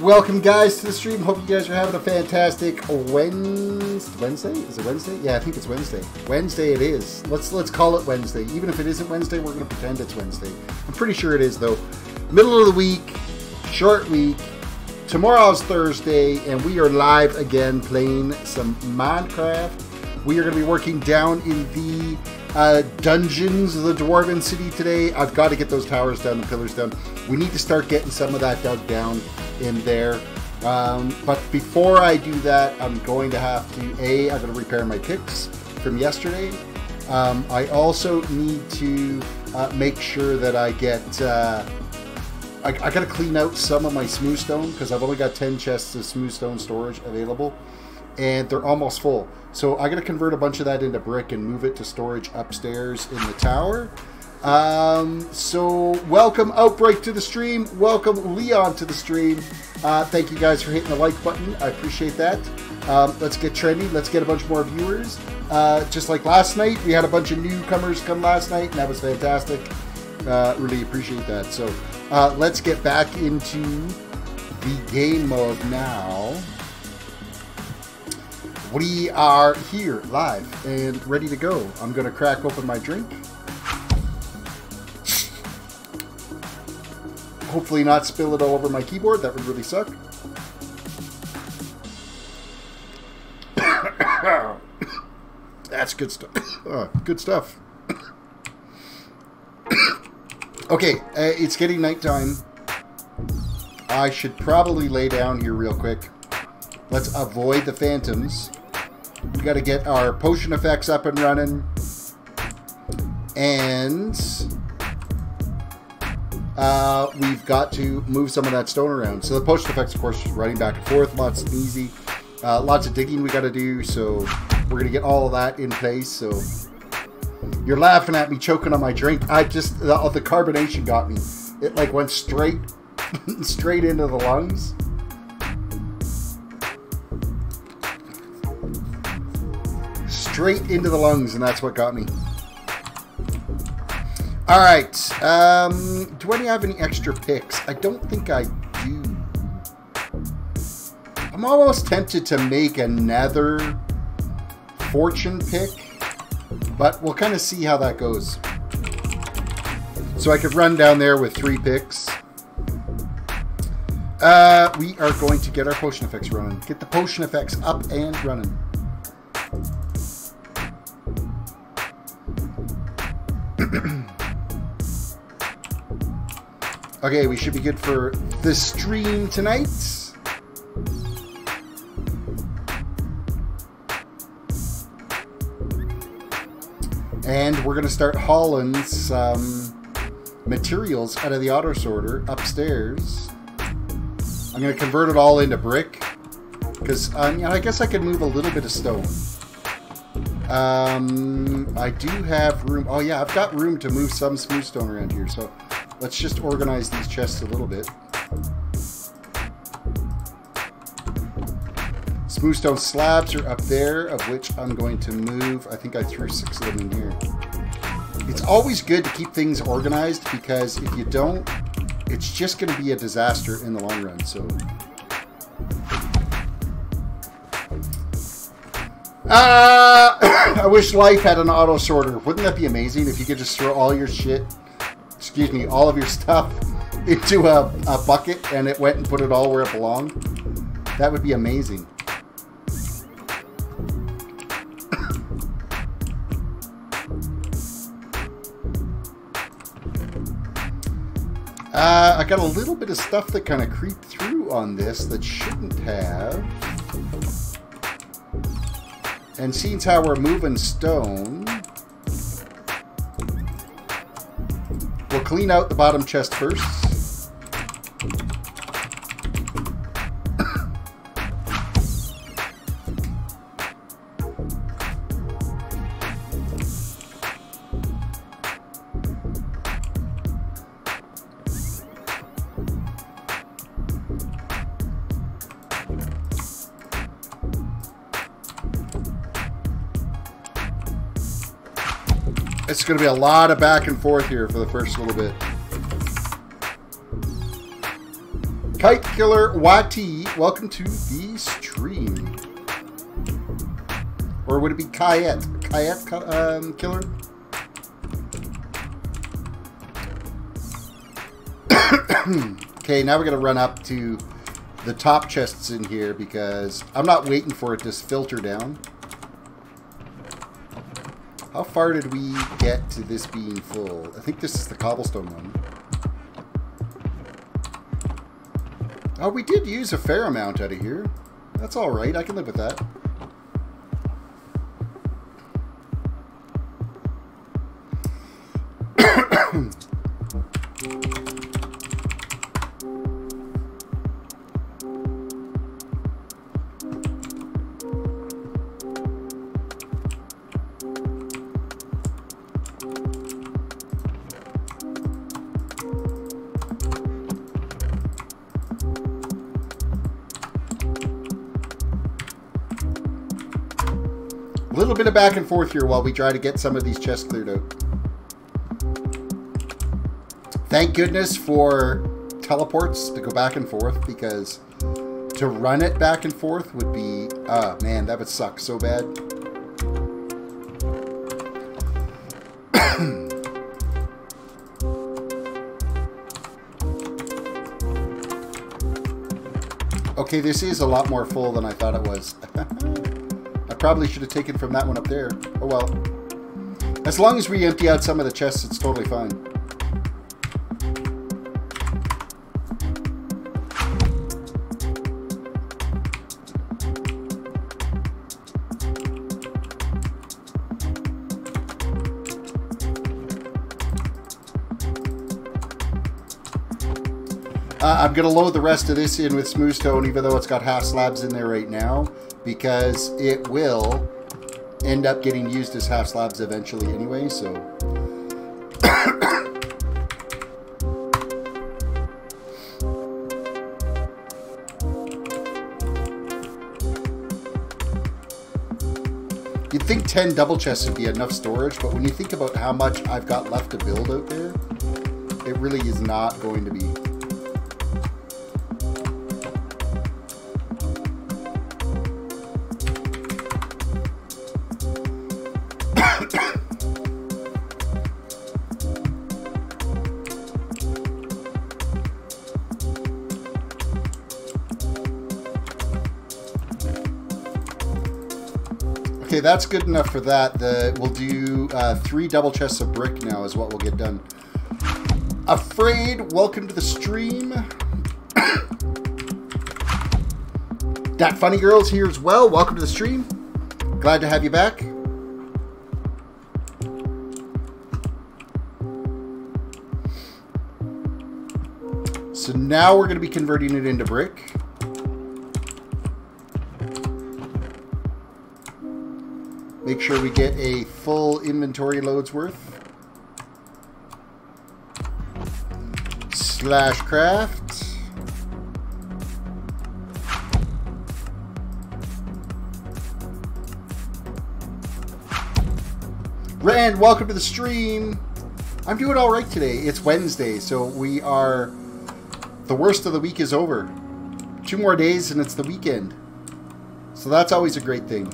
welcome guys to the stream. Hope you guys are having a fantastic Wednesday? Is it Wednesday? Yeah, I think it's Wednesday. Wednesday it is. Let's call it Wednesday. Even if it isn't Wednesday, we're going to pretend it's Wednesday. I'm pretty sure it is though. Middle of the week, short week. Tomorrow's Thursday, and we are live again playing some Minecraft. We are going to be working down in the dungeons of the Dwarven city today. I've got to get those towers down, the pillars down. We need to start getting some of that dug down in there. But before I do that, I'm going to have to, I'm going to repair my picks from yesterday. I also need to make sure that I get, I got to clean out some of my smooth stone because I've only got 10 chests of smooth stone storage available and they're almost full. So I got to convert a bunch of that into brick and move it to storage upstairs in the tower. So welcome Outbreak to the stream. Welcome Leon to the stream. Thank you guys for hitting the like button. I appreciate that. Let's get trendy. Let's get a bunch more viewers. Just like last night, we had a bunch of newcomers come last night, and that was fantastic. Really appreciate that. So let's get back into the game mode now. We are here live and ready to go. I'm going to crack open my drink. Hopefully not spill it all over my keyboard. That would really suck. That's good stuff. Good stuff. Okay, it's getting nighttime. I should probably lay down here real quick. Let's avoid the phantoms. We got to get our potion effects up and running. And we've got to move some of that stone around. So the potion effects, of course, running back and forth. Lots and easy. Lots of digging we got to do. So we're going to get all of that in place. So you're laughing at me choking on my drink. The carbonation got me. It like went straight into the lungs. Straight into the lungs, and that's what got me. Alright, do I have any extra picks? I don't think I do. I'm almost tempted to make another fortune pick, but we'll kind of see how that goes. So I could run down there with 3 picks. We are going to get our potion effects running. Get the potion effects up and running. Okay, we should be good for the stream tonight. And we're going to start hauling some materials out of the auto sorter upstairs. I'm going to convert it all into brick because I guess I can move a little bit of stone. I do have room. Oh yeah, I've got room to move some smooth stone around here. So let's just organize these chests a little bit. Smooth stone slabs are up there, of which I'm going to move. I think I threw 6 of them in here. It's always good to keep things organized because if you don't, it's just going to be a disaster in the long run. So I wish life had an auto sorter. Wouldn't that be amazing if you could just throw all your shit, excuse me, all of your stuff into a bucket and it went and put it all where it belonged? That would be amazing. I got a little bit of stuff that kind of creeped through on this that shouldn't have. And seeing how we're moving stone, we'll clean out the bottom chest first. It's going to be a lot of back and forth here for the first little bit. Kite Killer YT, welcome to the stream. Or would it be Kayet? Kayet Killer? Okay, now we're going to run up to the top chests in here because I'm not waiting for it to filter down. How far did we get to this being full? I think this is the cobblestone one. Oh, we did use a fair amount out of here. That's alright, I can live with that. A little bit of back and forth here while we try to get some of these chests cleared out. Thank goodness for teleports to go back and forth, because to run it back and forth would be, oh man, that would suck so bad. Okay, this is a lot more full than I thought it was. I probably should have taken from that one up there. Oh well. As long as we empty out some of the chests, it's totally fine. I'm going to load the rest of this in with smooth stone, even though it's got half slabs in there right now, because it will end up getting used as half slabs eventually anyway, so. You'd think 10 double chests would be enough storage, but when you think about how much I've got left to build out there, it really is not going to be. Okay, that's good enough for that. We'll do 3 double chests of brick now is what we'll get done. Afraid, welcome to the stream. That Funny Girl's here as well. Welcome to the stream. Glad to have you back. So now we're going to be converting it into brick. Make sure we get a full inventory load's worth. Slash craft. Rand, welcome to the stream. I'm doing all right today. It's Wednesday, so we are... The worst of the week is over. 2 more days and it's the weekend. So that's always a great thing.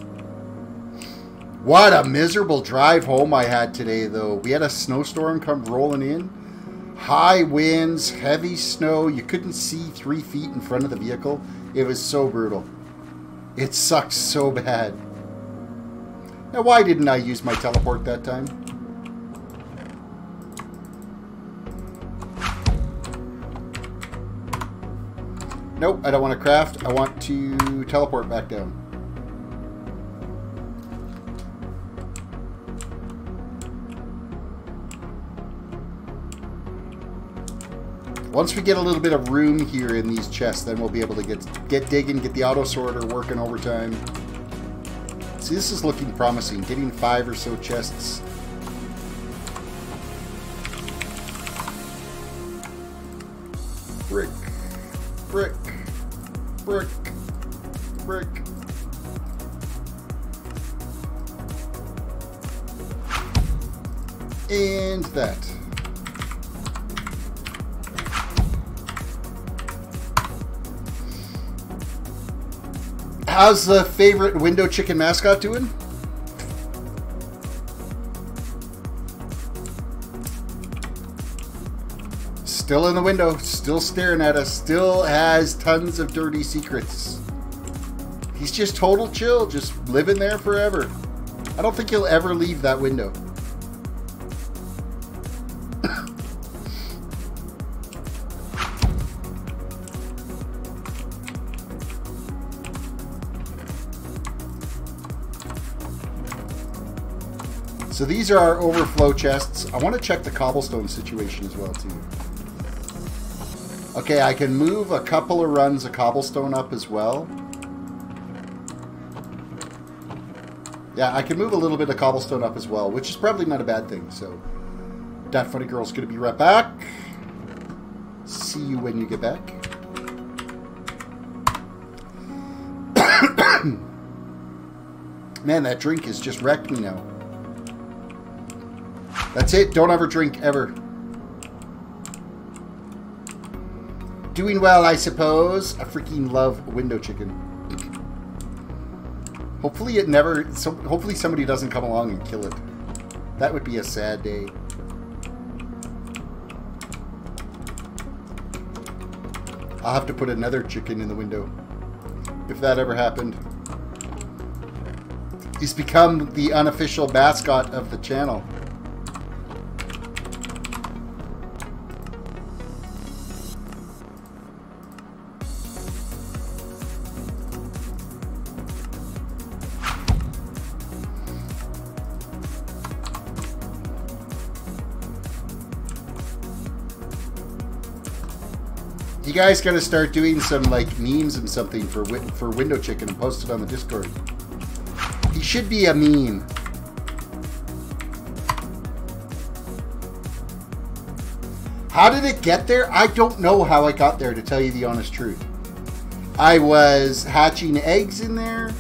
What a miserable drive home I had today, though. We had a snowstorm come rolling in. High winds, heavy snow. You couldn't see 3 feet in front of the vehicle. It was so brutal. It sucked so bad. Now, why didn't I use my teleport that time? Nope, I don't want to craft. I want to teleport back down. Once we get a little bit of room here in these chests, then we'll be able to get digging, get the auto sorter working overtime. See, this is looking promising. Getting 5 or so chests. Brick, brick, brick, brick. And that. How's the favorite window chicken mascot doing? Still in the window, still staring at us, still has tons of dirty secrets. He's just total chill, just living there forever. I don't think he'll ever leave that window. So these are our overflow chests. I want to check the cobblestone situation as well, too. Okay, I can move a couple of runs of cobblestone up as well. Yeah, I can move a little bit of cobblestone up as well, which is probably not a bad thing. So, that funny girl's going to be right back. See you when you get back. Man, that drink has just wrecked me now. That's it. Don't ever drink, ever. Doing well, I suppose. I freaking love window chicken. Hopefully it never... hopefully somebody doesn't come along and kill it. That would be a sad day. I'll have to put another chicken in the window. If that ever happened. He's become the unofficial mascot of the channel. You guys gotta start doing some like memes and something for window chicken and post it on the Discord. He should be a meme. How did it get there? I don't know how I got there, to tell you the honest truth. I was hatching eggs in there.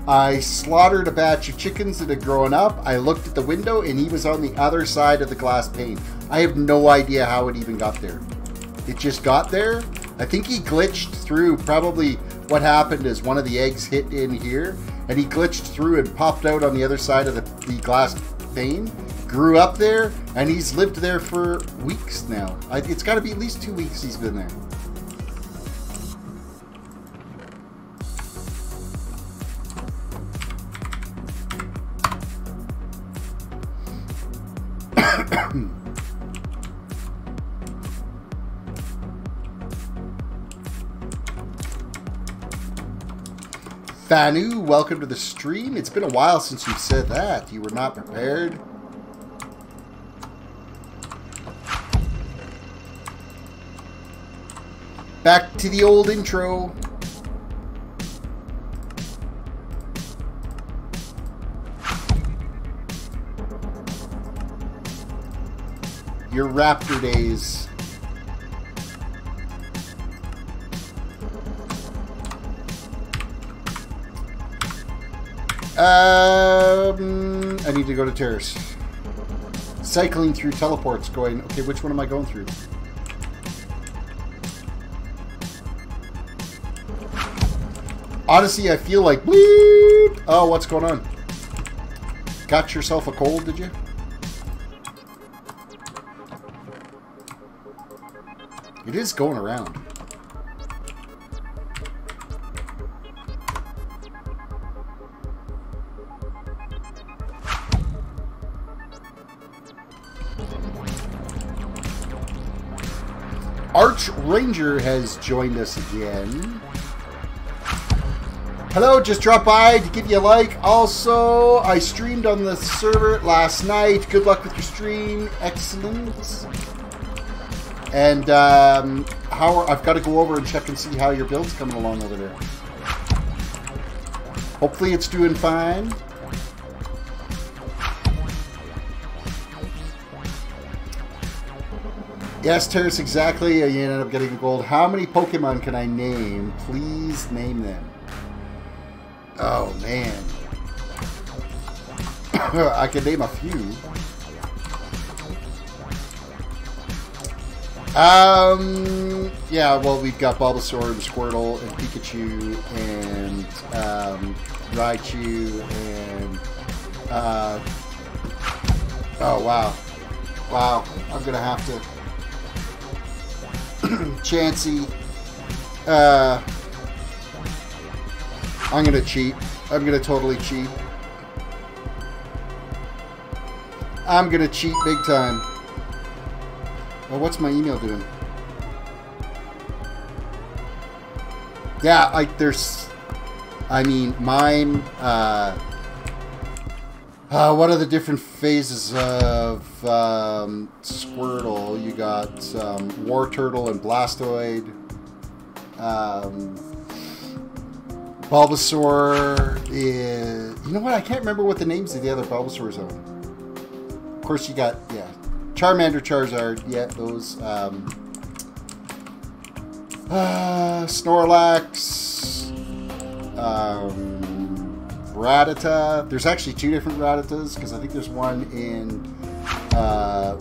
I slaughtered a batch of chickens that had grown up. I looked at the window and he was on the other side of the glass pane. I have no idea how it even got there. It just got there. I think he glitched through. Probably what happened is one of the eggs hit in here and he glitched through and popped out on the other side of the glass pane, grew up there, and he's lived there for weeks now. It's got to be at least 2 weeks he's been there. Banu, welcome to the stream. It's been a while since you said that. You were not prepared. Back to the old intro. Your Raptor days. I need to go to Terrace. Cycling through teleports going, okay, which one am I going through? Honestly, I feel like bleep. Oh, what's going on? Got yourself a cold, did you? It is going around. Arch Ranger has joined us again. Hello, just dropped by to give you a like. Also, I streamed on the server last night. Good luck with your stream. Excellent. And I've got to go over and check and see how your build's coming along over there. Hopefully it's doing fine. Yes, Terrace, exactly. You ended up getting gold. How many Pokemon can I name? Please name them. Oh, man. I can name a few. Yeah, well, we've got Bulbasaur and Squirtle and Pikachu and Raichu and oh wow, wow! I'm gonna have to Chansey. I'm gonna cheat. I'm gonna totally cheat. I'm gonna cheat big time. Well, what's my email doing? Yeah, I mean, mime, what are the different phases of Squirtle? You got Wartortle and Blastoid. Bulbasaur is... You know what? I can't remember what the names of the other Bulbasaurs are. Of course, you got, yeah, Charmander, Charizard, yeah, those... Snorlax, Rattata. There's actually 2 different Rattatas, because I think there's one in,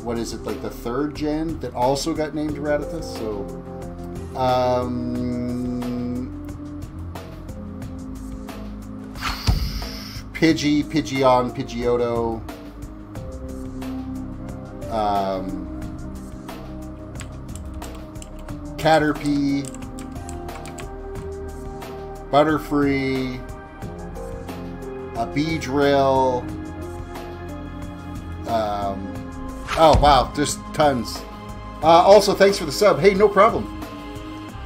what is it, like the 3rd gen that also got named Rattata, so, Pidgey, Pidgeon, Pidgeotto, Caterpie, Butterfree, a Beedrill. Oh wow, just tons. Also, thanks for the sub. Hey, no problem.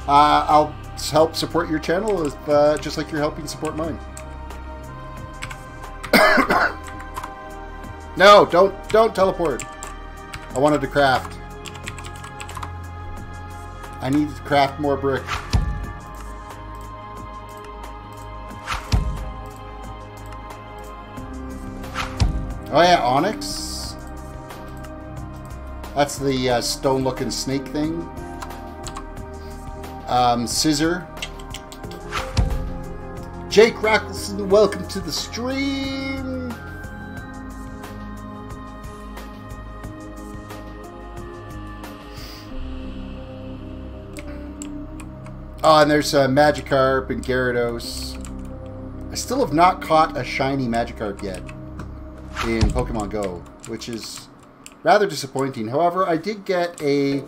I'll help support your channel if, just like you're helping support mine. No, don't teleport. I wanted to craft. I need to craft more brick. Oh yeah, Onyx. That's the stone-looking snake thing. Scissor. Jake Rackelson, welcome to the stream. Oh, and there's Magikarp and Gyarados. I still have not caught a shiny Magikarp yet in Pokemon Go, which is rather disappointing. However, I did get a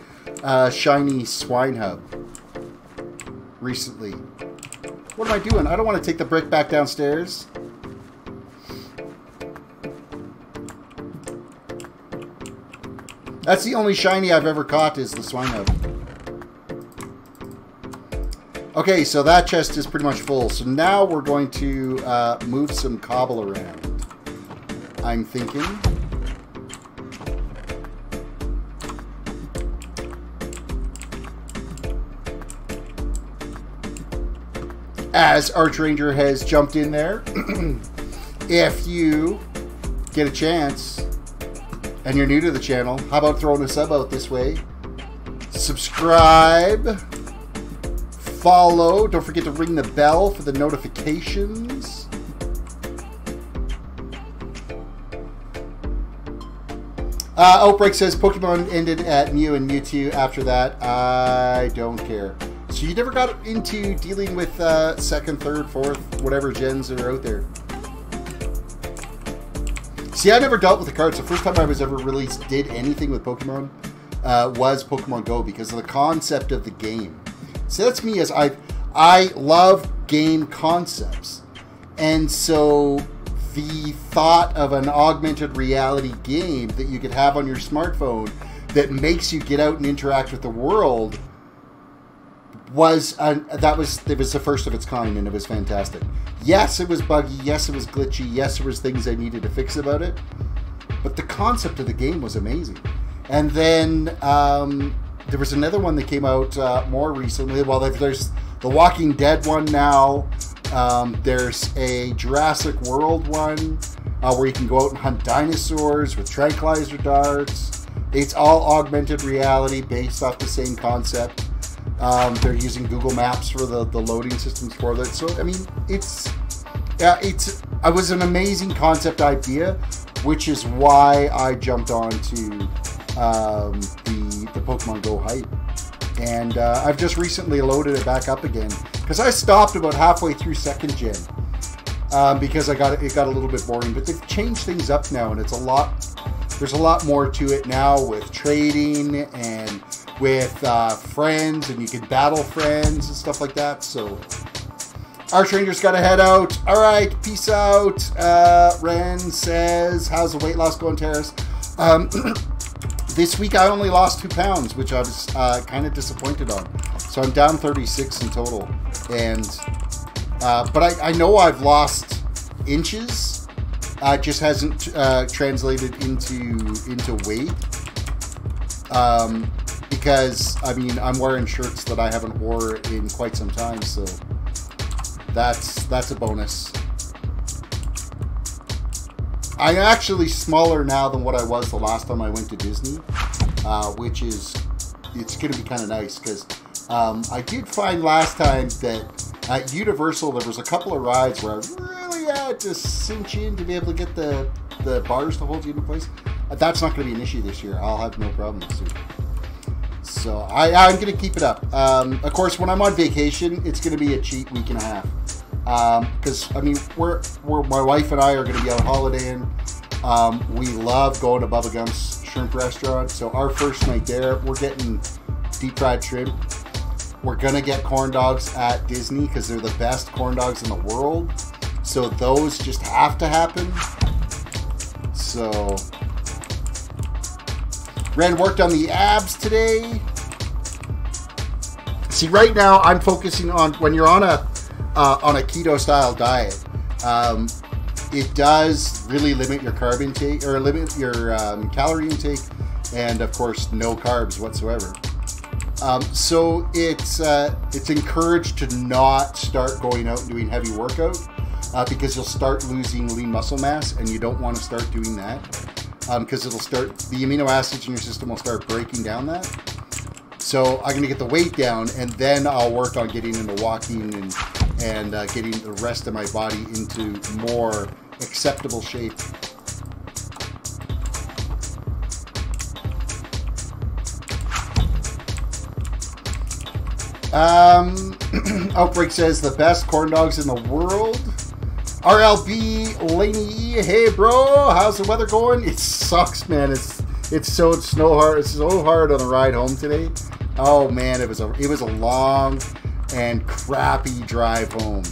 shiny Swinehub recently. What am I doing? I don't want to take the brick back downstairs. That's the only shiny I've ever caught is the Swinehub. Okay, so that chest is pretty much full. So now we're going to move some cobble around, I'm thinking. As Archranger has jumped in there, if you get a chance and you're new to the channel, how about throwing a sub out this way? Subscribe. Follow. Don't forget to ring the bell for the notifications. Outbreak says Pokemon ended at Mew and Mewtwo after that. I don't care. So you never got into dealing with second, third, fourth, whatever gens that are out there. See, I never dealt with the cards. The first time I was ever really did anything with Pokemon was Pokemon Go because of the concept of the game. So that's me, as I love game concepts. And so the thought of an augmented reality game that you could have on your smartphone that makes you get out and interact with the world was it was the first of its kind, and it was fantastic. Yes, it was buggy. Yes, it was glitchy. Yes, there was things I needed to fix about it. But the concept of the game was amazing. And then there was another one that came out more recently. Well, there's the Walking Dead one now. There's a Jurassic World one where you can go out and hunt dinosaurs with tranquilizer darts. It's all augmented reality based off the same concept. They're using Google Maps for the loading systems for that. So, I mean, it was an amazing concept idea, which is why I jumped on to the Pokemon Go hype. And I've just recently loaded it back up again because I stopped about halfway through 2nd gen because it got a little bit boring. But they've changed things up now, and it's a lot. There's a lot more to it now with trading and with friends, and you can battle friends and stuff like that. So Arch Ranger's got to head out. All right, peace out. Ren says, "How's the weight loss going, Terris?" This week I only lost 2 pounds, which I was kind of disappointed on. So I'm down 36 in total. And but I know I've lost inches. It just hasn't translated into weight. Because I mean I'm wearing shirts that I haven't wore in quite some time, so that's a bonus. I'm actually smaller now than what I was the last time I went to Disney, which is, it's going to be kind of nice because I did find last time that at Universal there was a couple of rides where I really had to cinch in to be able to get the bars to hold you in place. That's not going to be an issue this year. I'll have no problem this year. So I'm going to keep it up. Of course, when I'm on vacation, it's going to be a cheap week and a half. Because I mean, we're my wife and I are going to be out holidaying. We love going to Bubba Gump's shrimp restaurant. So our first night there, we're getting deep fried shrimp. We're gonna get corn dogs at Disney because they're the best corn dogs in the world. So those just have to happen. So Ren worked on the abs today. See, right now I'm focusing on when you're on a keto style diet, it does really limit your carb intake or limit your calorie intake, and of course no carbs whatsoever. So it's encouraged to not start going out and doing heavy workout because you'll start losing lean muscle mass, and you don't want to start doing that because it'll start, the amino acids in your system will start breaking down that. So I'm going to get the weight down, and then I'll work on getting into walking and getting the rest of my body into more acceptable shape. Outbreak says the best corn dogs in the world. RLB Laney, hey bro, how's the weather going? It sucks, man. It's so hard. It's so hard on the ride home today. Oh man, it was a long and crappy drive home.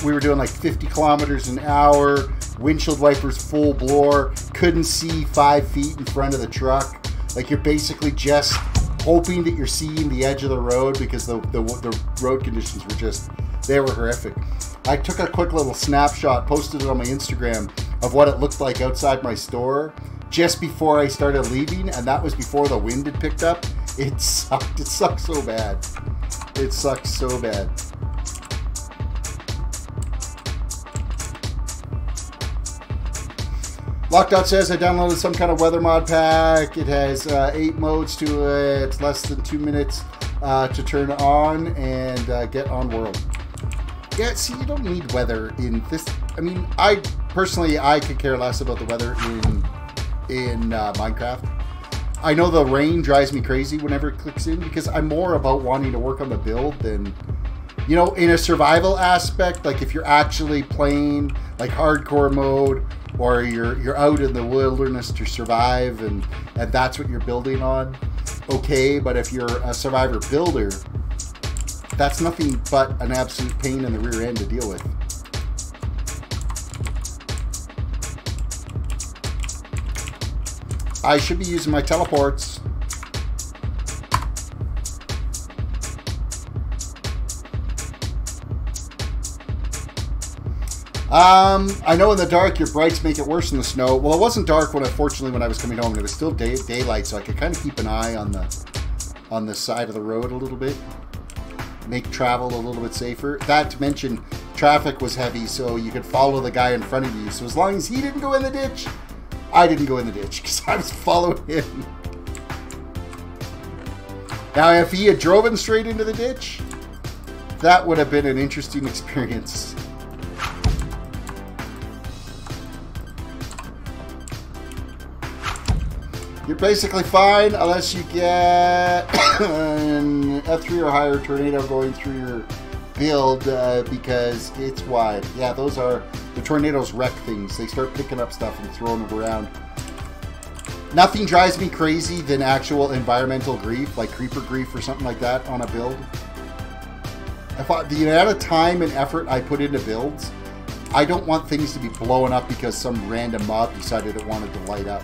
We were doing like 50 kilometers an hour, windshield wipers full blower, couldn't see 5 feet in front of the truck. Like, you're basically just hoping that you're seeing the edge of the road because the road conditions were just, they were horrific. I took a quick little snapshot, posted it on my Instagram of what it looked like outside my store just before I started leaving, and that was before the wind had picked up. It sucked. It sucked so bad. It sucked so bad. Lockout says I downloaded some kind of weather mod pack. It has 8 modes to it. Less than 2 minutes to turn on and get on world. Yeah, see, you don't need weather in this. I mean, I personally could care less about the weather in Minecraft. I know the rain drives me crazy whenever it clicks in because I'm more about wanting to work on the build than, you know, in a survival aspect. Like if you're actually playing like hardcore mode, or you're out in the wilderness to survive and that's what you're building on, okay. But if you're a survivor builder, that's nothing but an absolute pain in the rear end to deal with. I should be using my teleports. I know in the dark your brights make it worse in the snow. Well, it wasn't dark unfortunately when I was coming home, and it was still daylight, so I could kind of keep an eye on the side of the road a little bit, make travel a little bit safer. Not to mention traffic was heavy, so you could follow the guy in front of you. So as long as he didn't go in the ditch, I didn't go in the ditch because I was following him. Now, if he had driven straight into the ditch, that would have been an interesting experience. You're basically fine unless you get an F3 or higher tornado going through your build because it's wide. Yeah, those are the tornadoes wreck things. They start picking up stuff and throwing it around. Nothing drives me crazy than actual environmental grief, like creeper grief or something like that on a build. The amount of time and effort I put into builds, I don't want things to be blowing up because some random mob decided it wanted to light up.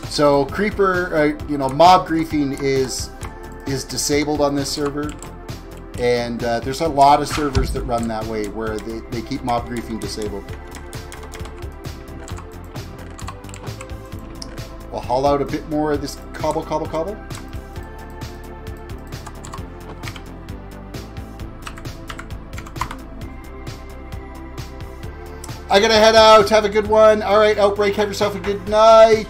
So creeper, mob griefing is disabled on this server, and there's a lot of servers that run that way where they keep mob griefing disabled. We'll haul out a bit more of this cobble. I gotta head out. Have a good one. All right, Outbreak, have yourself a good night.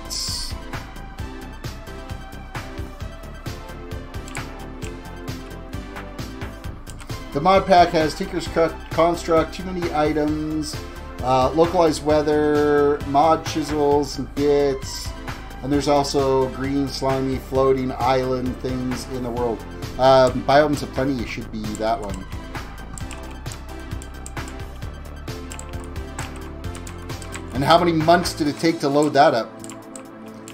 The mod pack has Tinker's Construct, too many items, localized weather, mod chisels and bits, and there's also green, slimy, floating island things in the world. Biomes of Plenty should be that one. And how many months did it take to load that up?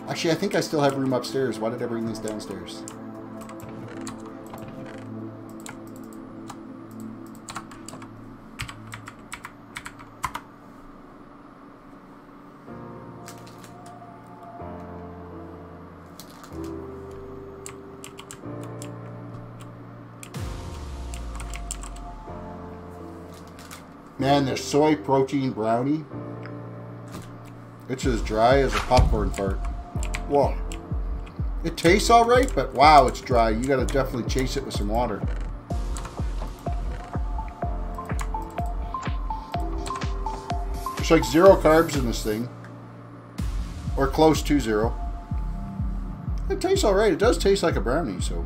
Actually, I think I still have room upstairs. Why did I bring this downstairs? Man, the soy protein brownie. It's as dry as a popcorn fart. Whoa. It tastes alright, but wow, it's dry. You gotta definitely chase it with some water. There's like 0 carbs in this thing. Or close to 0. It tastes alright. It does taste like a brownie, so.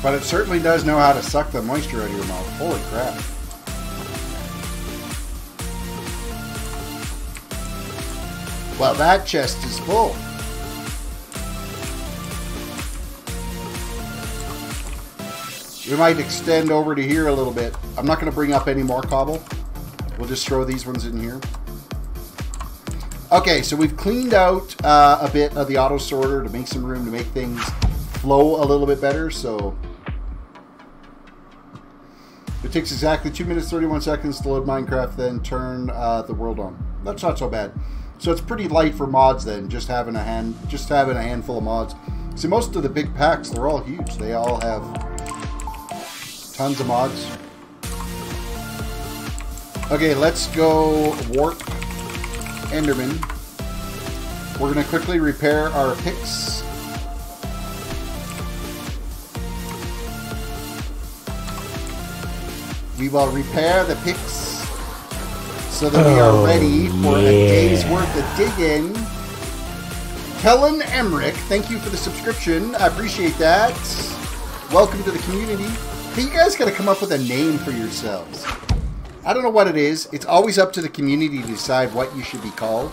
But it certainly does know how to suck the moisture out of your mouth. Holy crap. Well, that chest is full. We might extend over to here a little bit. I'm not going to bring up any more cobble. We'll just throw these ones in here. Okay, so we've cleaned out a bit of the auto sorter to make some room to make things flow a little bit better. So it takes exactly 2 minutes 31 seconds to load Minecraft, then turn the world on. That's not so bad. So it's pretty light for mods then, just having a handful of mods. See, most of the big packs, they're all huge. They all have tons of mods. Okay, let's go warp Enderman. We're gonna quickly repair our picks. We will repair the picks so that we are ready for a day's worth of digging. Kellen Emmerich, thank you for the subscription. I appreciate that. Welcome to the community. Hey, you guys got to come up with a name for yourselves. I don't know what it is. It's always up to the community to decide what you should be called.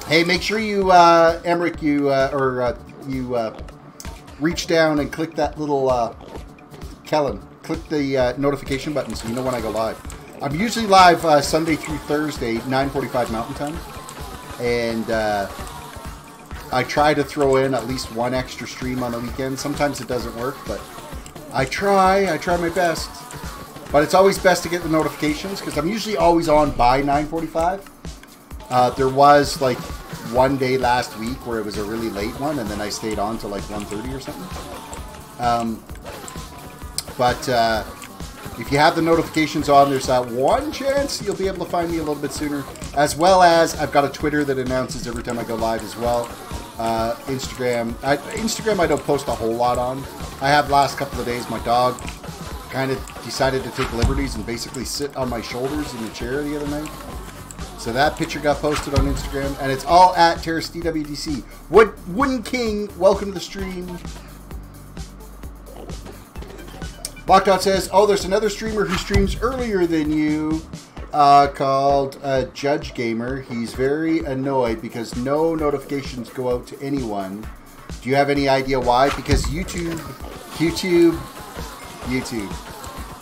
Hey, make sure you, Emmerich, you reach down and click that little... Kellen, click the notification button so you know when I go live. I'm usually live Sunday through Thursday, 9:45 Mountain Time. And I try to throw in at least one extra stream on the weekend. Sometimes it doesn't work, but I try my best. But it's always best to get the notifications because I'm usually always on by 9:45. There was like one day last week where it was a really late one, and then I stayed on till like 1:30 or something. But If you have the notifications on, there's that one chance you'll be able to find me a little bit sooner. As well as, I've got a Twitter that announces every time I go live as well. Instagram. Instagram I don't post a whole lot on. I have last couple of days, my dog kind of decided to take liberties and basically sit on my shoulders in the chair the other night. So that picture got posted on Instagram, and it's all at TerrisDWDC. Wooden King, welcome to the stream. Lockdot says, oh, there's another streamer who streams earlier than you, called Judge Gamer. He's very annoyed because no notifications go out to anyone. Do you have any idea why? Because YouTube.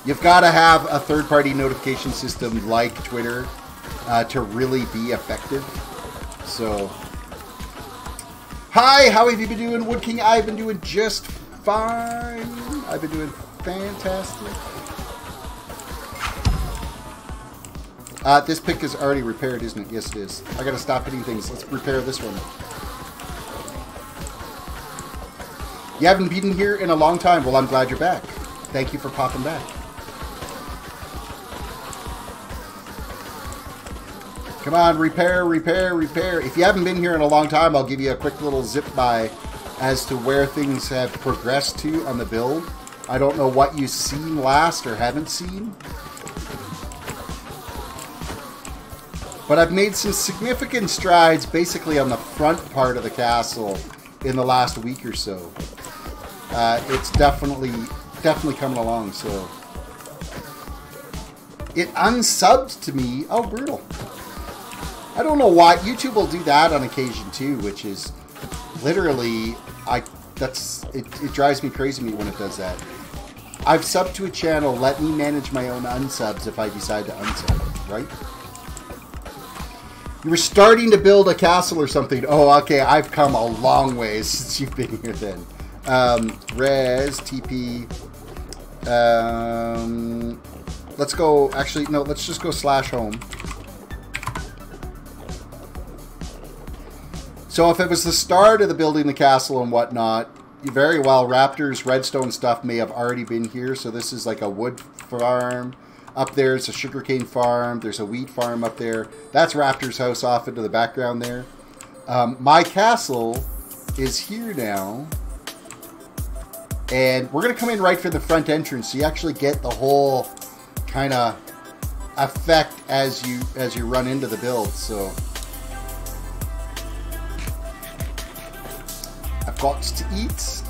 You've got to have a third-party notification system like Twitter to really be effective. So, hi, how have you been doing, Wood King? I've been doing just fine. I've been doing fantastic. This pick is already repaired, isn't it? Yes, it is. I gotta stop hitting things. Let's repair this one. You haven't been here in a long time. Well, I'm glad you're back. Thank you for popping back. Come on, repair, repair, repair. If you haven't been here in a long time, I'll give you a quick little zip by as to where things have progressed to on the build. I don't know what you've seen last or haven't seen. But I've made some significant strides basically on the front part of the castle in the last week or so. It's definitely coming along, so. It unsubbed to me. Oh, brutal. I don't know why. YouTube will do that on occasion too, which is literally, it drives me crazy when it does that. I've subbed to a channel, let me manage my own unsubs if I decide to unsub, right? You were starting to build a castle or something. Oh, okay, I've come a long ways since you've been here then. Res, TP. Let's go, actually, no, let's just go /home. So if it was the start of the building the castle and whatnot, very well, Raptor's redstone stuff may have already been here. So this is like a wood farm. Up there is a sugarcane farm. There's a wheat farm up there. That's Raptor's house off into the background there. My castle is here now. And we're going to come in right for the front entrance. So you actually get the whole kind of effect as you run into the build. So I've got to eat.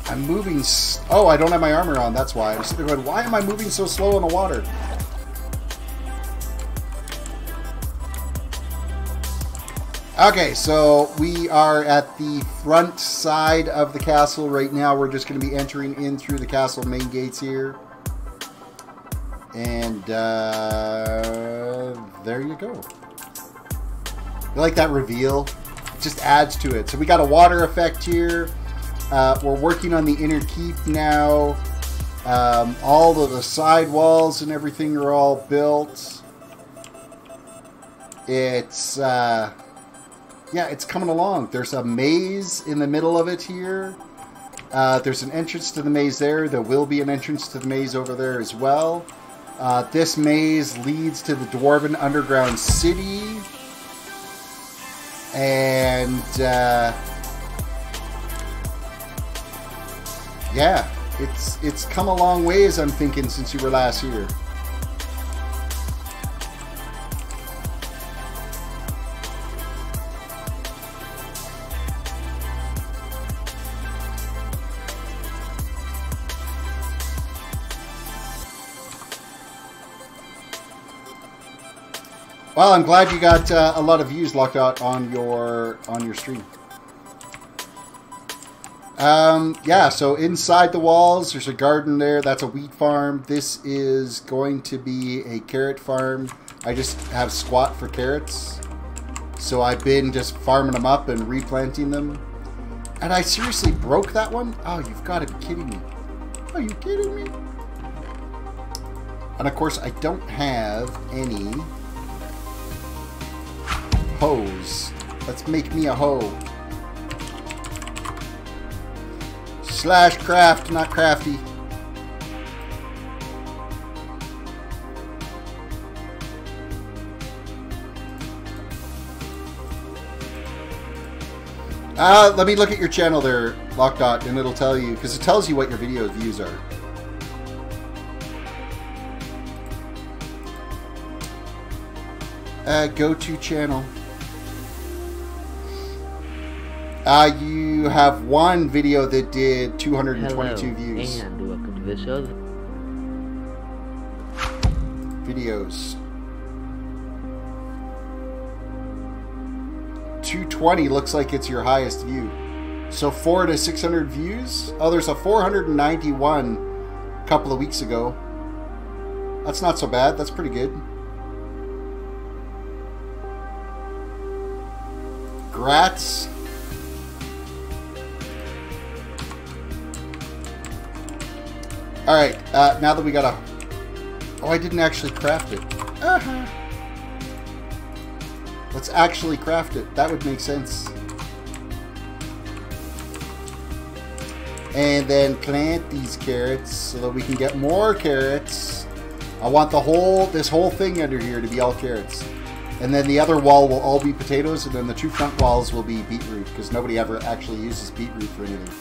I'm moving. Oh, I don't have my armor on. That's why. I'm sitting there going, why am I moving so slow in the water? Okay, so we are at the front side of the castle right now. We're just going to be entering in through the castle main gates here. And there you go. You like that reveal? It just adds to it. So we got a water effect here. We're working on the inner keep now. All of the side walls and everything are all built. It's yeah, it's coming along. There's a maze in the middle of it here. There's an entrance to the maze there. There will be an entrance to the maze over there as well. This maze leads to the Dwarven underground city. And yeah, it's come a long ways, I'm thinking, since you were last here. Well, I'm glad you got a lot of views locked out on your stream. Yeah, so inside the walls, there's a garden there. That's a wheat farm. This is going to be a carrot farm. I just have squat for carrots. So I've been just farming them up and replanting them. And I seriously broke that one? Oh, you've got to be kidding me. Are you kidding me? And of course, I don't have any hoes. Let's make me a hoe. Slash craft, not crafty. Let me look at your channel there, Lockdot, and it'll tell you, because it tells you what your video views are. Go to channel. You have one video that did 222 views. And welcome to the show. Videos. 220 looks like it's your highest view. So 4 to 600 views. Oh, there's a 491 a couple of weeks ago. That's not so bad. That's pretty good. Grats. Alright, now that we got a... Oh, I didn't actually craft it. Let's actually craft it. That would make sense. And then plant these carrots so that we can get more carrots. I want this whole thing under here to be all carrots. And then the other wall will all be potatoes, and then the two front walls will be beetroot, because nobody ever actually uses beetroot for anything.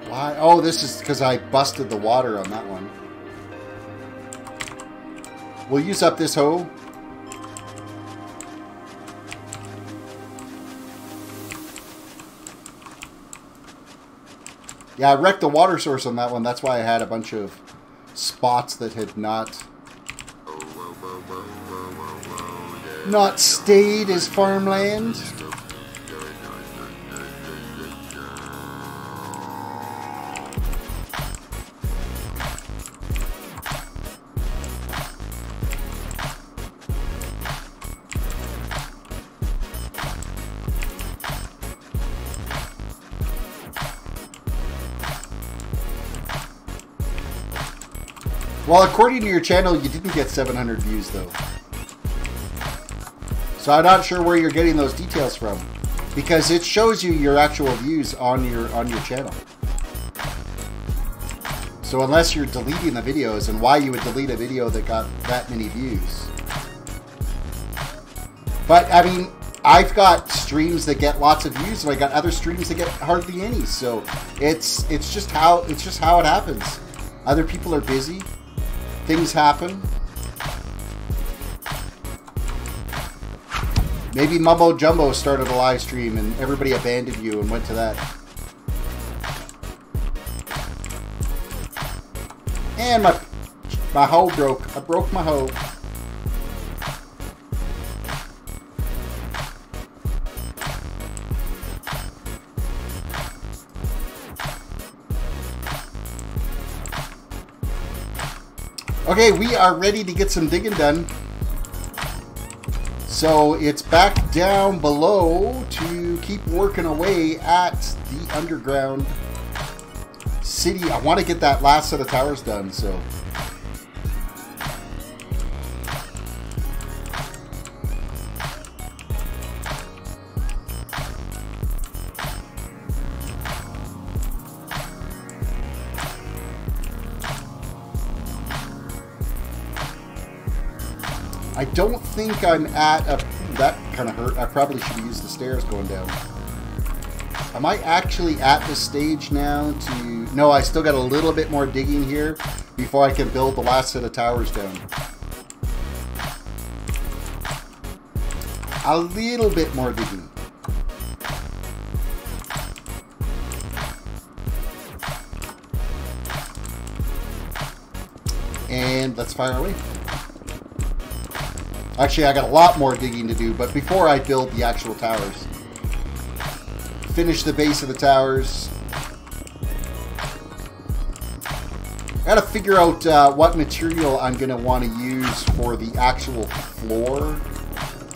Why? Oh, this is because I busted the water on that one. We'll use up this hoe. Yeah, I wrecked the water source on that one. That's why I had a bunch of spots that had not stayed as farmland. Well, according to your channel, you didn't get 700 views, though. So I'm not sure where you're getting those details from, because it shows you your actual views on your channel. So unless you're deleting the videos, and why you would delete a video that got that many views. But I mean, I've got streams that get lots of views, and I got other streams that get hardly any. So it's just how it happens. Other people are busy. Things happen. Maybe Mumbo Jumbo started a live stream and everybody abandoned you and went to that. And my hoe broke. I broke my hoe. Okay, we are ready to get some digging done. So it's back down below to keep working away at the underground city. I want to get that last set of towers done, so. I don't think I'm at a... That kind of hurt. I probably should have used the stairs going down. Am I actually at the stage now to... No, I still got a little bit more digging here before I can build the last set of towers down. A little bit more digging. And let's fire away. Actually, I got a lot more digging to do, but before I build the actual towers. Finish the base of the towers. I gotta figure out what material I'm gonna want to use for the actual floor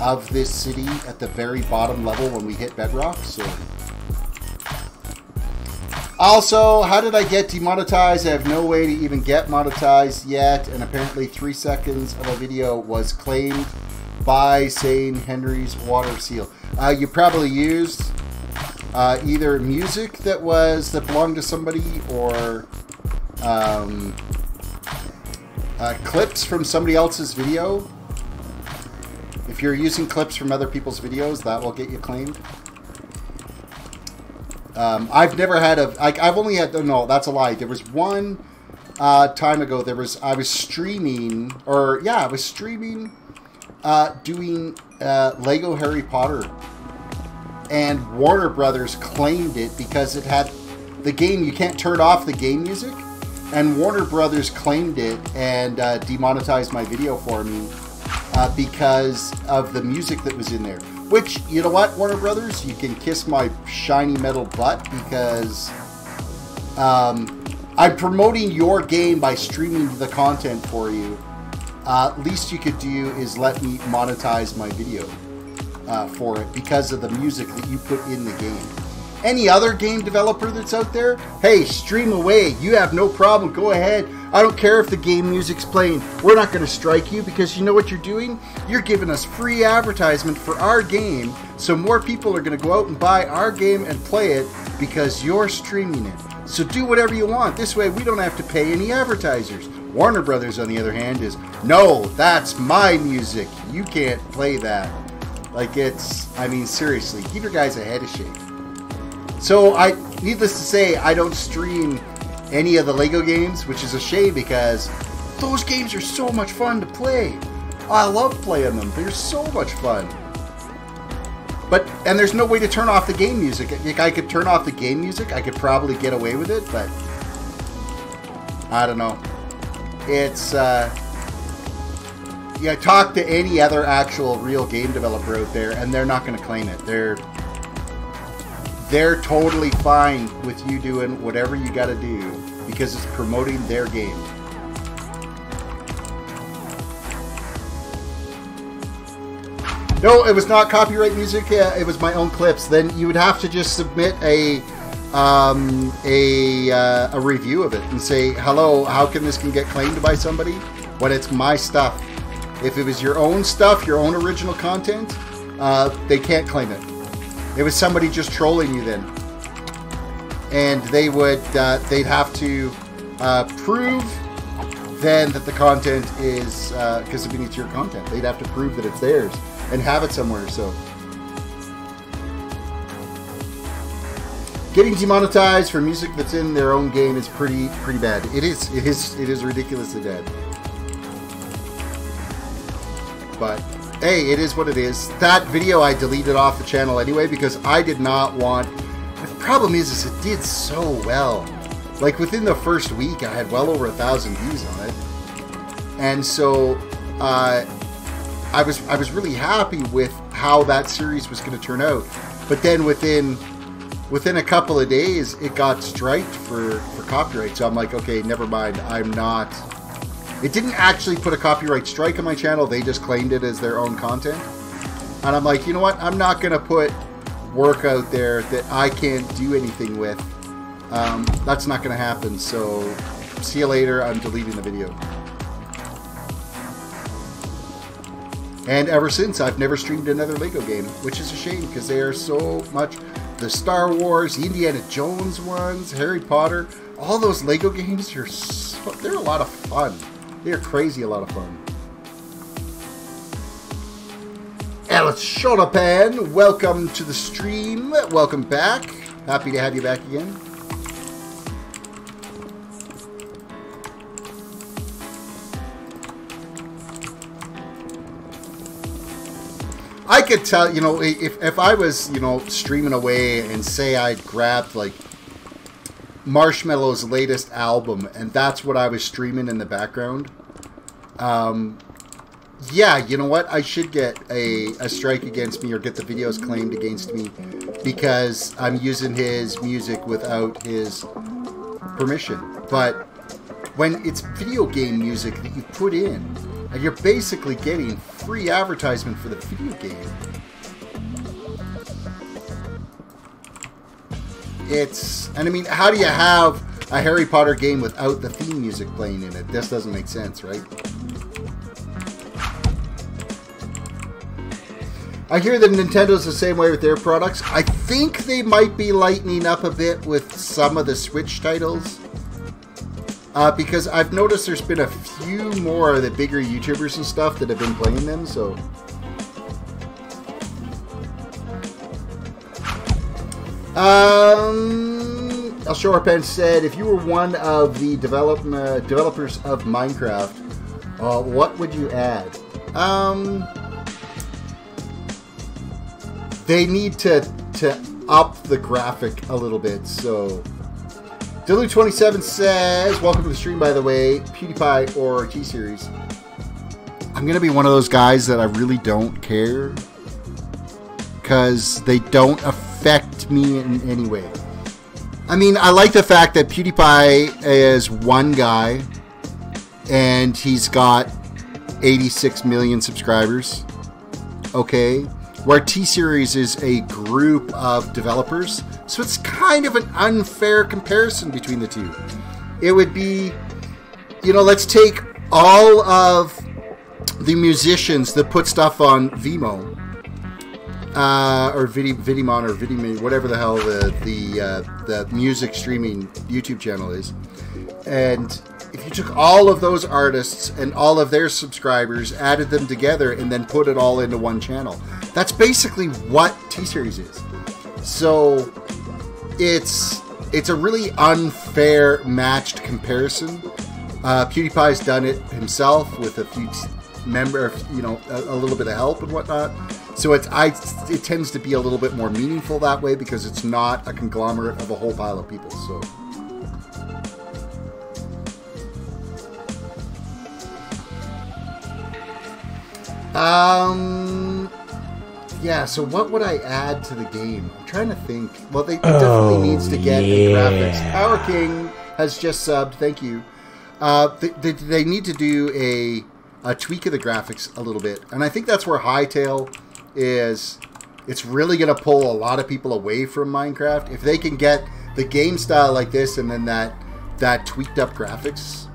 of this city at the very bottom level when we hit bedrock, so... Also, how did I get demonetized? I have no way to even get monetized yet, and apparently 3 seconds of a video was claimed by St. Henry's water seal. You probably used either music that belonged to somebody, or clips from somebody else's video. If you're using clips from other people's videos, that will get you claimed. I've never had I've only had, no, that's a lie. There was one time ago, I was streaming, doing Lego Harry Potter, and Warner Brothers claimed it because it had the game, you can't turn off the game music, and Warner Brothers claimed it and demonetized my video for me because of the music that was in there. Which, you know what, Warner Brothers, you can kiss my shiny metal butt, because I'm promoting your game by streaming the content for you. Least you could do is let me monetize my video for it because of the music that you put in the game. Any other game developer that's out there, hey, stream away. You have no problem. Go ahead. I don't care if the game music's playing. We're not going to strike you, because you know what you're doing? You're giving us free advertisement for our game, so more people are going to go out and buy our game and play it because you're streaming it. So do whatever you want. This way we don't have to pay any advertisers. Warner Brothers, on the other hand, is, no, that's my music. You can't play that. Like, I mean, seriously, give your guys a head of shake. So, needless to say, I don't stream any of the Lego games, which is a shame, because those games are so much fun to play. I love playing them. They're so much fun. And there's no way to turn off the game music. If I could turn off the game music, I could probably get away with it, but I don't know. It's, yeah, talk to any other actual real game developer out there, and they're not going to claim it. They're totally fine with you doing whatever you got to do because it's promoting their game. No, it was not copyright music. Yeah, it was my own clips. Then you would have to just submit a review of it and say, hello, how can this get claimed by somebody when it's my stuff? If it was your own stuff, your own original content, they can't claim it. It was somebody just trolling you then, and they would they'd have to prove then that the content is because it beneath your content. They'd have to prove that it's theirs and have it somewhere. So getting demonetized for music that's in their own game is pretty bad. It is ridiculously bad. But hey, it is what it is. That video I deleted off the channel anyway because I did not want... The problem is it did so well. Like within the first week I had well over 1,000 views on it. And so I was really happy with how that series was going to turn out. But then within a couple of days it got striked for copyright. So I'm like, okay, never mind. I'm not... It didn't actually put a copyright strike on my channel. They just claimed it as their own content. And I'm like, you know what? I'm not going to put work out there that I can't do anything with. That's not going to happen. So, see you later. I'm deleting the video. And ever since, I've never streamed another Lego game, which is a shame because they are so much... The Star Wars, the Indiana Jones ones, Harry Potter, all those Lego games, they're a lot of fun. They're crazy a lot of fun. Alice Shonapan, welcome to the stream. Welcome back. Happy to have you back again. I could tell, you know, if I was, you know, streaming away and say I'd grabbed, like, Marshmallow's latest album, and that's what I was streaming in the background. Yeah, you know what? I should get a strike against me or get the videos claimed against me because I'm using his music without his permission. But when it's video game music that you put in, and you're basically getting free advertisement for the video game, and I mean, how do you have a Harry Potter game without the theme music playing in it? This doesn't make sense, right? I hear that Nintendo's the same way with their products. I think they might be lightening up a bit with some of the Switch titles. Because I've noticed there's been a few more of the bigger YouTubers and stuff that have been playing them, so... Elshorepen said, if you were one of the developers of Minecraft, what would you add? They need to up the graphic a little bit, so... Dilu27 says, welcome to the stream, by the way, PewDiePie or T-Series. I'm going to be one of those guys that I really don't care, because they don't affect me in any way. I mean, I like the fact that PewDiePie is one guy, and he's got 86 million subscribers, okay? Where T-Series is a group of developers, so it's kind of an unfair comparison between the two. It would be, you know, let's take all of the musicians that put stuff on Vimeo, or Vidimon, or Vidime, whatever the hell the music streaming YouTube channel is, and if you took all of those artists and all of their subscribers, added them together, and then put it all into one channel, that's basically what T-Series is. So it's a really unfair matched comparison. PewDiePie's done it himself with a few you know, a little bit of help and whatnot. So it tends to be a little bit more meaningful that way because it's not a conglomerate of a whole pile of people. So. Yeah, so what would I add to the game? I'm trying to think. Well, it definitely needs to get the graphics. Power King has just subbed. Thank you. They need to do a tweak of the graphics a little bit. And I think that's where Hytale is. It's really going to pull a lot of people away from Minecraft. If they can get the game style like this and then that tweaked up graphics,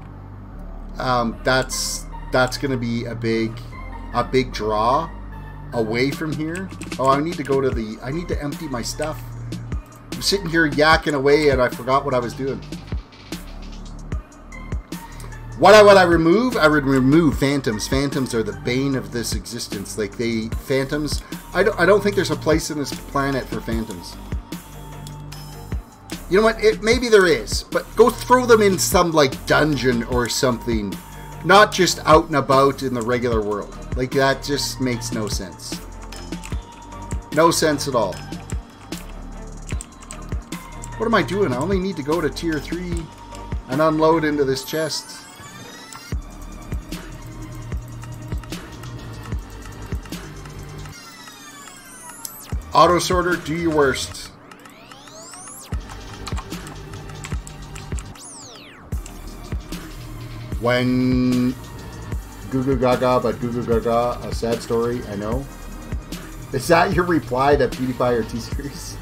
that's going to be a big draw away from here. Oh, I need to empty my stuff. I'm sitting here yakking away and I forgot what I was doing. What would I remove? I would remove phantoms. Phantoms are the bane of this existence. Like phantoms. I don't think there's a place in this planet for phantoms. You know what? Maybe there is, but go throw them in some like dungeon or something. Not just out and about in the regular world. Like, that just makes no sense. No sense at all. What am I doing? I only need to go to tier 3 and unload into this chest. Auto sorter, do your worst. When Goo Goo Gaga, but Goo Goo Gaga, a sad story, I know. Is that your reply to PewDiePie or T-Series?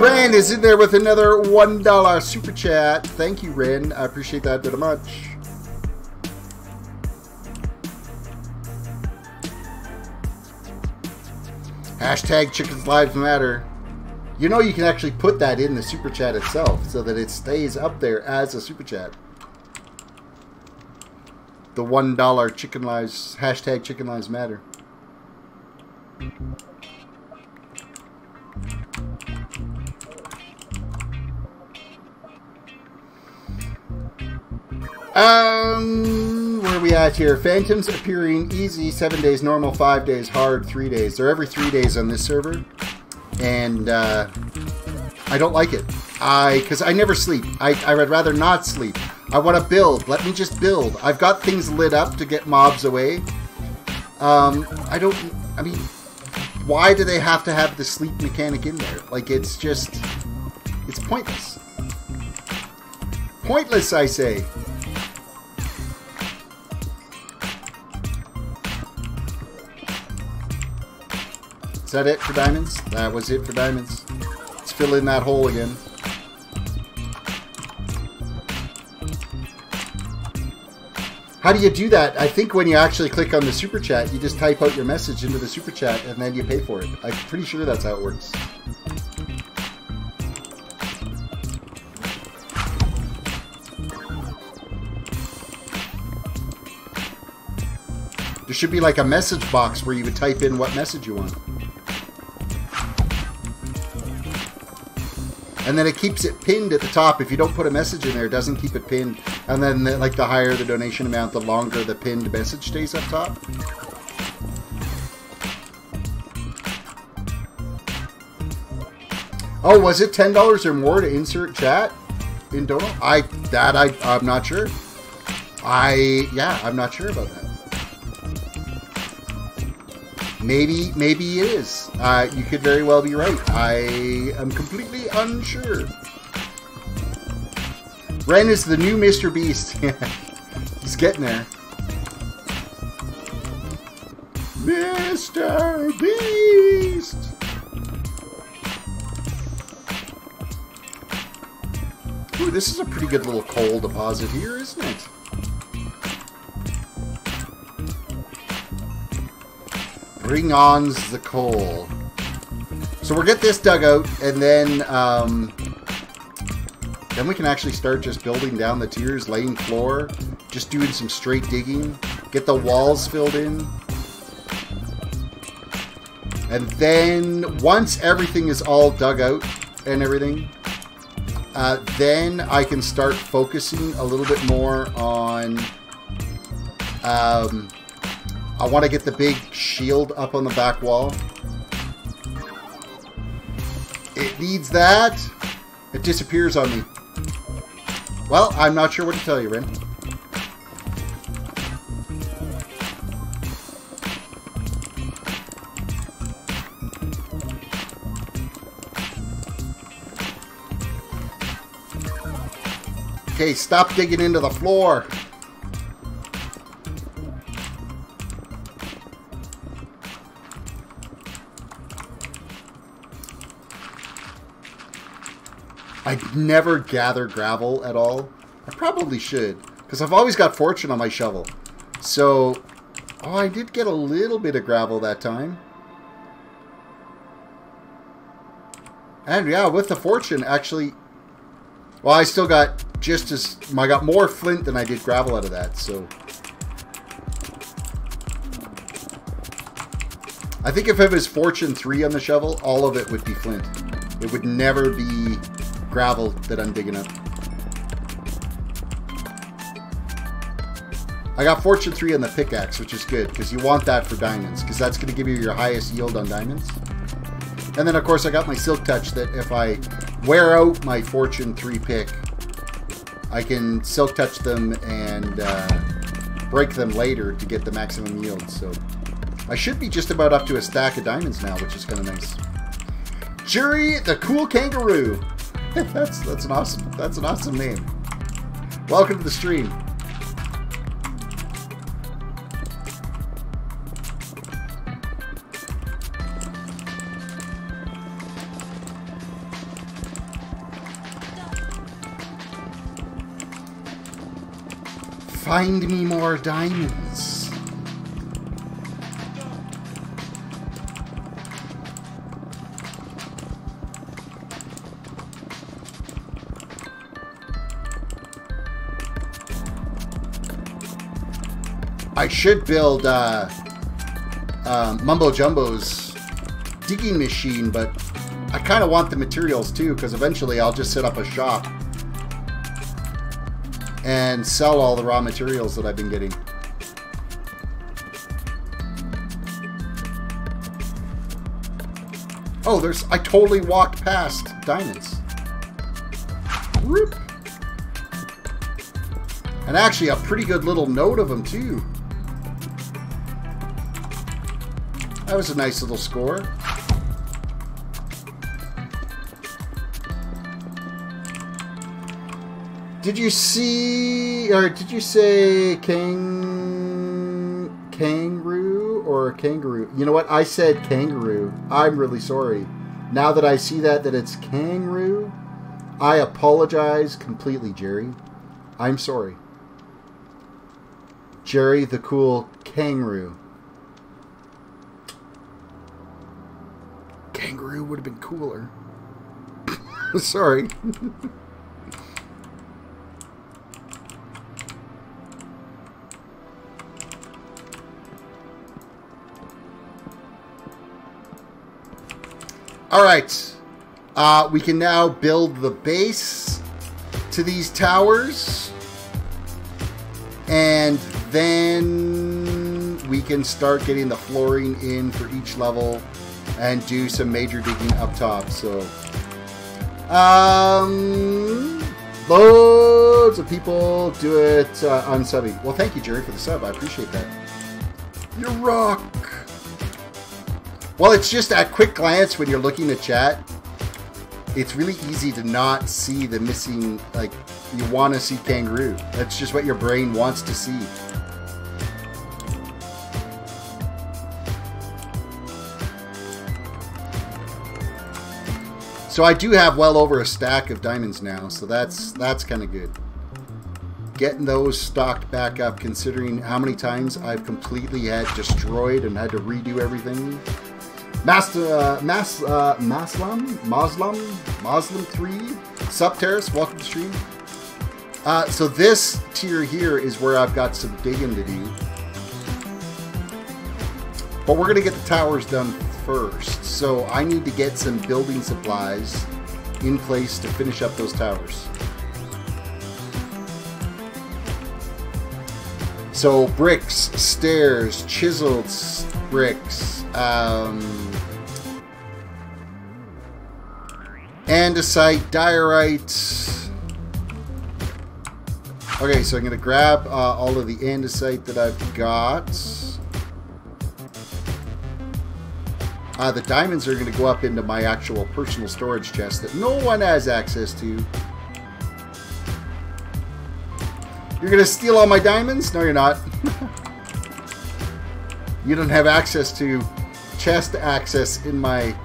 Ren is in there with another $1 super chat. Thank you, Ren. I appreciate that very much. Hashtag Chickens Lives Matter. You know you can actually put that in the super chat itself so that it stays up there as a super chat. The $1 Chicken Lives, hashtag Chicken Lives Matter. Where are we at here? Phantoms appearing easy, 7 days normal, 5 days hard, 3 days. They're every 3 days on this server. And I don't like it. Because I never sleep. I would rather not sleep. I want to build. Let me just build. I've got things lit up to get mobs away. I mean, why do they have to have the sleep mechanic in there? Like, it's just, it's pointless. Pointless, I say. Is that it for diamonds? That was it for diamonds. Let's fill in that hole again. How do you do that? I think when you actually click on the super chat, you just type out your message into the super chat and then you pay for it. I'm pretty sure that's how it works. There should be like a message box where you would type in what message you want. And then it keeps it pinned at the top. If you don't put a message in there, it doesn't keep it pinned. And then, like, the higher the donation amount, the longer the pinned message stays up top. Oh, was it $10 or more to insert chat in Dono? I'm not sure. Yeah, I'm not sure about that. Maybe it is. You could very well be right. I am completely unsure. Ren is the new Mr. Beast. He's getting there. Mr. Beast! Ooh, this is a pretty good little coal deposit here, isn't it? Bring on the coal. So we'll get this dug out, and then we can actually start just building down the tiers, laying floor, just doing some straight digging, get the walls filled in. And then once everything is all dug out and everything, then I can start focusing a little bit more on I want to get the big shield up on the back wall. It needs that. It disappears on me. Well, I'm not sure what to tell you, Ren. Okay, stop digging into the floor. I never gather gravel at all. I probably should, because I've always got fortune on my shovel. So, oh, I did get a little bit of gravel that time. And yeah, with the fortune, actually, well, I still got just as, I got more flint than I did gravel out of that, so. I think if it was fortune 3 on the shovel, all of it would be flint. It would never be gravel that I'm digging up. I got fortune 3 on the pickaxe, which is good, because you want that for diamonds, because that's going to give you your highest yield on diamonds. And then, of course, I got my silk touch that if I wear out my fortune 3 pick, I can silk touch them and break them later to get the maximum yield. So I should be just about up to a stack of diamonds now, which is kind of nice. Jerry the Cool Kangaroo. That's an awesome name. Welcome to the stream. Find me more diamonds. I should build Mumbo Jumbo's digging machine, but I kind of want the materials too, because eventually I'll just set up a shop and sell all the raw materials that I've been getting. Oh, I totally walked past diamonds. Whoop. And actually a pretty good little node of them too. That was a nice little score. Did you see, or did you say kangaroo or kangaroo? You know what? I said kangaroo. I'm really sorry. Now that I see that it's kangaroo, I apologize completely, Jerry. I'm sorry. Jerry the cool kangaroo. Kangaroo would have been cooler. Sorry. Alright. We can now build the base to these towers. And then we can start getting the flooring in for each level and do some major digging up top. So, loads of people do it unsubbing. Well, thank you, Jerry, for the sub. I appreciate that. You rock. Well, it's just at quick glance when you're looking at chat, it's really easy to not see the missing, like, you want to see kangaroo. That's just what your brain wants to see. So I do have well over a stack of diamonds now, so that's kind of good. Getting those stocked back up, considering how many times I've completely had destroyed and had to redo everything. Muslim 3, Sup Terrace, welcome to stream. So this tier here is where I've got some digging to do. But we're going to get the towers done first. So I need to get some building supplies in place to finish up those towers. So bricks, stairs, chiseled bricks, andesite, diorite. Okay, so I'm going to grab all of the andesite that I've got. The diamonds are going to go up into my actual personal storage chest that no one has access to. You're going to steal all my diamonds? No, you're not. You don't have access to chest access in my...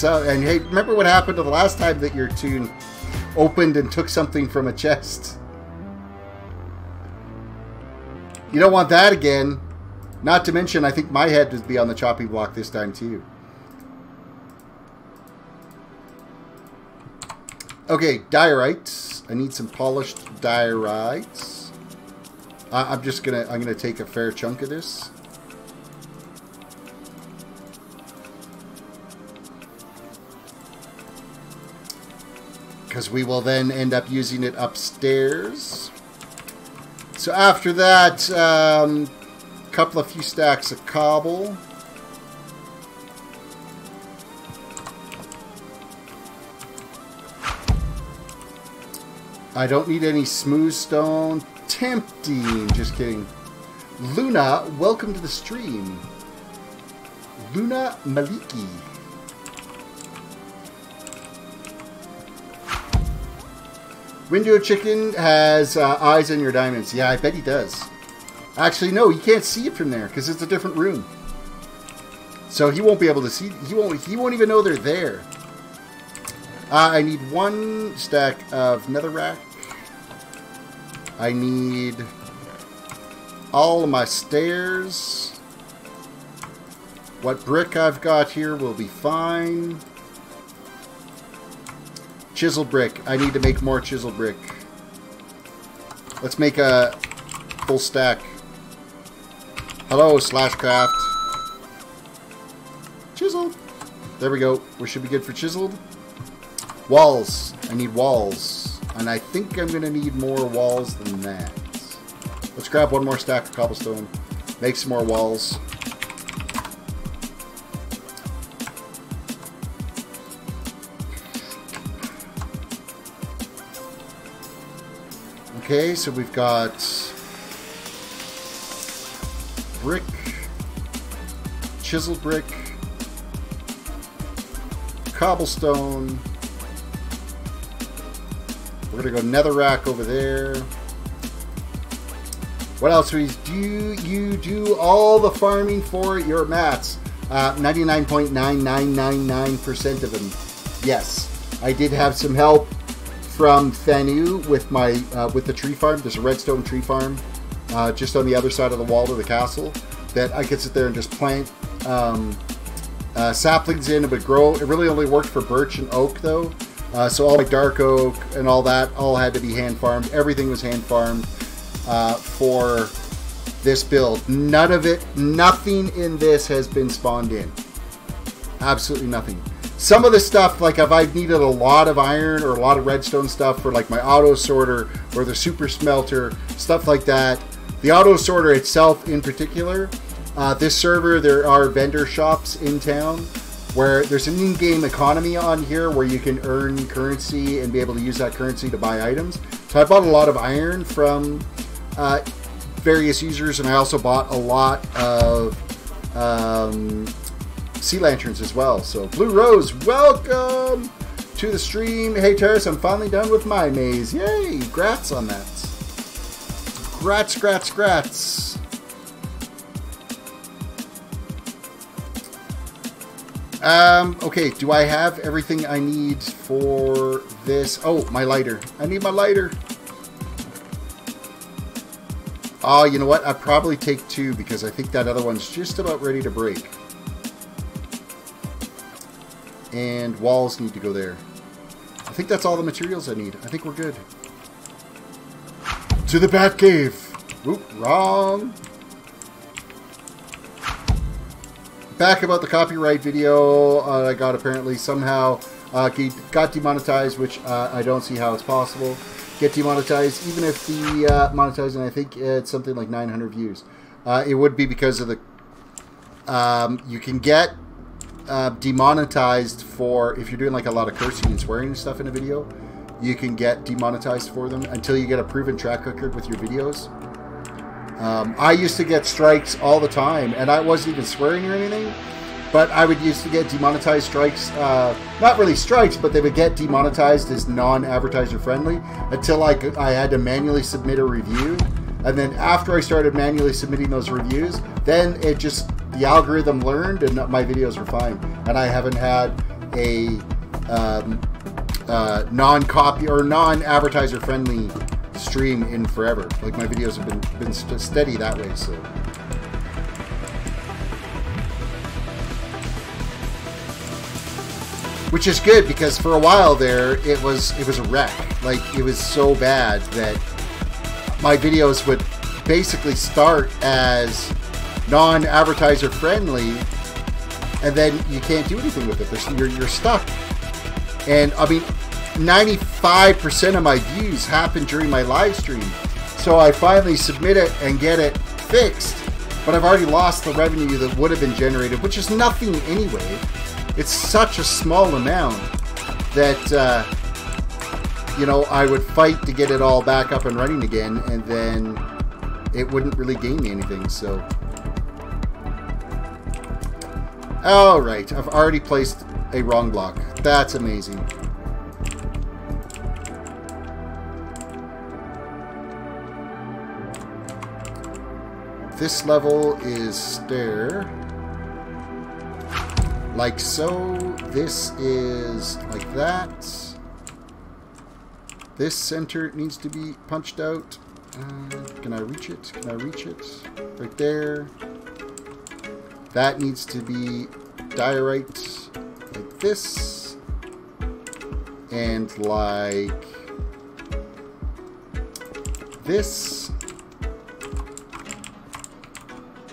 And hey, remember what happened to the last time that your tune opened and took something from a chest? You don't want that again. Not to mention, I think my head would be on the chopping block this time too. Okay, diorite. I need some polished diorite. I'm gonna take a fair chunk of this. Because we will then end up using it upstairs. So after that, few stacks of cobble. I don't need any smooth stone. Tempting. Just kidding. Luna, welcome to the stream. Luna Maliki. Window Chicken has eyes on your diamonds. Yeah, I bet he does. Actually, no, you can't see it from there because it's a different room. So he won't be able to see. He won't even know they're there. I need 1 stack of netherrack. I need all of my stairs. What brick I've got here will be fine. Chisel brick. I need to make more chisel brick. Let's make a full stack. Hello, Slashcraft. Chiseled. There we go. We should be good for chiseled. Walls. I need walls. And I think I'm going to need more walls than that. Let's grab 1 more stack of cobblestone. Make some more walls. Okay, so we've got brick, chiseled brick, cobblestone. We're going to go netherrack over there. What else do you do all the farming for your mats? 99.9999% of them. Yes, I did have some help from Thanu with my with the tree farm. There's a redstone tree farm just on the other side of the wall to the castle, that I could sit there and just plant saplings in. It would grow. It really only worked for birch and oak, though. So all my dark oak and all that all had to be hand farmed. Everything was hand farmed for this build. None of it, nothing in this has been spawned in. Absolutely nothing. Some of the stuff, like if I've needed a lot of iron or a lot of redstone stuff for like my auto sorter or the super smelter, stuff like that. The auto sorter itself in particular, this server, there are vendor shops in town where there's an in-game economy on here where you can earn currency and be able to use that currency to buy items. So I bought a lot of iron from various users, and I also bought a lot of sea lanterns as well. So Blue Rose, welcome to the stream. Hey Terris, I'm finally done with my maze. Yay, grats on that. Grats, grats, grats. Okay, do I have everything I need for this? Oh, my lighter. I need my lighter. Oh, you know what? I'd probably take 2 because I think that other one's just about ready to break. And walls need to go there. I think that's all the materials I need. I think we're good. To the Batcave! Oop, wrong. Back about the copyright video I got apparently somehow got demonetized, which I don't see how it's possible. Get demonetized, even if the monetizing, I think it's something like 900 views. It would be because of the you can get demonetized for if you're doing like a lot of cursing and swearing and stuff in a video. You can get demonetized for them until you get a proven track record with your videos. I used to get strikes all the time, and I wasn't even swearing or anything, but I would used to get demonetized strikes, not really strikes, but they would get demonetized as non-advertiser friendly until I had to manually submit a review. And then after I started manually submitting those reviews, then it just, the algorithm learned and my videos were fine. And I haven't had a non-copy or non-advertiser friendly stream in forever. Like my videos have been steady that way. So which is good, because for a while there it was a wreck. Like it was so bad that my videos would basically start as non-advertiser friendly, and then you can't do anything with it. You're stuck. And I mean, 95% of my views happen during my live stream. So I finally submit it and get it fixed, but I've already lost the revenue that would have been generated, which is nothing anyway. It's such a small amount that, you know, I would fight to get it all back up and running again, and then it wouldn't really gain me anything, so. Alright, I've already placed a wrong block. That's amazing. This level is stair. Like so. This is like that. This center needs to be punched out. Can I reach it? Can I reach it? Right there. That needs to be diorite like this. And like this.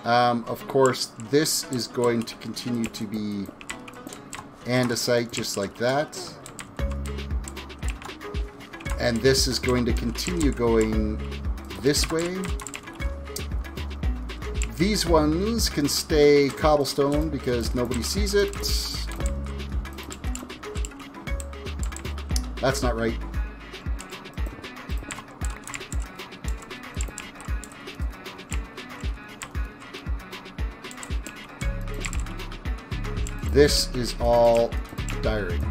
Of course, this is going to continue to be andesite just like that. And this is going to continue going this way. These ones can stay cobblestone because nobody sees it. That's not right. This is all diorite.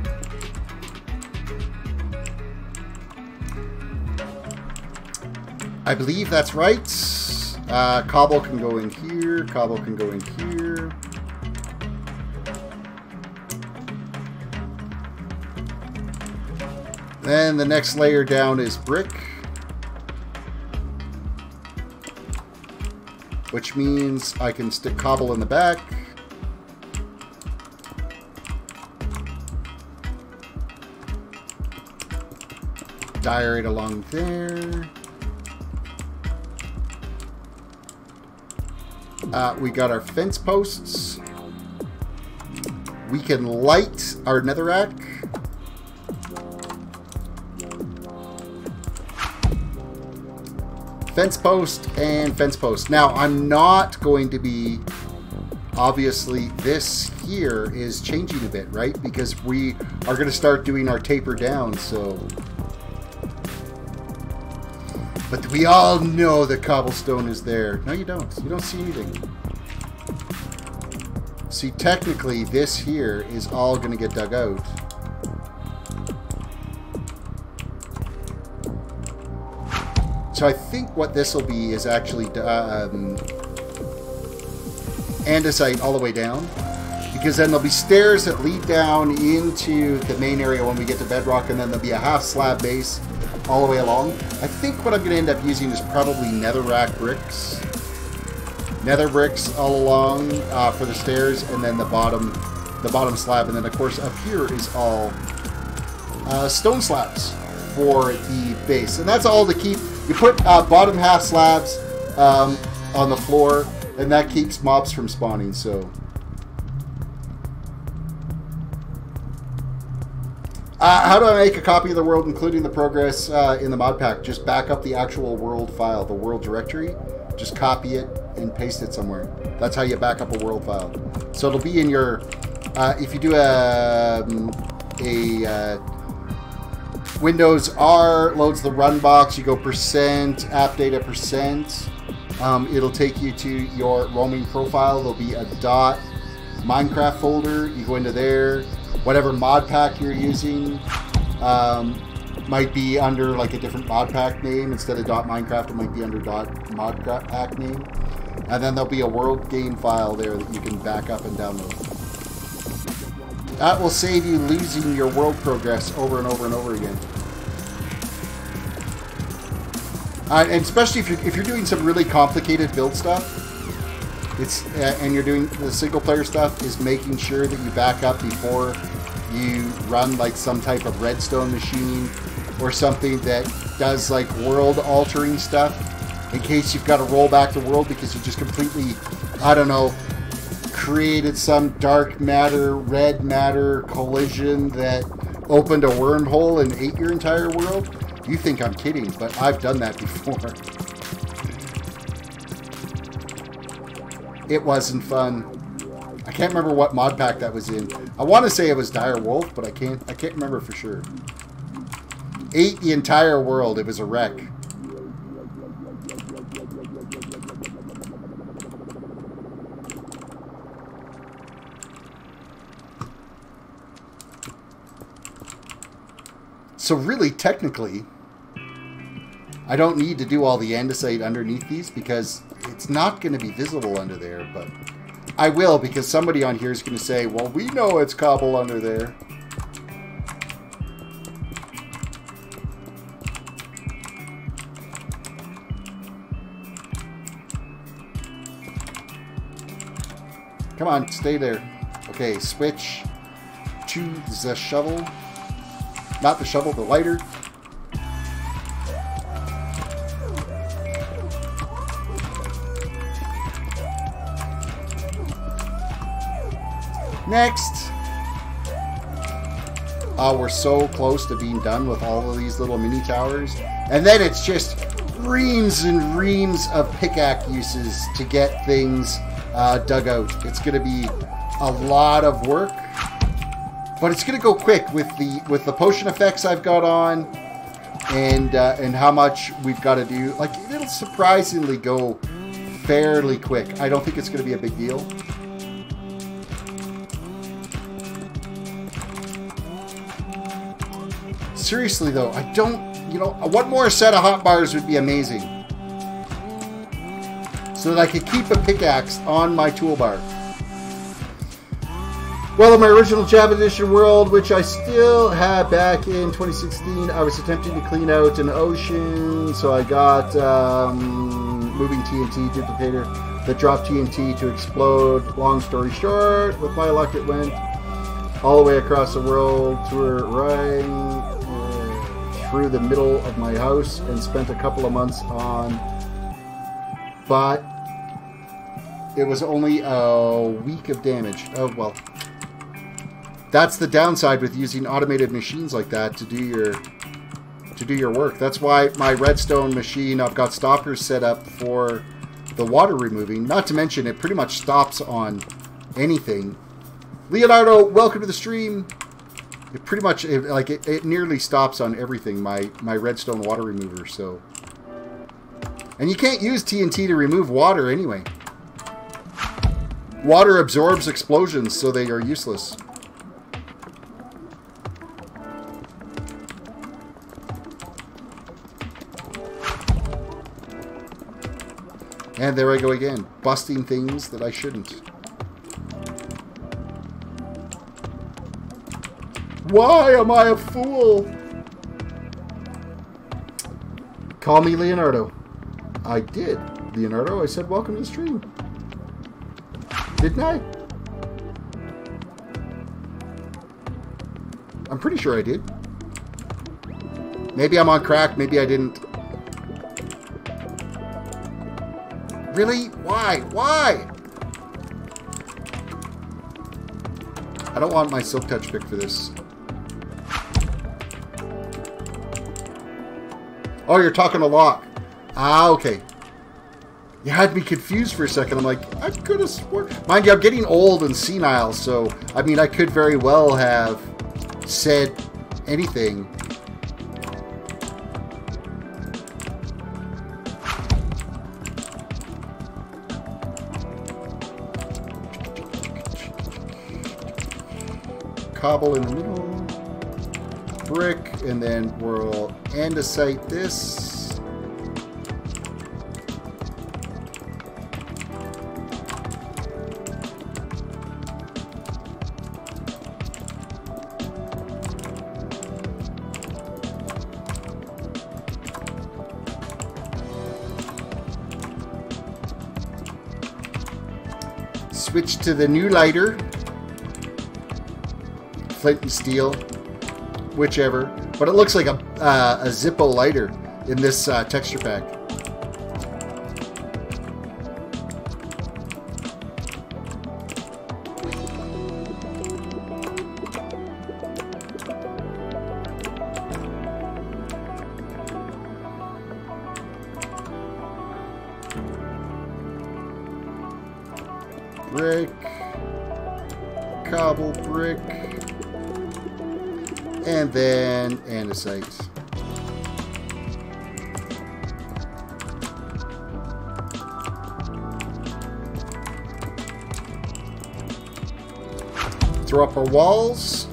I believe that's right. Cobble can go in here. Cobble can go in here. Then the next layer down is brick. which means I can stick cobble in the back. Diorite along there. We got our fence posts. We can light our netherrack. Fence post and fence post. Now, I'm not going to be... Obviously, this here is changing a bit, right? Because we are going to start doing our taper down, so... But we all know that cobblestone is there. No, you don't. You don't see anything. See, technically, this here is all going to get dug out. So I think what this will be is actually andesite all the way down. Because then there'll be stairs that lead down into the main area when we get to bedrock, and then there'll be a half slab base all the way along. I think what I'm going to end up using is probably netherrack bricks. Nether bricks all along for the stairs, and then the bottom slab, and then of course up here is all stone slabs for the base, and that's all to keep. You put bottom half slabs on the floor, and that keeps mobs from spawning. So. How do I make a copy of the world, including the progress in the mod pack? Just back up the actual world file, the world directory. Just copy it and paste it somewhere. That's how you back up a world file. So it'll be in your... if you do a Windows R, loads the run box, you go %, app data %. It'll take you to your roaming profile. There'll be a .Minecraft folder. You go into there. Whatever mod pack you're using might be under like a different mod pack name. Instead of .Minecraft, it might be under .mod pack name. And then there'll be a world game file there that you can back up and download. That will save you losing your world progress over and over and over again. And especially if you're doing some really complicated build stuff, and you're doing the single player stuff, is making sure that you back up before you run like some type of redstone machine or something that does like world altering stuff, in case you've got to roll back the world because you just completely, I don't know, created some dark matter, red matter collision that opened a wormhole and ate your entire world. You think I'm kidding, but I've done that before. It wasn't fun. I can't remember what mod pack that was in. I want to say it was Dire Wolf, but I can't remember for sure. Ate the entire world. It was a wreck. So really, technically, I don't need to do all the andesite underneath these because it's not going to be visible under there, but I will, because somebody on here is going to say, well, we know it's cobble under there. Come on, stay there. Okay, switch to the shovel. Not the shovel, the lighter. Next. Oh, we're so close to being done with all of these little mini towers. And then it's just reams and reams of pickaxe uses to get things dug out. It's going to be a lot of work. But it's going to go quick with the potion effects I've got on, and how much we've got to do. Like, it'll surprisingly go fairly quick. I don't think it's going to be a big deal. Seriously though, I don't, you know, one more set of hotbars would be amazing, so that I could keep a pickaxe on my toolbar. Well, in my original Java Edition world, which I still had back in 2016, I was attempting to clean out an ocean, so I got moving TNT duplicator that dropped TNT to explode. Long story short, with my luck it went all the way across the world, right through the middle of my house, and spent a couple of months on, but it was only a week of damage. Oh, well. That's the downside with using automated machines like that to do your work. That's why my redstone machine, I've got stoppers set up for the water removing. Not to mention, it pretty much stops on anything. Leonardo, welcome to the stream. It pretty much, it nearly stops on everything, my redstone water remover, so. And you can't use TNT to remove water anyway. Water absorbs explosions, so they are useless. And there I go again, busting things that I shouldn't. Why am I a fool? Call me Leonardo. I did, Leonardo. I said welcome to the stream. Didn't I? I'm pretty sure I did. Maybe I'm on crack, maybe I didn't. Really? Why? Why? I don't want my silk touch pick for this. Oh, you're talking a lock. Ah, okay. You had me confused for a second. I'm like, I could have sworn. Mind you, I'm getting old and senile, so, I mean, I could very well have said anything. Cobble in the middle. Brick, and then we'll andesite this. Switch to the new lighter. Flint and steel. Whichever. But it looks like a Zippo lighter in this texture pack. Brick. Cobble brick. And then andesite. Throw up our walls.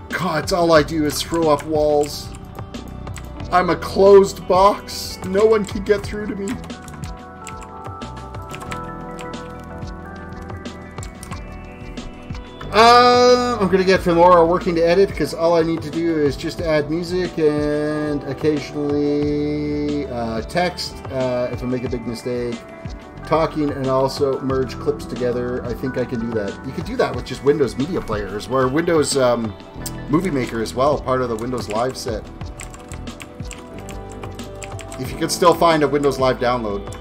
God, it's all I do is throw up walls. I'm a closed box. No one can get through to me. I'm going to get Filmora working to edit because all I need to do is just add music and occasionally text if I make a big mistake, talking, and also merge clips together. I think I can do that. You could do that with just Windows Media Players, where Windows Movie Maker as well, part of the Windows Live set. If you could still find a Windows Live download.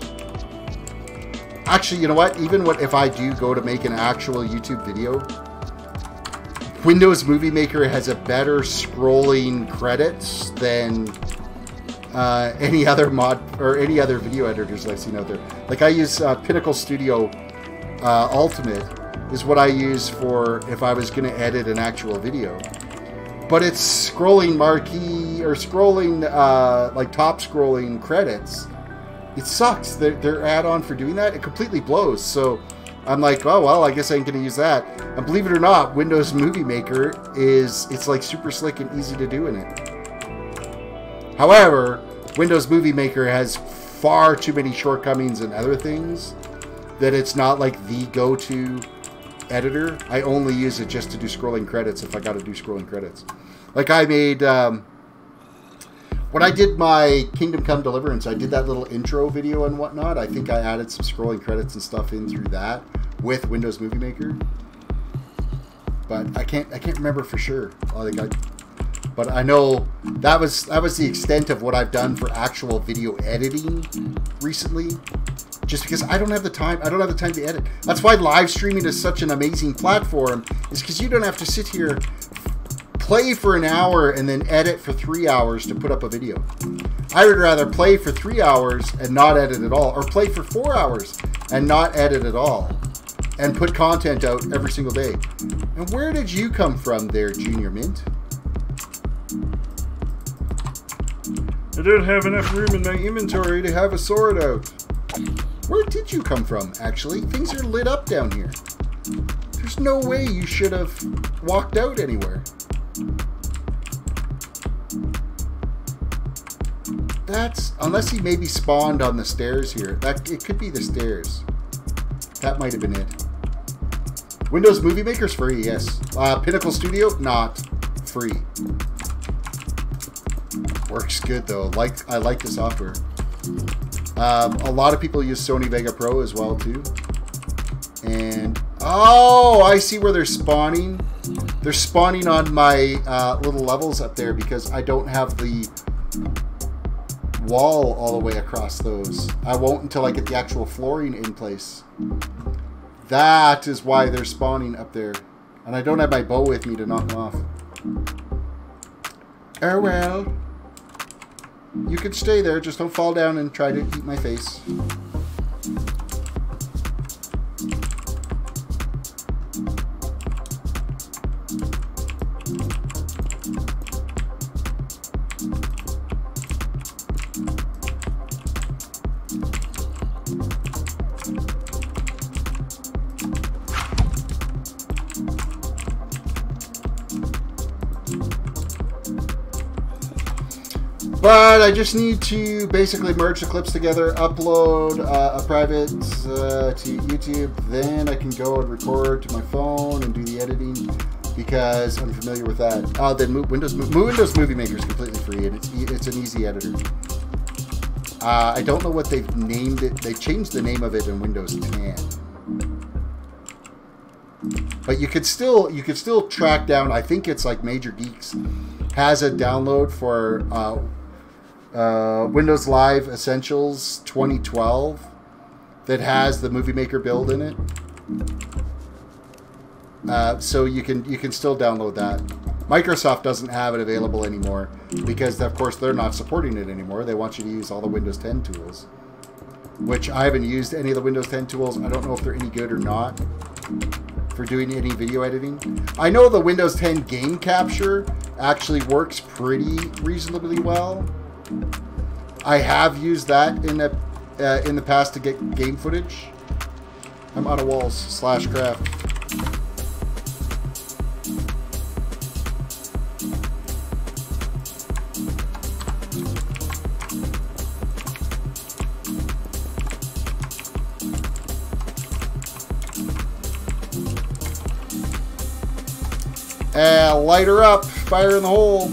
Actually, you know what? Even if I do go to make an actual YouTube video, Windows Movie Maker has a better scrolling credits than any other mod or any other video editors I've seen out there. Like I use Pinnacle Studio Ultimate is what I use for if I was going to edit an actual video. But it's scrolling marquee or scrolling like top scrolling credits. It sucks. Their add-on for doing that, it completely blows. So I'm like, oh, well, I guess I'm going to use that. And believe it or not, Windows Movie Maker it's like super slick and easy to do in it. However, Windows Movie Maker has far too many shortcomings and other things that it's not like the go-to editor. I only use it just to do scrolling credits if I got to do scrolling credits. Like I made, When I did my Kingdom Come Deliverance, I did that little intro video and whatnot. I think I added some scrolling credits and stuff in through that with Windows Movie Maker. But I can't remember for sure. But I know that was the extent of what I've done for actual video editing recently. Just because I don't have the time. I don't have the time to edit. That's why live streaming is such an amazing platform. Is because you don't have to sit here, play for an hour, and then edit for 3 hours to put up a video. I would rather play for 3 hours and not edit at all, or play for 4 hours and not edit at all, and put content out every single day. And where did you come from there, Junior Mint? I don't have enough room in my inventory to have a sword out. Where did you come from, actually? Things are lit up down here. There's no way you should have walked out anywhere. That's... Unless he maybe spawned on the stairs here. It could be the stairs. That might have been it. Windows Movie Maker's free, yes. Pinnacle Studio, not free. Works good, though. I like the software. A lot of people use Sony Vega Pro as well, too. And, oh, I see where they're spawning. They're spawning on my little levels up there because I don't have the wall all the way across those. I won't until I get the actual flooring in place. That is why they're spawning up there. And I don't have my bow with me to knock them off. Oh well. You could stay there, just don't fall down and try to eat my face. But I just need to basically merge the clips together, upload a private to YouTube, then I can go and record to my phone and do the editing because I'm familiar with that. Then Windows Movie Maker is completely free and it's an easy editor. I don't know what they've named it. They've changed the name of it in Windows 10. But you could still track down. I think it's like Major Geeks has a download for Windows Live Essentials 2012 that has the Movie Maker build in it. So you can still download that. Microsoft doesn't have it available anymore because, of course, they're not supporting it anymore. They want you to use all the Windows 10 tools, which I haven't used any of the Windows 10 tools. I don't know if they're any good or not for doing any video editing. I know the Windows 10 game capture actually works pretty reasonably well. I have used that in the past to get game footage. I'm out of walls / craft. Light her up. Fire in the hole.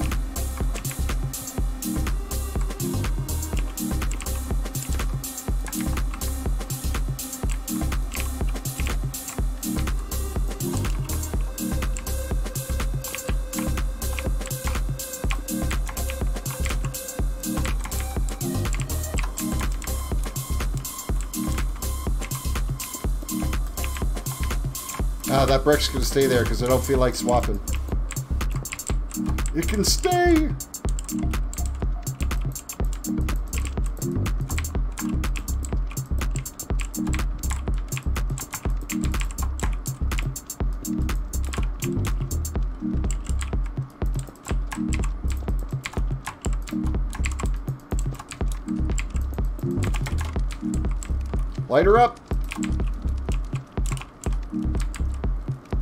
That brick's gonna stay there because I don't feel like swapping. It can stay! Light her up!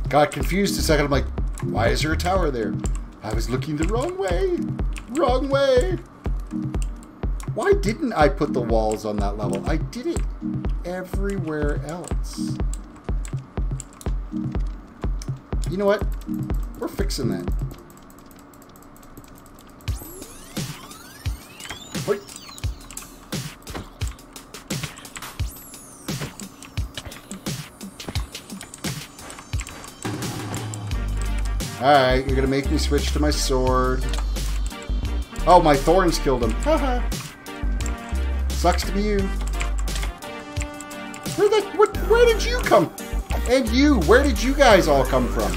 Got confused a second. I'm like, why is there a tower there? I was looking the wrong way. Wrong way. Why didn't I put the walls on that level? I did it everywhere else. You know what? We're fixing that. Alright, you're gonna make me switch to my sword. Oh, my thorns killed him. Haha. Sucks to be you. Where did you come? And you, where did you guys all come from?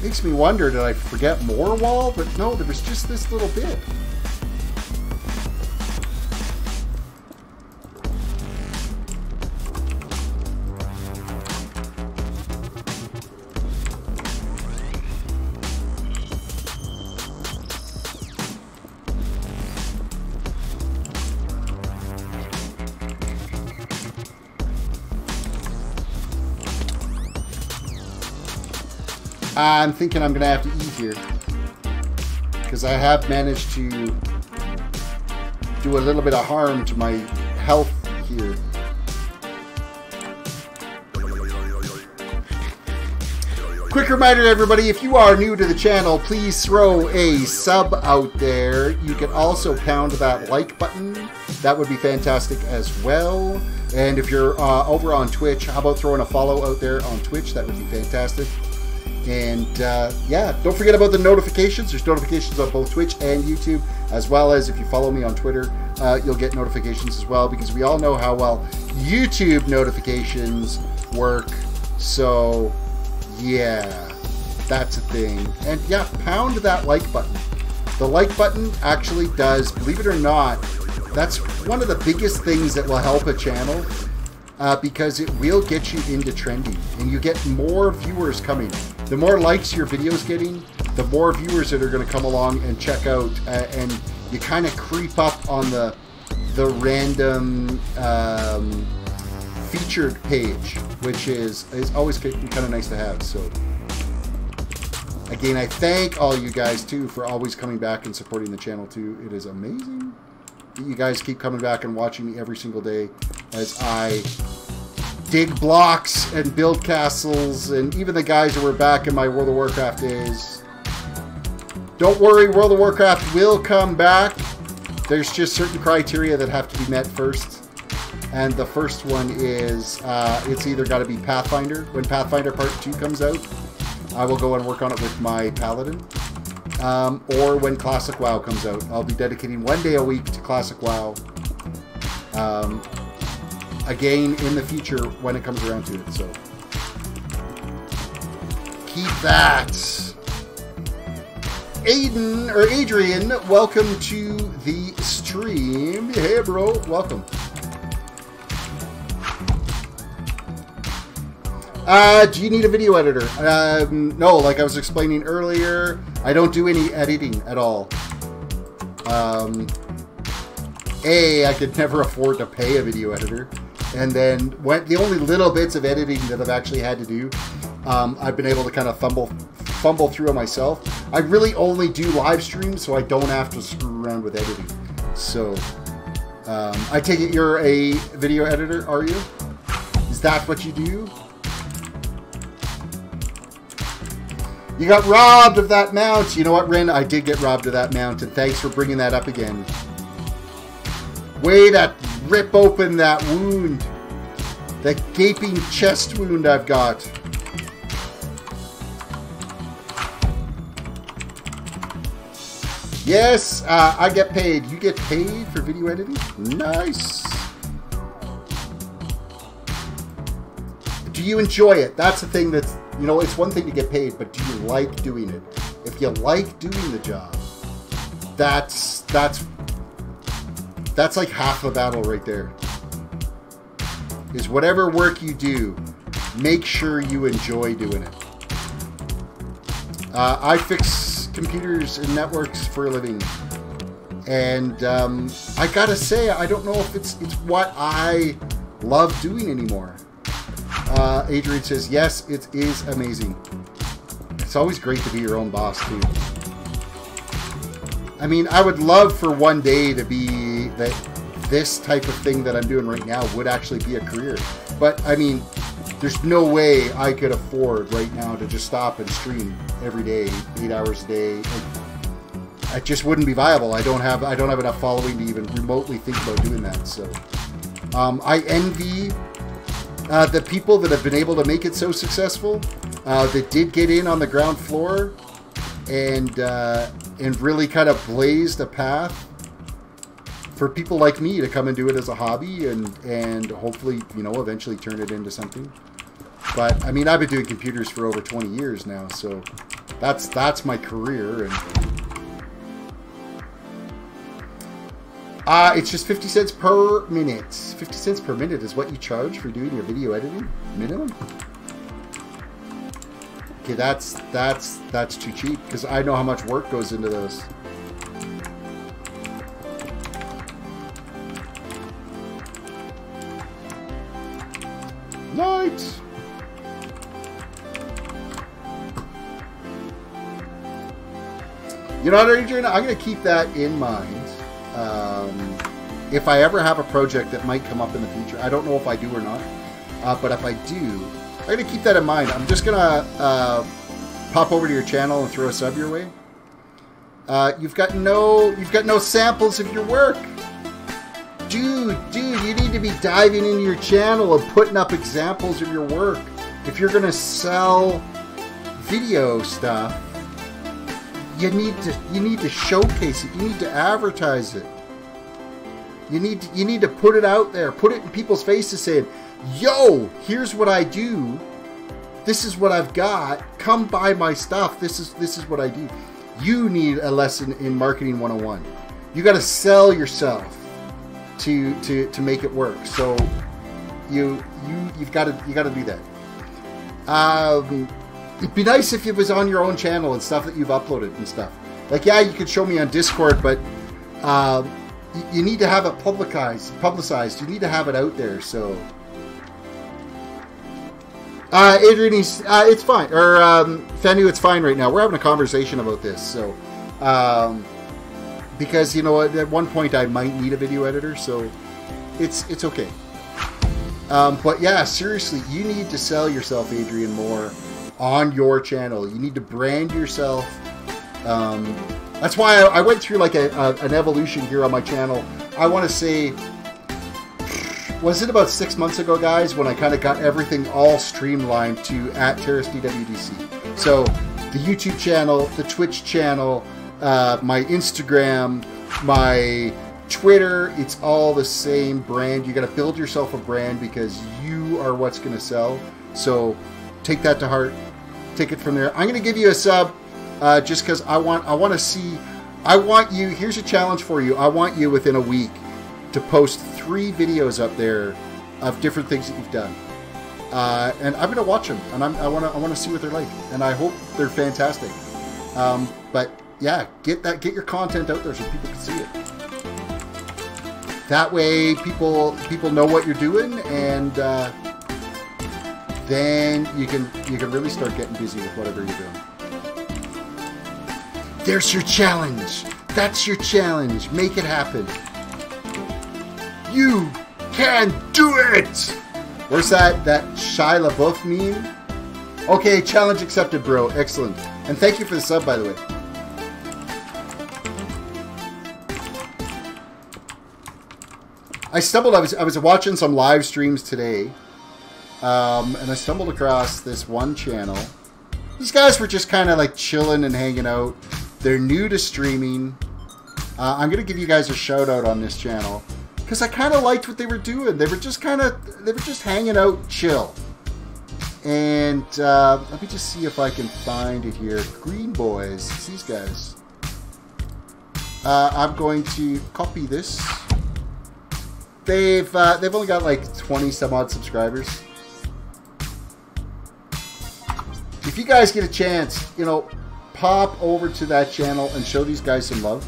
Makes me wonder, did I forget more wall? But no, there was just this little bit. I'm thinking I'm going to have to eat here, because I have managed to do a little bit of harm to my health here. Quick reminder to everybody, if you are new to the channel, please throw a sub out there. You can also pound that like button. That would be fantastic as well. And if you're over on Twitch, how about throwing a follow out there on Twitch? That would be fantastic. And yeah, don't forget about the notifications. There's notifications on both Twitch and YouTube, as well as if you follow me on Twitter, you'll get notifications as well, because we all know how well YouTube notifications work. So yeah, that's a thing. And yeah, pound that like button. The like button actually does, believe it or not, that's one of the biggest things that will help a channel, because it will get you into trending, and you get more viewers coming. The more likes your video's getting, the more viewers that are going to come along and check out, and you kind of creep up on the random featured page, which is always kind of nice to have. So again, I thank all you guys too for always coming back and supporting the channel too. It is amazing that you guys keep coming back and watching me every single day as I dig blocks and build castles, and even the guys that were back in my World of Warcraft days. Don't worry, World of Warcraft will come back. There's just certain criteria that have to be met first. And the first one is, it's either got to be Pathfinder. When Pathfinder Part 2 comes out, I will go and work on it with my Paladin. Or when Classic WoW comes out. I'll be dedicating 1 day a week to Classic WoW. Again, in the future, when it comes around to it, so keep that. Aiden, or Adrian, welcome to the stream. Hey, bro, welcome. Do you need a video editor? No, like I was explaining earlier, I don't do any editing at all. I could never afford to pay a video editor. And then the only little bits of editing that I've actually had to do, I've been able to kind of fumble through it myself. I really only do live streams, so I don't have to screw around with editing. So, I take it you're a video editor, are you? Is that what you do? You got robbed of that mount. You know what, Ren? I did get robbed of that mount, and thanks for bringing that up again. Way to rip open that wound. That gaping chest wound I've got. Yes, I get paid. You get paid for video editing? Nice. Do you enjoy it? That's the thing that's, you know, it's one thing to get paid, but do you like doing it? If you like doing the job, that's like half the battle right there. Is whatever work you do, make sure you enjoy doing it. I fix computers and networks for a living. And I gotta say, I don't know if it's what I love doing anymore. Adrian says, yes, it is amazing. It's always great to be your own boss, too. I mean, I would love for one day to be that this type of thing that I'm doing right now would actually be a career. But, I mean, there's no way I could afford right now to just stop and stream every day, 8 hours a day. it just wouldn't be viable. I don't have enough following to even remotely think about doing that. So I envy the people that have been able to make it so successful, that did get in on the ground floor and really kind of blazed a path for people like me to come and do it as a hobby and hopefully, you know, eventually turn it into something. But I mean, I've been doing computers for over 20 years now, so that's my career. And it's just 50 cents per minute. 50 cents per minute is what you charge for doing your video editing, minimum. Okay, that's too cheap because I know how much work goes into those. Night. You know what, Adrian? I'm going to keep that in mind. If I ever have a project that might come up in the future, I don't know if I do or not, but if I do, I'm going to keep that in mind. I'm just going to pop over to your channel and throw a sub your way. You've got no samples of your work. Dude, you need to be diving into your channel and putting up examples of your work. If you're going to sell video stuff, you need to showcase it. You need to advertise it. You need to put it out there. Put it in people's faces saying, yo, here's what I do. This is what I've got. Come buy my stuff. This is what I do. You need a lesson in marketing 101. You got to sell yourself to make it work. So you've got to do that. It'd be nice if it was on your own channel and stuff that you've uploaded and stuff. Like, yeah, you could show me on Discord, but you need to have it publicized. You need to have it out there. So, Adrian, it's fine. Or Fenu, it's fine right now. We're having a conversation about this. So, because you know, at one point I might need a video editor, so it's okay. But yeah, seriously, you need to sell yourself, Adrian, more on your channel. You need to brand yourself. That's why I went through like an evolution here on my channel. I want to say, was it about 6 months ago, guys, when I kind of got everything all streamlined to @TerrisDWDC. So the YouTube channel, the Twitch channel, my Instagram, my Twitter, it's all the same brand. You got to build yourself a brand because you are what's going to sell. So take that to heart. Take it from there. I'm going to give you a sub just because I want to see. I want you. Here's a challenge for you. I want you within a week to post 3 videos up there of different things that you've done, and I'm going to watch them, and I want to see what they're like, and I hope they're fantastic. But yeah, get your content out there so people can see it. That way, people know what you're doing, and then you can really start getting busy with whatever you're doing. There's your challenge. That's your challenge. Make it happen. You can do it. Where's that Shia LaBeouf meme? Okay, challenge accepted, bro. Excellent. And thank you for the sub, by the way. I stumbled. I was watching some live streams today, and I stumbled across this one channel. These guys were just kind of like chilling and hanging out. They're new to streaming. I'm gonna give you guys a shout out on this channel because I kind of liked what they were doing. They were just hanging out, chill. And let me just see if I can find it here. Green Boys, it's these guys. I'm going to copy this. They've only got like 20 some odd subscribers. If you guys get a chance, you know, pop over to that channel and show these guys some love.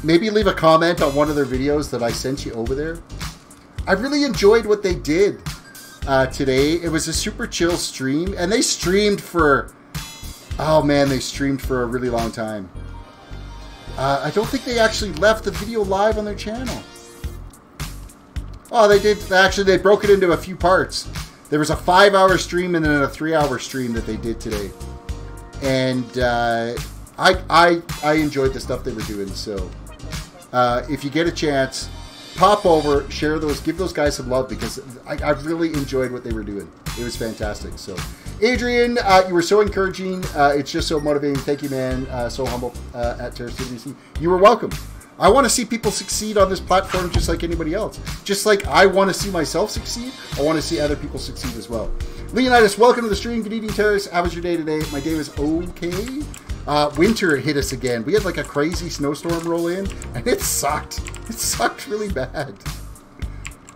Maybe leave a comment on one of their videos that I sent you over there. I really enjoyed what they did today. It was a super chill stream, and they streamed for, oh man, they streamed for a really long time. I don't think they actually left the video live on their channel. Oh, they did. Actually, they broke it into a few parts. There was a 5-hour stream and then a 3-hour stream that they did today. And I enjoyed the stuff they were doing. So if you get a chance, pop over, share those, give those guys some love, because I really enjoyed what they were doing. It was fantastic. So Adrian, you were so encouraging. It's just so motivating. Thank you, man. So humble at TerrisDWDC. You were welcome. I want to see people succeed on this platform just like anybody else. Just like I want to see myself succeed, I want to see other people succeed as well. Leonidas, welcome to the stream. Good evening, Terris. How was your day today? My day was okay. Winter hit us again. We had like a crazy snowstorm roll in, and it sucked. It sucked really bad.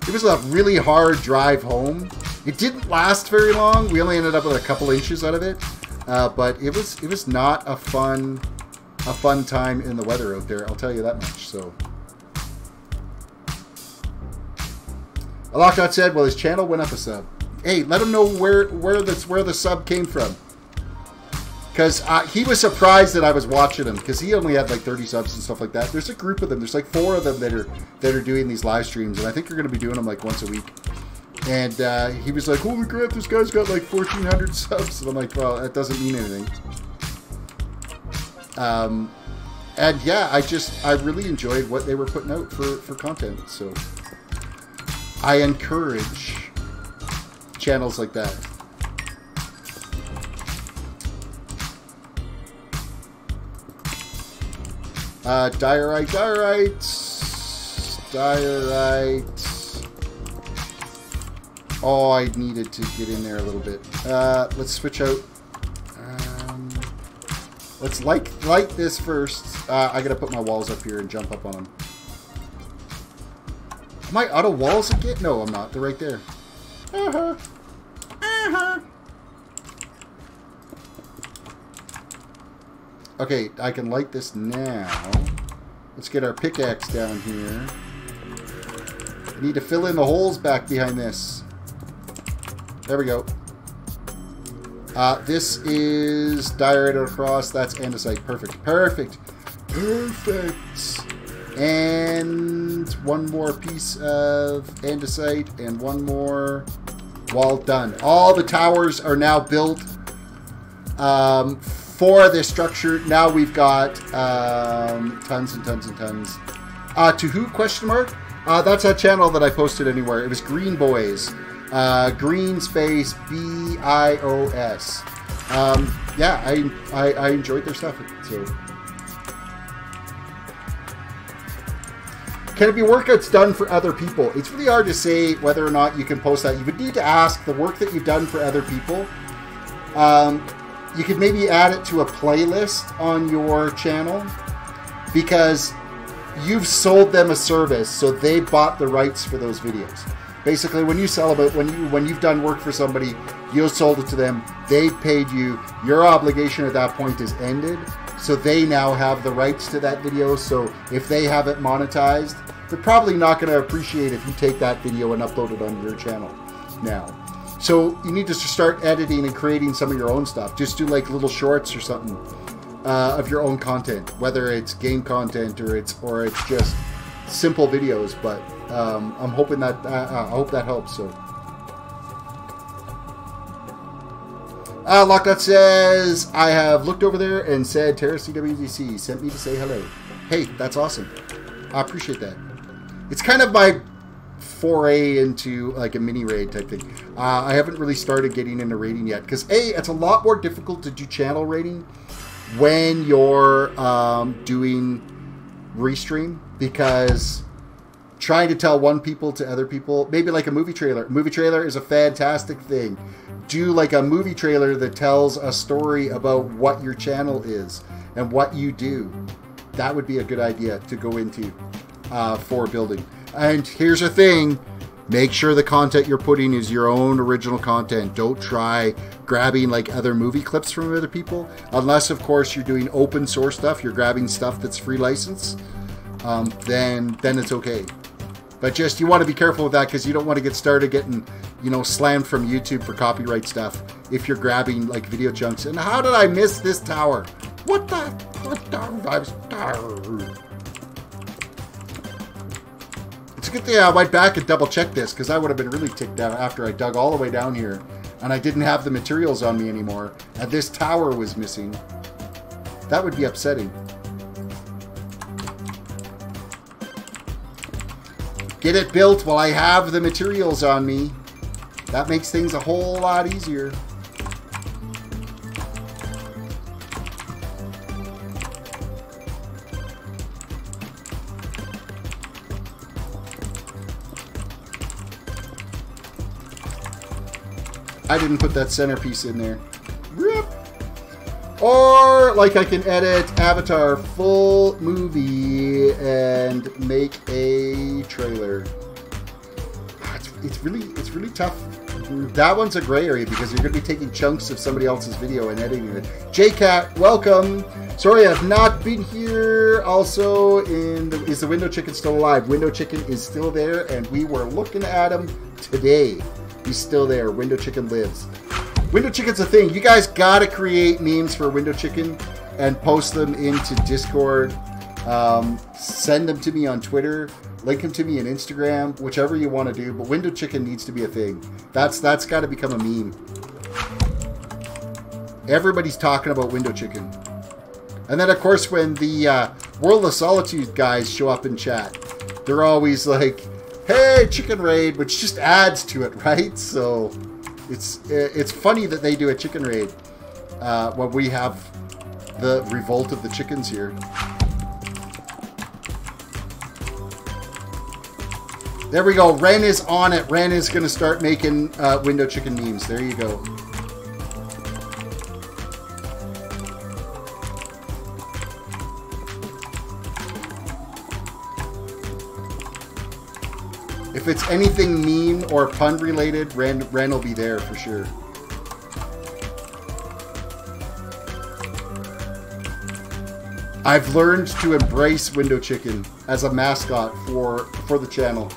It was a really hard drive home. It didn't last very long. We only ended up with a couple inches out of it, but it was not a fun time in the weather out there. I'll tell you that much. So, Alokdot said, "Well, his channel went up a sub." Hey, let him know where the sub came from. Because he was surprised that I was watching him, because he only had like 30 subs and stuff like that. There's a group of them. There's like 4 of them that are doing these live streams, and I think you're going to be doing them like once a week. And he was like, "Holy crap, this guy's got like 1,400 subs." And I'm like, well, that doesn't mean anything. And yeah, I really enjoyed what they were putting out for content. So I encourage channels like that. Diorite. Oh, I needed to get in there a little bit. Let's switch out. Let's light this first. I gotta put my walls up here and jump up on them. Am I out of walls again? No, I'm not. They're right there. Okay, I can light this now. Let's get our pickaxe down here. I need to fill in the holes back behind this. There we go. This is diorite across. That's andesite. Perfect. Perfect. Perfect. And one more piece of andesite and one more wall done. All the towers are now built for this structure. Now we've got tons and tons and tons. To who? Question mark? That's a channel that I posted anywhere. It was Green Boys. Green space BIOS. Yeah, I enjoyed their stuff. So, can it be workouts done for other people? It's really hard to say whether or not you can post that. You would need to ask the work that you've done for other people. You could maybe add it to a playlist on your channel, because you've sold them a service, so they bought the rights for those videos. Basically, when you sell about when you've done work for somebody, you sold it to them, they paid you, your obligation at that point is ended, so they now have the rights to that video. So if they have it monetized, they're probably not going to appreciate if you take that video and upload it on your channel now. So you need to start editing and creating some of your own stuff. Just do like little shorts or something of your own content, whether it's game content or it's just simple videos. But I'm hoping that I hope that helps. So, Lockdot says, I have looked over there and said TerrisDWDC sent me to say hello. Hey, that's awesome. I appreciate that. It's kind of my foray into like a mini raid type thing. I haven't really started getting into raiding yet, because it's a lot more difficult to do channel raiding when you're doing restream, because trying to tell one people to other people, maybe like a movie trailer. A movie trailer is a fantastic thing. Do like a movie trailer that tells a story about what your channel is and what you do. That would be a good idea to go into for building. And here's the thing, make sure the content you're putting is your own original content. Don't try grabbing like other movie clips from other people, unless of course you're doing open source stuff, you're grabbing stuff that's free license, then it's okay. But just, you want to be careful with that, because you don't want to get started getting, you know, slammed from YouTube for copyright stuff if you're grabbing like video chunks. And how did I miss this tower? What the It's a good thing I went back and double checked this, because I would have been really ticked out after I dug all the way down here and I didn't have the materials on me anymore and this tower was missing. That would be upsetting. Get it built while I have the materials on me. That makes things a whole lot easier. I didn't put that centerpiece in there. Rip. Or, like, I can edit Avatar full movie and make a trailer. It's really tough. That one's a gray area because you're going to be taking chunks of somebody else's video and editing it. JCat, welcome. Sorry, I've not been here. Also, is the Window Chicken still alive? Window Chicken is still there, and we were looking at him today. He's still there. Window Chicken lives. Window Chicken's a thing. You guys gotta create memes for Window Chicken and post them into Discord. Send them to me on Twitter. Link them to me on Instagram. Whichever you want to do. But Window Chicken needs to be a thing. That's got to become a meme. Everybody's talking about Window Chicken. And then, of course, when the World of Solitude guys show up in chat, they're always like, hey, chicken raid, which just adds to it, right? So it's funny that they do a chicken raid when we have the revolt of the chickens here. There we go. Ren is on it. Ren is going to start making Window Chicken memes. There you go. If it's anything meme or pun related, Ren will be there for sure. I've learned to embrace Window Chicken as a mascot for the channel.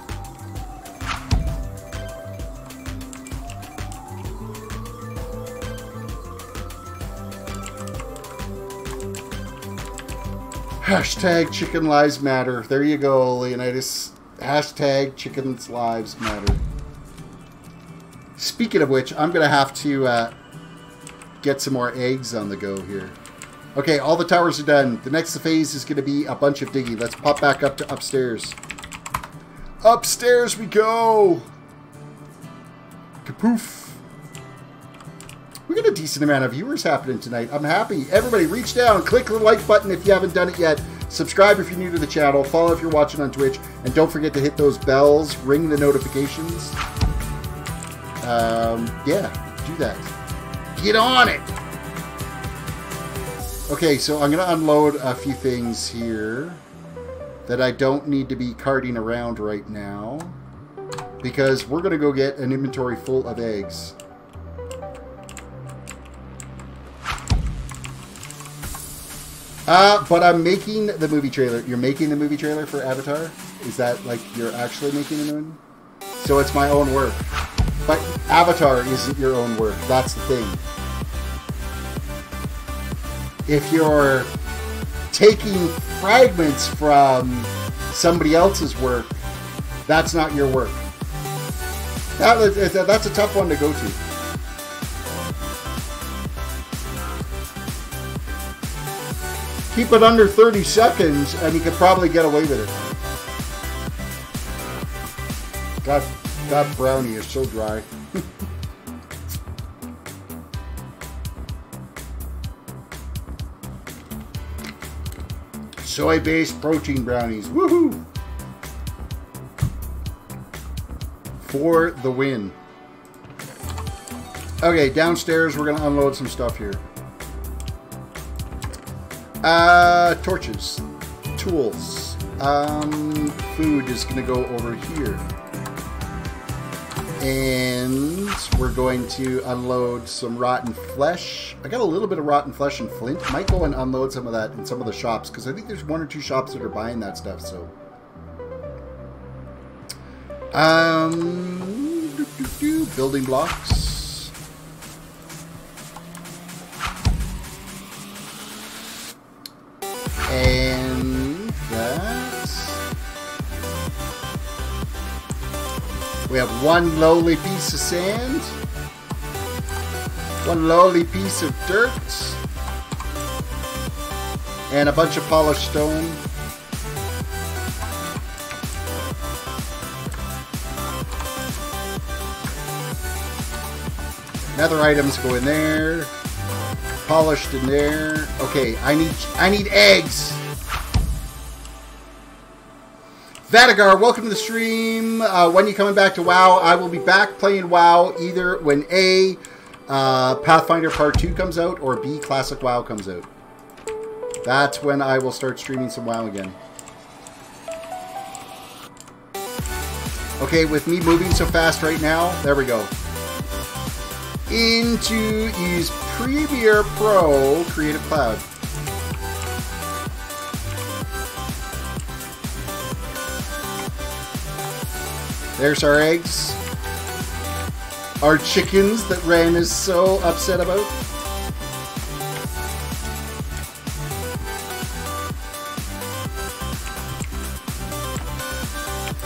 Hashtag Chicken Lives Matter. There you go, Leonidas. Hashtag Chickens Lives Matter. Speaking of which, I'm going to have to get some more eggs on the go here. Okay, all the towers are done. The next phase is going to be a bunch of digging. Let's pop back up to upstairs. Upstairs we go! Kapoof. We got a decent amount of viewers happening tonight. I'm happy. Everybody, reach down. Click the like button if you haven't done it yet. Subscribe if you're new to the channel. Follow if you're watching on Twitch. And don't forget to hit those bells. Ring the notifications. Yeah, do that. Get on it! Okay, so I'm going to unload a few things here that I don't need to be carting around right now. Because we're going to go get an inventory full of eggs. But I'm making the movie trailer. You're making the movie trailer for Avatar? Is that like you're actually making a movie? So it's my own work. But Avatar isn't your own work. That's the thing. If you're taking fragments from somebody else's work, that's not your work. That's a tough one to go to. Keep it under 30 seconds and you could probably get away with it. That brownie is so dry. Soy-based protein brownies. Woohoo! For the win. Okay, downstairs we're going to unload some stuff here. Torches. Tools. Food is going to go over here. And we're going to unload some rotten flesh. I got a little bit of rotten flesh and flint. Might go and unload some of that in some of the shops, because I think there's 1 or 2 shops that are buying that stuff, so. Building blocks. And that. We have 1 lowly piece of sand. 1 lowly piece of dirt. And a bunch of polished stone. Nether items go in there. Polished in there. Okay, I need eggs. Vadagar, welcome to the stream. When are you coming back to WoW? I will be back playing WoW either when A, Pathfinder Part 2 comes out, or B, Classic WoW comes out. That's when I will start streaming some WoW again. Okay, with me moving so fast right now, there we go. Into use Premiere Pro Creative Cloud. There's our eggs. Our chickens that Ren is so upset about.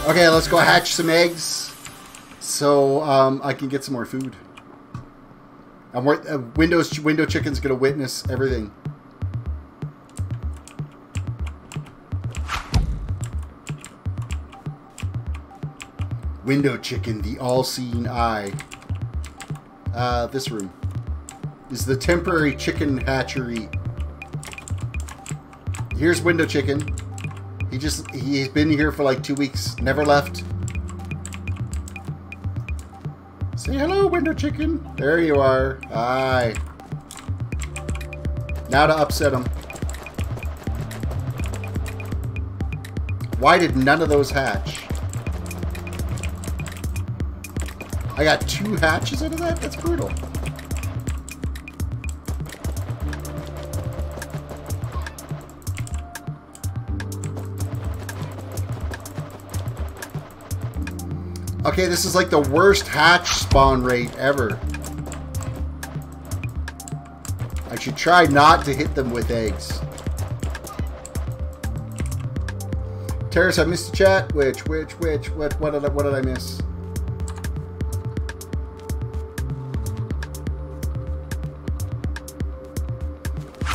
Okay, let's go hatch some eggs so I can get some more food. Window Chicken's gonna witness everything. Window Chicken, the all-seeing eye. This room is the temporary chicken hatchery. Here's Window Chicken. He's been here for like 2 weeks, never left. Say hello, Window Chicken. There you are. Hi. Now to upset him. Why did none of those hatch? I got 2 hatches out of that? That's brutal. Okay, this is like the worst hatch spawn rate ever. I should try not to hit them with eggs. Terris, I missed the chat. Which? What did I miss?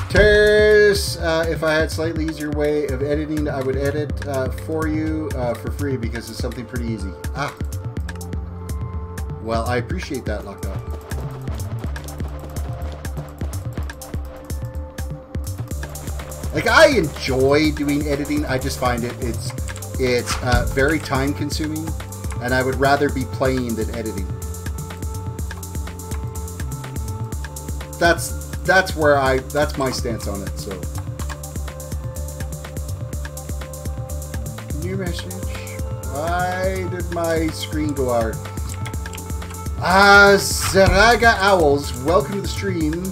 Terris, if I had slightly easier way of editing, I would edit for you for free because it's something pretty easy. Ah. Well, I appreciate that, Lockdown. Like, I enjoy doing editing. I just find it's very time consuming, and I would rather be playing than editing. That's my stance on it. So, new message. Why did my screen go out? Zeraga Owls, welcome to the stream.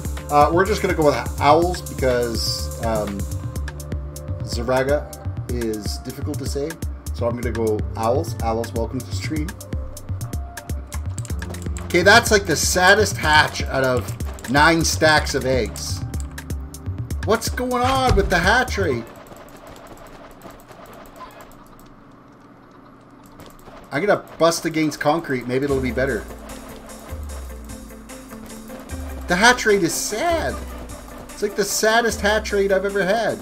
We're just gonna go with owls because Zeraga is difficult to say, so I'm gonna go owls. Owls, welcome to the stream. Okay, that's like the saddest hatch out of 9 stacks of eggs. What's going on with the hatch rate? I'm gonna bust against concrete. Maybe it'll be better. The hatch rate is sad. It's like the saddest hatch rate I've ever had.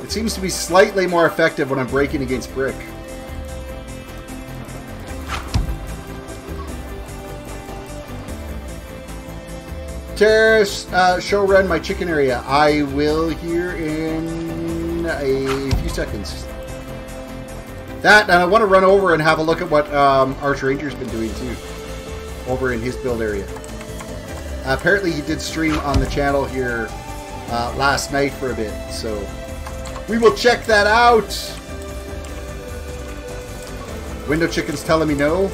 It seems to be slightly more effective when I'm breaking against brick. Terrace, show run my chicken area. I will here in a few seconds. That, and I want to run over and have a look at what Archranger's been doing too, over in his build area. Apparently he did stream on the channel here last night for a bit, so we will check that out. Window Chicken's telling me no.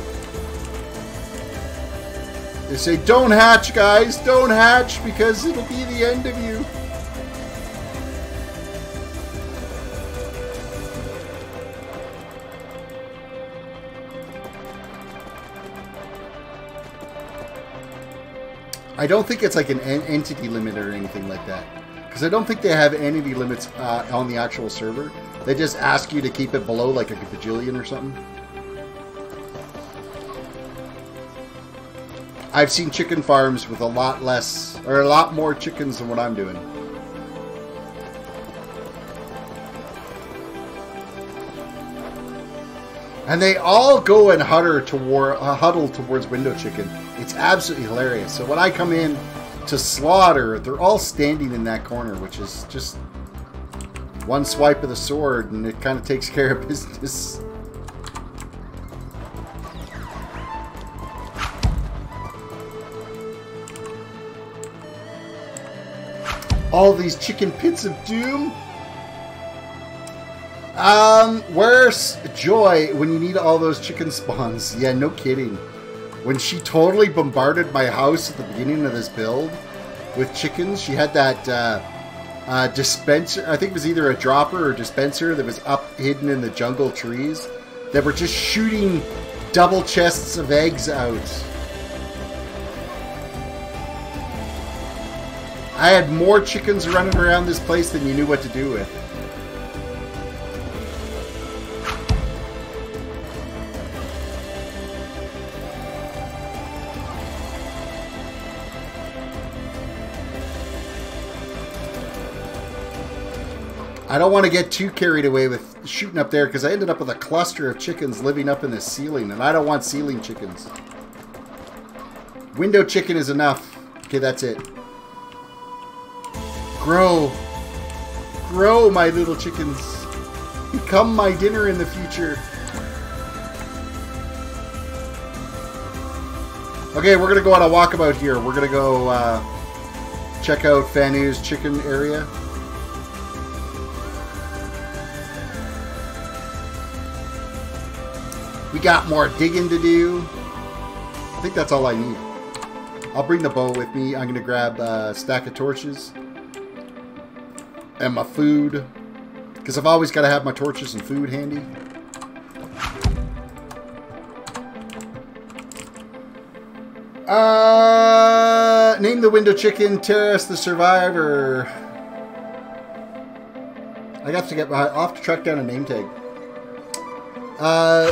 They say, don't hatch, guys. Don't hatch because it'll be the end of you. I don't think it's like an entity limit or anything like that. Because I don't think they have entity limits on the actual server. They just ask you to keep it below like a bajillion or something. I've seen chicken farms with a lot less, or a lot more chickens than what I'm doing. And they all go and huddle towards window chicken. It's absolutely hilarious. So when I come in to slaughter, they're all standing in that corner, which is just one swipe of the sword, and it kind of takes care of business. All these chicken pits of doom. Where's Joy when you need all those chicken spawns? Yeah, no kidding. When she totally bombarded my house at the beginning of this build with chickens, she had that dispenser. I think it was either a dropper or dispenser that was up hidden in the jungle trees that were just shooting double chests of eggs out. I had more chickens running around this place than you knew what to do with. I don't want to get too carried away with shooting up there because I ended up with a cluster of chickens living up in the ceiling, and I don't want ceiling chickens. Window chicken is enough. Okay, that's it. Grow. Grow, my little chickens. Become my dinner in the future. Okay, we're going to go on a walkabout here. We're going to go check out Fanu's chicken area. We got more digging to do. I think that's all I need. I'll bring the bow with me. I'm going to grab a stack of torches. And my food. Because I've always got to have my torches and food handy. Name the window chicken. Terris the Survivor. I got to I'll have to track down a name tag.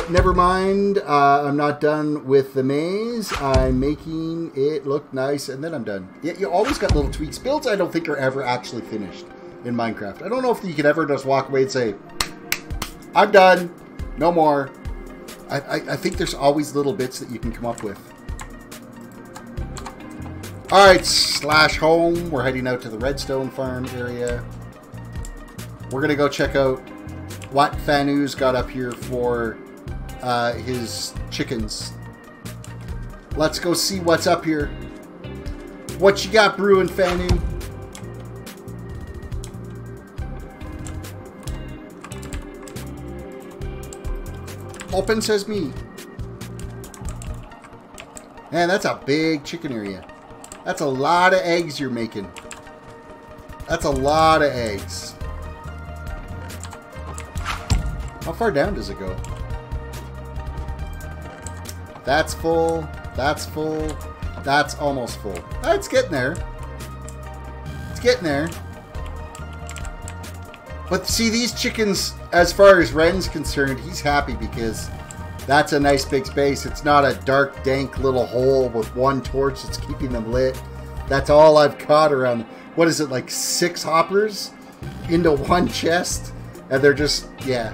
Never mind. I'm not done with the maze. I'm making it look nice, and then I'm done. Yeah, you always got little tweaks. Builds I don't think are ever actually finished in Minecraft. I don't know if you could ever just walk away and say, I'm done. No more. I think there's always little bits that you can come up with. Alright, slash home. We're heading out to the redstone farm area. We're going to go check out what Fanu's got up here for his chickens. Let's go see what's up here. What you got brewing, Fanu? Open says me. Man, that's a big chicken area. That's a lot of eggs you're making. That's a lot of eggs. How far down does it go? That's full. That's full. That's almost full. It's getting there. It's getting there. But see, these chickens, as far as Ren's concerned, he's happy because that's a nice big space. It's not a dark, dank little hole with one torch that's keeping them lit. That's all I've caught around. What is it, like 6 hoppers into one chest? And they're just, yeah,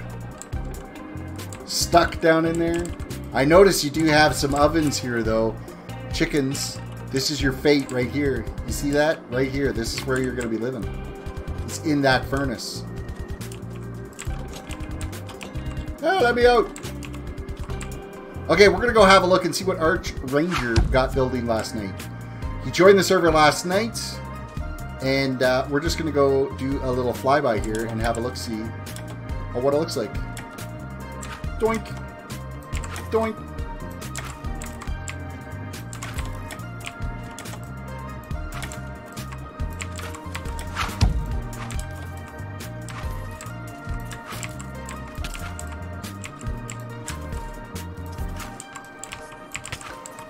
stuck down in there. I notice you do have some ovens here, though. Chickens, this is your fate right here. You see that? Right here. This is where you're going to be living. It's in that furnace. Oh, let me out. Okay, we're going to go have a look and see what Arch Ranger got building last night. He joined the server last night, and we're just going to go do a little flyby here and have a look-see at what it looks like. Doink. Doink.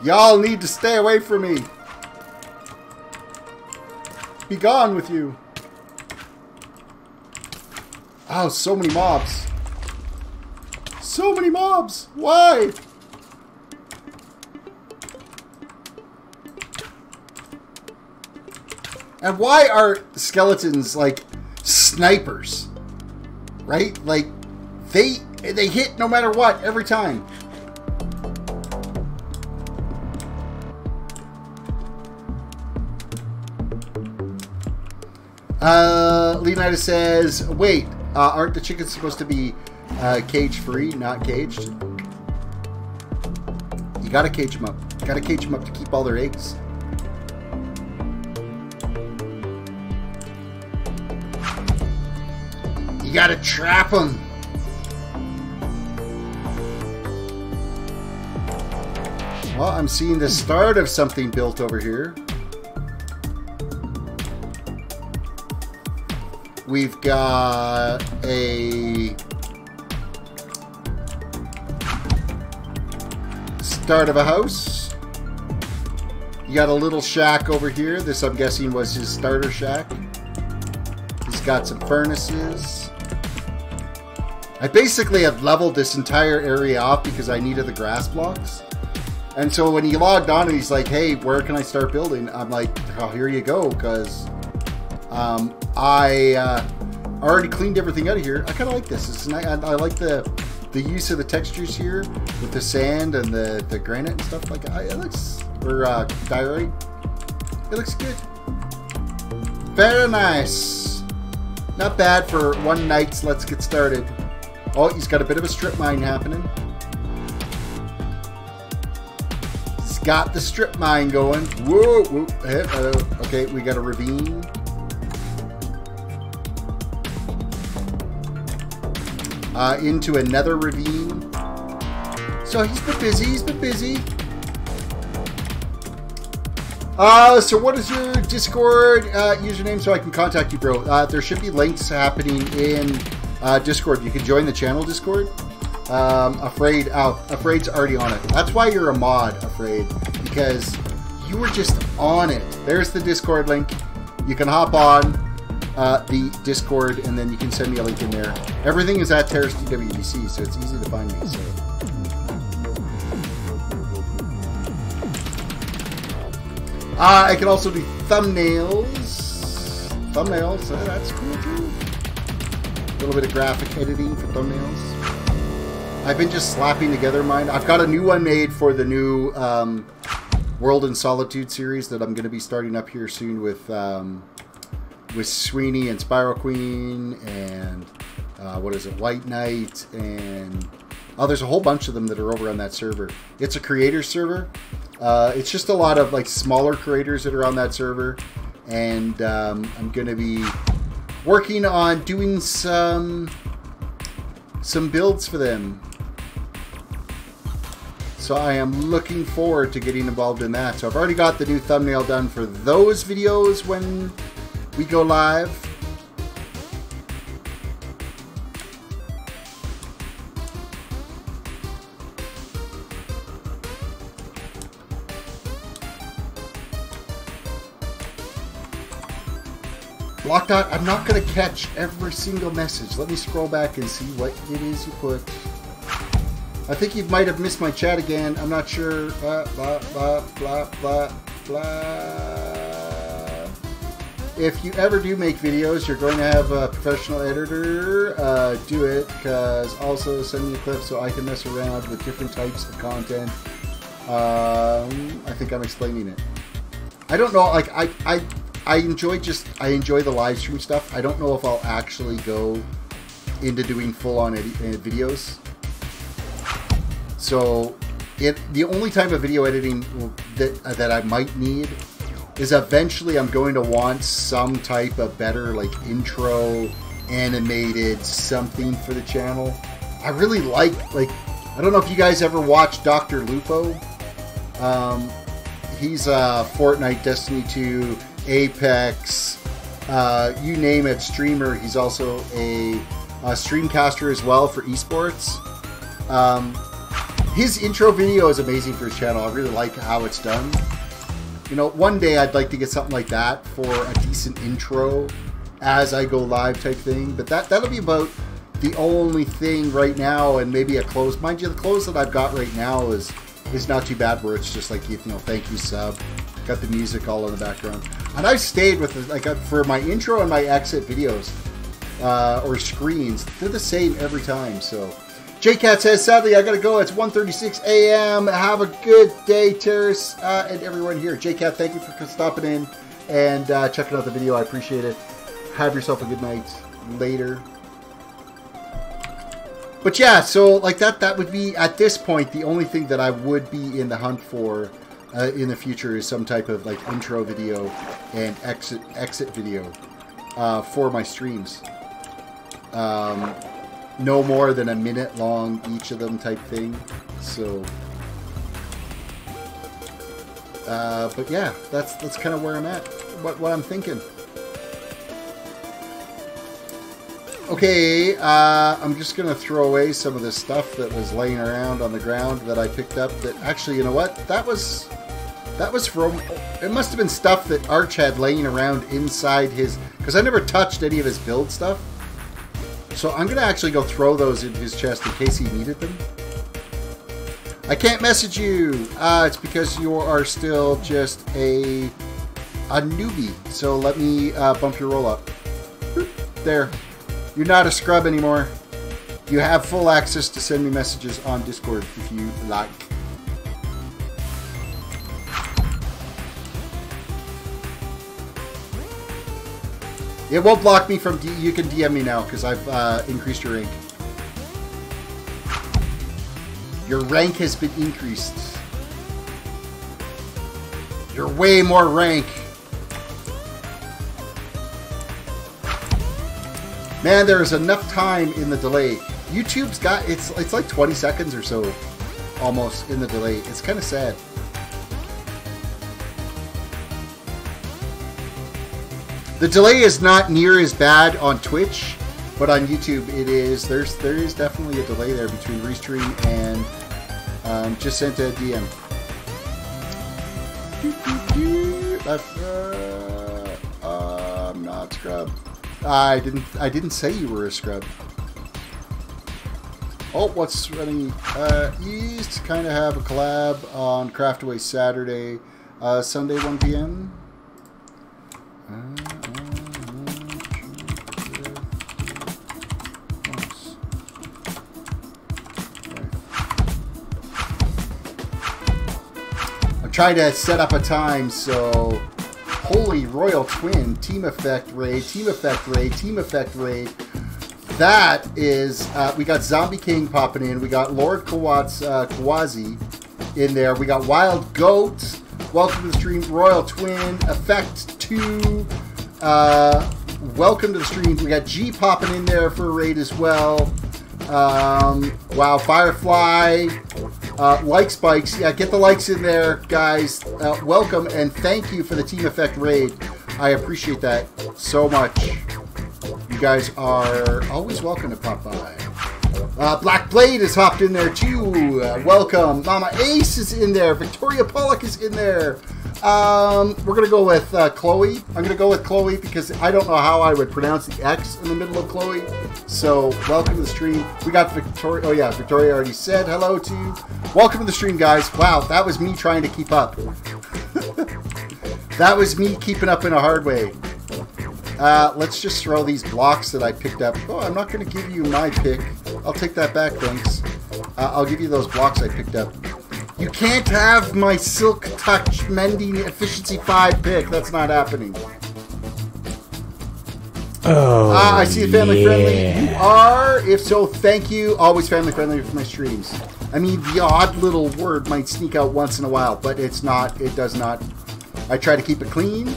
Y'all need to stay away from me. Be gone with you. Oh, so many mobs. So many mobs. Why? And why are skeletons like snipers? Right? Like they hit no matter what every time. Leonidas says, wait, aren't the chickens supposed to be cage-free, not caged? You gotta cage them up. You gotta cage them up to keep all their eggs. You gotta trap them. Well, I'm seeing the start of something built over here. We've got a start of a house. You got a little shack over here. This, I'm guessing, was his starter shack. He's got some furnaces. I basically have leveled this entire area off because I needed the grass blocks. And so when he logged on and he's like, hey, where can I start building? I'm like, oh, here you go, because I already cleaned everything out of here. I kind of like this. It's nice. I like the use of the textures here with the sand and the granite and stuff like that. It looks, or diorite. It looks good. Very nice. Not bad for one night's let's get started. Oh, he's got a bit of a strip mine happening. He's got the strip mine going. Whoa, whoa. Okay, we got a ravine. Into another ravine. So he's been busy. He's been busy. So what is your Discord username so I can contact you, bro? There should be links happening in Discord. You can join the channel Discord. Afraid's already on it. That's why you're a mod, Afraid, because you were just on it. There's the Discord link. You can hop on the Discord, and then you can send me a link in there. Everything is at TerrisDWDC, so it's easy to find me. So. I can also do thumbnails. That's cool too. A little bit of graphic editing for thumbnails. I've been just slapping together mine. I've got a new one made for the new World in Solitude series that I'm going to be starting up here soon with Sweeney and Spiral Queen and what is it, White Knight, and there's a whole bunch of them that are over on that server. It's a creator server. It's just a lot of like smaller creators that are on that server, and I'm gonna be working on doing some builds for them. So I am looking forward to getting involved in that. So I've already got the new thumbnail done for those videos when we go live. Blockdot, I'm not going to catch every single message. Let me scroll back and see what it is you put. I think you might have missed my chat again. I'm not sure. Blah, blah, blah, blah, blah, blah. If you ever do make videos, you're going to have a professional editor do it, because also send me a clip so I can mess around with different types of content. I think I'm explaining it. I don't know, like, I enjoy the live stream stuff. I don't know if I'll actually go into doing full-on videos. So the only type of video editing that I might need is eventually I'm going to want some type of better like intro, animated something for the channel. I really like I don't know if you guys ever watched Dr. Lupo. He's a Fortnite, Destiny 2, Apex, you name it, streamer. He's also a streamcaster as well for esports. His intro video is amazing for his channel. I really like how it's done. You know, one day I'd like to get something like that for a decent intro as I go live type thing. But that'll be about the only thing right now, and maybe a close. Mind you, the close that I've got right now is not too bad, where it's just like, you know, thank you sub. Got the music all in the background. And I've stayed with it, like for my intro and my exit videos or screens. They're the same every time. So JCat says, sadly, I got to go. It's 1:36 a.m. Have a good day, Terris, and everyone here. JCat, thank you for stopping in and checking out the video. I appreciate it. Have yourself a good night later. But yeah, so like that would be, at this point, the only thing that I would be in the hunt for in the future is some type of like intro video and exit video for my streams. No more than a minute long each of them type thing. So, but yeah, that's kind of where I'm at. What I'm thinking. Okay, I'm just going to throw away some of the stuff that was laying around on the ground that I picked up that actually, you know what? That was from, it must have been stuff that Arch had laying around inside his, because I never touched any of his build stuff. So I'm going to actually go throw those in his chest in case he needed them. I can't message you. It's because you are still just a newbie. So let me bump your roll up. There. You're not a scrub anymore. You have full access to send me messages on Discord if you like. It won't block me from... You can DM me now because I've increased your rank. Your rank has been increased. You're way more rank. Man, there is enough time in the delay. YouTube's got... It's like 20 seconds or so almost in the delay. It's kind of sad. The delay is not near as bad on Twitch, but on YouTube it is. There is definitely a delay there between restream and just sent a DM. I'm not scrub. I didn't say you were a scrub. Oh, what's running east? Kind of have a collab on Craftaway Saturday, Sunday 1 p.m. I'm trying to set up a time so. Holy Royal Twin, Team Effect Raid, Team Effect Raid, Team Effect Raid. That is, we got Zombie King popping in. We got Lord Kawazi in there. We got Wild Goat. Welcome to the stream. Royal Twin, Effect 2. Welcome to the stream. We got G popping in there for a raid as well. Wow, Firefly. Like spikes. Yeah, get the likes in there, guys. Welcome and thank you for the Team Effect raid. I appreciate that so much. You guys are always welcome to pop by. Black Blade has hopped in there too. Welcome. Mama Ace is in there. Victoria Pollock is in there. We're going to go with Chloe. I'm going to go with Chloe because I don't know how I would pronounce the X in the middle of Chloe. So, welcome to the stream. We got Victoria. Oh, yeah, Victoria already said hello to you. Welcome to the stream, guys. Wow, that was me trying to keep up. That was me keeping up in a hard way. Let's just throw these blocks that I picked up. Oh, I'm not going to give you my pick. I'll take that back, thanks. I'll give you those blocks I picked up. You can't have my Silk Touch Mending Efficiency 5 pick. That's not happening. Oh, I see it family friendly. You are? If so, thank you. Always family friendly for my streams. I mean, the odd little word might sneak out once in a while, but it's not. It does not. I try to keep it clean.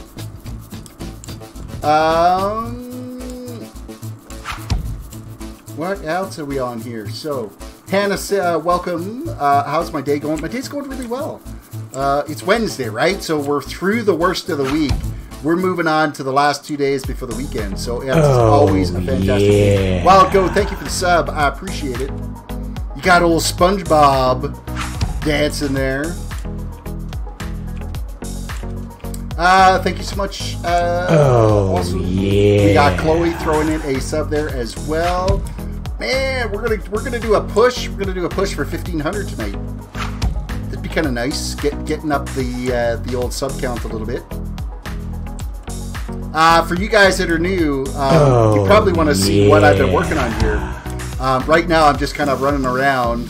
What else are we on here? So... Hannah, welcome. How's my day going? My day's going really well. It's Wednesday, right? So we're through the worst of the week. We're moving on to the last 2 days before the weekend. So yeah, it's always a fantastic week. Wild Go, thank you for the sub. I appreciate it. You got old SpongeBob dancing there. Thank you so much. Also, we got Chloe throwing in a sub there as well. Man, we're gonna do a push. We're gonna do a push for 1,500 tonight. kind of nice, getting up the old sub count a little bit. For you guys that are new, you probably want to see what I've been working on here. Right now, I'm just kind of running around,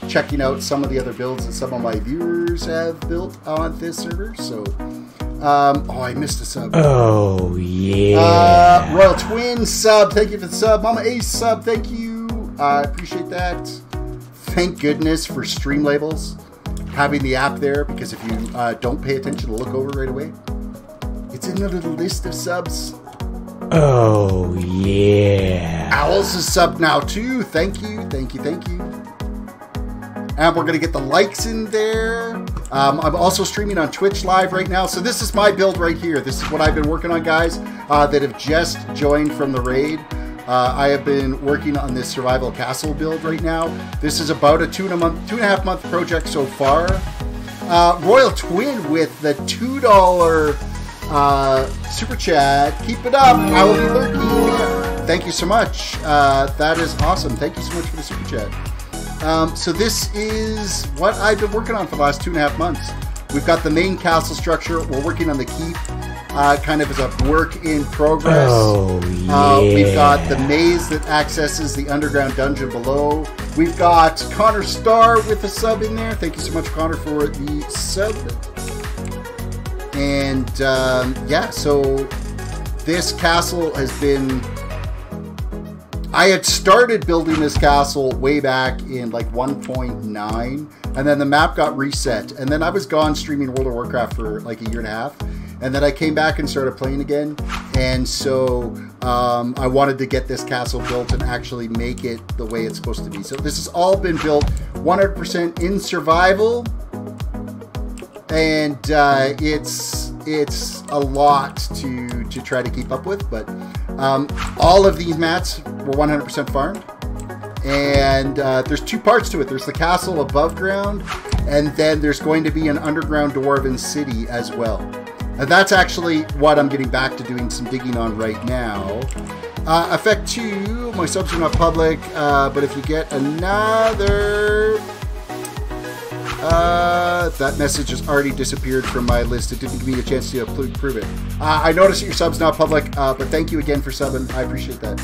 checking out some of the other builds that some of my viewers have built on this server. So, oh, I missed a sub. Oh, yeah. Royal Twin sub, thank you for the sub. Mama Ace sub, thank you. I appreciate that. Thank goodness for stream labels, having the app there, because if you don't pay attention to look over right away, it's in the little list of subs. Oh, yeah. Owls is sub now too. Thank you, thank you, thank you. And we're going to get the likes in there. I'm also streaming on Twitch live right now. So this is my build right here. This is what I've been working on, guys, that have just joined from the raid. I have been working on this survival castle build right now. This is about a 2.5 month project so far. Royal Twin with the $2 super chat. Keep it up. I will be lurking. Thank you so much. That is awesome. Thank you so much for the super chat. So this is what I've been working on for the last 2.5 months. We've got the main castle structure. We're working on the keep, kind of as a work in progress. Oh, yeah. We've got the maze that accesses the underground dungeon below. We've got Connor Starr with a sub in there. Thank you so much, Connor, for the sub. And yeah, so this castle has been... I had started building this castle way back in like 1.9, and then the map got reset, and then I was gone streaming World of Warcraft for like a year and a half, and then I came back and started playing again, and so I wanted to get this castle built and actually make it the way it's supposed to be. So this has all been built 100% in survival, and it's a lot to try to keep up with, but all of these mats were 100% farmed, and there's two parts to it. There's the castle above ground, and then there's going to be an underground Dwarven city as well. And that's actually what I'm getting back to doing some digging on right now. Effect 2, my subs are not public, but if you get another... that message has already disappeared from my list. It didn't give me a chance to prove it. I noticed that your sub's not public, but thank you again for subbing. I appreciate that.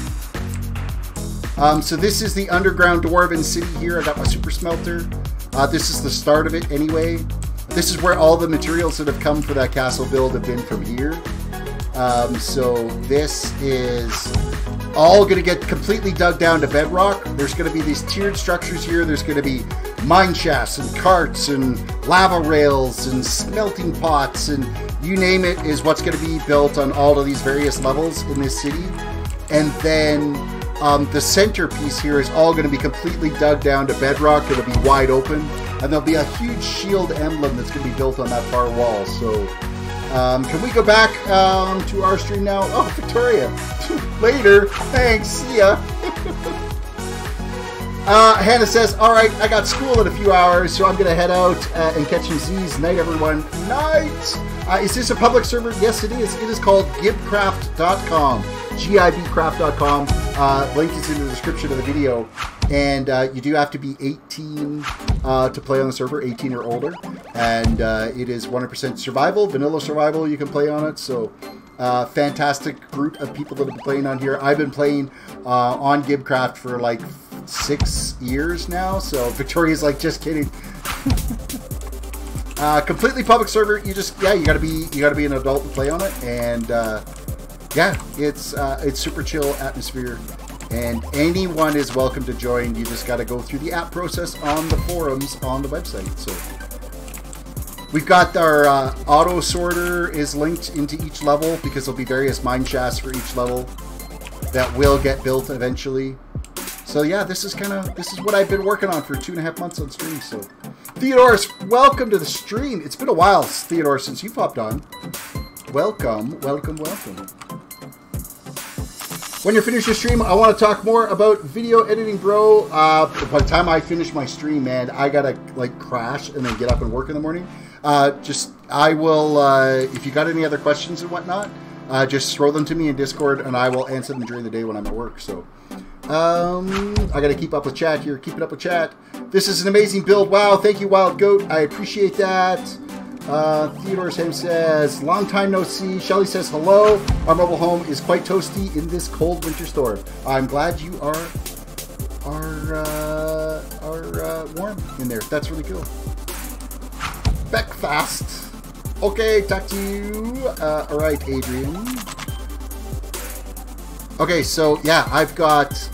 So this is the underground Dwarven city here. I got my super smelter. This is the start of it anyway. This is where all the materials that have come for that castle build have been from here. So this is all going to get completely dug down to bedrock. There's going to be these tiered structures here. There's going to be mine shafts and carts and lava rails and smelting pots, and you name it is what's going to be built on all of these various levels in this city. And then the centerpiece here is all going to be completely dug down to bedrock. It'll be wide open, and there'll be a huge shield emblem that's going to be built on that far wall. So can we go back to our stream now? Oh, Victoria. Later. Thanks. See ya. Hannah says, all right, I got school in a few hours, so I'm going to head out and catch some Z's. Night, everyone. Night. Is this a public server? Yes, it is. It is called gibcraft.com. gibcraft.com. Link is in the description of the video. And you do have to be 18 to play on the server, 18 or older. And it is 100% survival, vanilla survival. You can play on it. So fantastic group of people that have been playing on here. I've been playing on Gibcraft for like 6 years now. So Victoria's like, just kidding. Completely public server. You just, yeah, you gotta be an adult to play on it. And yeah, it's super chill atmosphere. And anyone is welcome to join. You just got to go through the app process on the forums on the website. So we've got our auto sorter is linked into each level, because there'll be various mine shafts for each level that will get built eventually. So yeah, this is what I've been working on for 2.5 months on stream. So Theodorus, welcome to the stream. It's been a while, Theodore, since you popped on. Welcome, welcome, welcome. When you're finished your stream, I want to talk more about video editing, bro. By the time I finish my stream, man, I gotta like crash and then get up and work in the morning. I will, if you got any other questions and whatnot, just throw them to me in Discord, and I will answer them during the day when I'm at work. So I gotta keep up with chat here. Keep it up with chat. This is an amazing build. Wow, thank you, Wild Goat. I appreciate that. Theodore Sam says, long time no see. Shelly says, hello. Our mobile home is quite toasty in this cold winter storm. I'm glad you are warm in there. That's really cool. Beckfast. Okay, talk to you. All right, Adrian. Okay, so yeah, I've got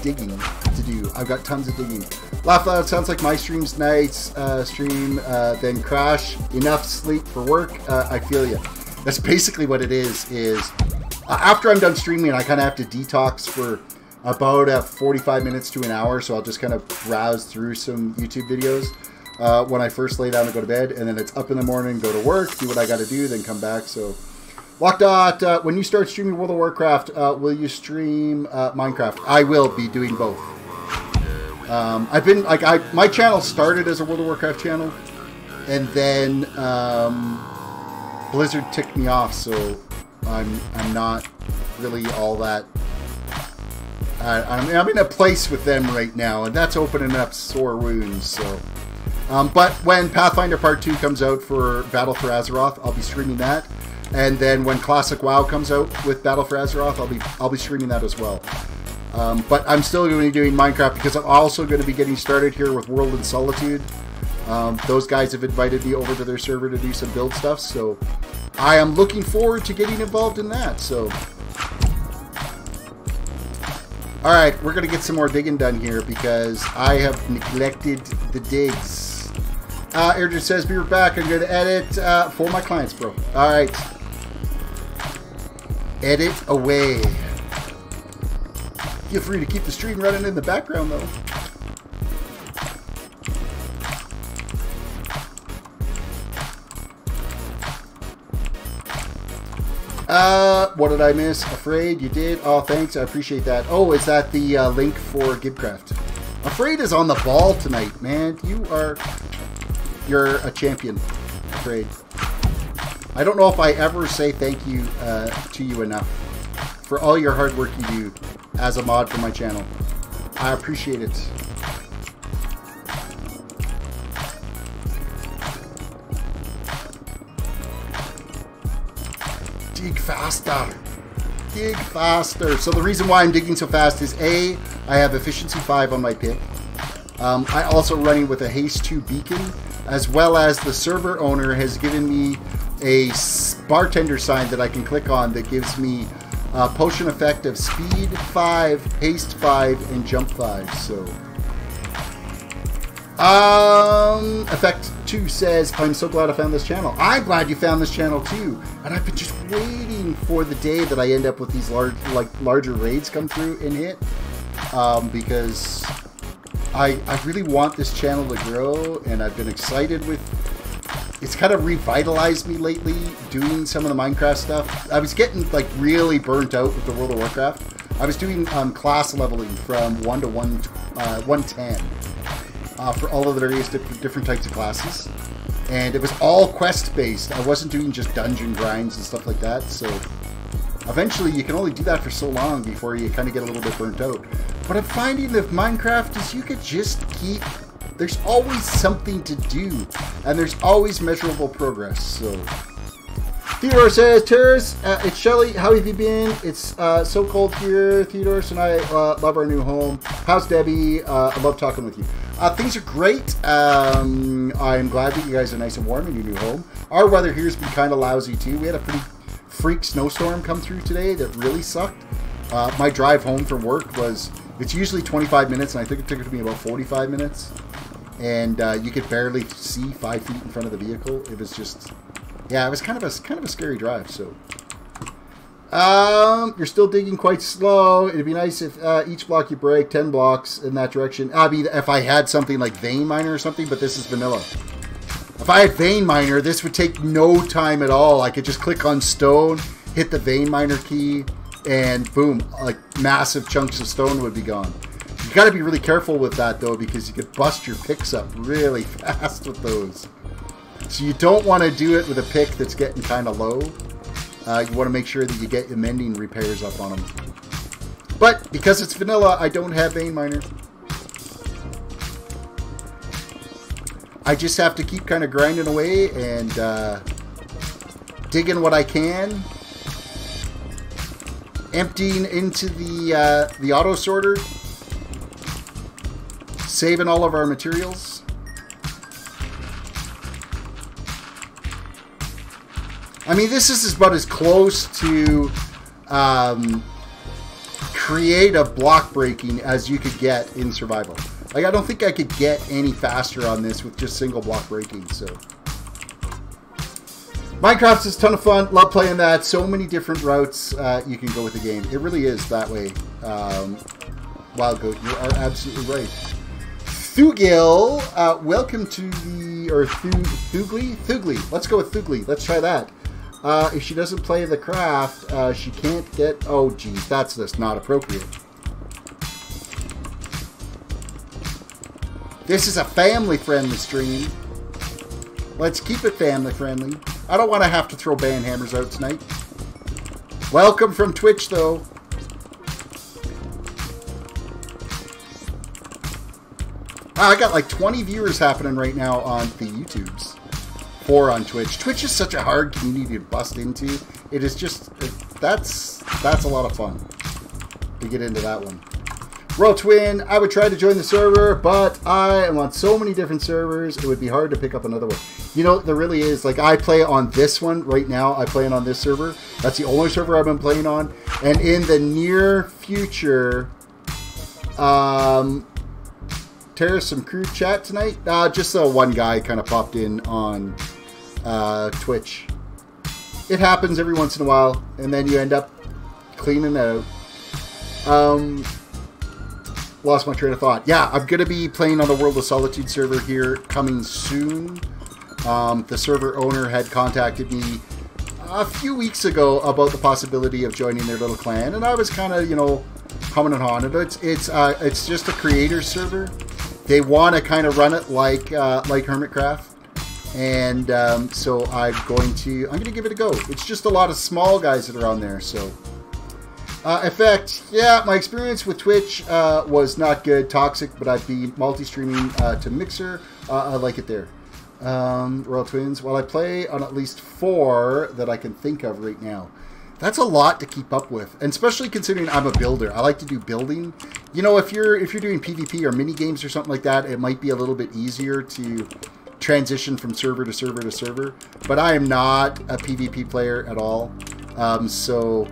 digging to do. I've got tons of digging. Laugh loud. Sounds like my stream's nights. Stream, then crash. Enough sleep for work. I feel you. That's basically what it is. After I'm done streaming, I kind of have to detox for about 45 minutes to an hour. So I'll just kind of browse through some YouTube videos when I first lay down to go to bed, and then it's up in the morning, go to work, do what I got to do, then come back. So. Lockdot, when you start streaming World of Warcraft, will you stream Minecraft? I will be doing both. I've been my channel started as a World of Warcraft channel, and then Blizzard ticked me off, so I'm not really all that. I'm in a place with them right now, and that's opening up sore wounds. So, but when Pathfinder Part 2 comes out for Battle for Azeroth, I'll be streaming that. And then when Classic WoW comes out with Battle for Azeroth, I'll be streaming that as well. But I'm still going to be doing Minecraft because I'm also going to be getting started here with World in Solitude. Those guys have invited me over to their server to do some build stuff, so I am looking forward to getting involved in that. So, all right, we're going to get some more digging done here because I have neglected the digs. Aaron says, be right back. I'm going to edit for my clients, bro. All right. Edit away. Feel free to keep the stream running in the background, though. What did I miss? Afraid you did? Oh, thanks. I appreciate that. Oh, is that the link for Gibcraft? Afraid is on the ball tonight, man. You're a champion, Afraid. I don't know if I ever say thank you to you enough for all your hard work you do as a mod for my channel. I appreciate it. Dig faster. Dig faster. So the reason why I'm digging so fast is A, I have efficiency 5 on my pick. I also running with a haste 2 beacon, as well as the server owner has given me a bartender sign that I can click on that gives me a potion effect of speed 5, haste 5, and jump 5. So, effect 2 says, I'm so glad I found this channel. I'm glad you found this channel too, and I've been just waiting for the day that I end up with these larger raids come through and hit, because I really want this channel to grow, and I've been excited with. It's kind of revitalized me lately doing some of the Minecraft stuff. I was getting like really burnt out with the World of Warcraft. I was doing class leveling from 1 to 110 for all of the various different types of classes, and it was all quest based. I wasn't doing just dungeon grinds and stuff like that. So eventually, you can only do that for so long before you kind of get a little bit burnt out. What I'm finding with Minecraft is you could just keep. There's always something to do, and there's always measurable progress. So, Theodore says, Terris, it's Shelly. How have you been? It's so cold here. Theodore and I love our new home. How's Debbie? I love talking with you. Things are great. I'm glad that you guys are nice and warm in your new home. Our weather here has been kind of lousy too. We had a pretty freak snowstorm come through today that really sucked. My drive home from work was, it's usually 25 minutes, and I think it took me about 45 minutes. And you could barely see 5 feet in front of the vehicle. It was just, yeah, it was kind of a scary drive. So, you're still digging quite slow. It'd be nice if each block you break 10 blocks in that direction. I mean, if I had something like Vein Miner or something, but this is vanilla. If I had Vein Miner, this would take no time at all. I could just click on stone, hit the Vein Miner key, and boom, like massive chunks of stone would be gone. You got to be really careful with that though, because you could bust your picks up really fast with those. So you don't want to do it with a pick that's getting kind of low. You want to make sure that you get your mending repairs up on them. But because it's vanilla, I don't have vein miner. I just have to keep kind of grinding away and digging what I can. Emptying into the auto sorter. Saving all of our materials. I mean, this is about as close to creative block breaking as you could get in survival. Like, I don't think I could get any faster on this with just single block breaking, so. Minecraft is a ton of fun. Love playing that. So many different routes you can go with the game. It really is that way. Wild Goat, you are absolutely right. Thugil, welcome to the, or Thugly? Thugly. Let's go with Thugly. Let's try that. If she doesn't play the craft, she can't get, oh geez, that's just not appropriate. This is a family-friendly stream. Let's keep it family-friendly. I don't want to have to throw ban hammers out tonight. Welcome from Twitch, though. Wow, I got like 20 viewers happening right now on the YouTubes. 4 on Twitch. Twitch is such a hard community to bust into. It is just, that's a lot of fun to get into that one. Royal Twin, I would try to join the server, but I am on so many different servers, it would be hard to pick up another one. You know, there really is. Like, I play on this one right now. I play on this server. That's the only server I've been playing on. And in the near future, Terris, some crew chat tonight. Just one guy kind of popped in on Twitch. It happens every once in a while, and then you end up cleaning it out. Lost my train of thought. Yeah, I'm going to be playing on the World of Solitude server here coming soon. The server owner had contacted me a few weeks ago about the possibility of joining their little clan, and I was kind of, you know, humming and hawing. It's just a creator server. They want to kind of run it like Hermitcraft, and so I'm going to give it a go. It's just a lot of small guys that are on there, so. Effect, yeah, my experience with Twitch was not good, toxic, but I'd be multi-streaming to Mixer. I like it there. Royal Twins, well, I play on at least 4 that I can think of right now. That's a lot to keep up with, and especially considering I'm a builder. I like to do building. You know, if you're doing PvP or mini games or something like that, it might be a little bit easier to transition from server to server to server. But I am not a PvP player at all, so.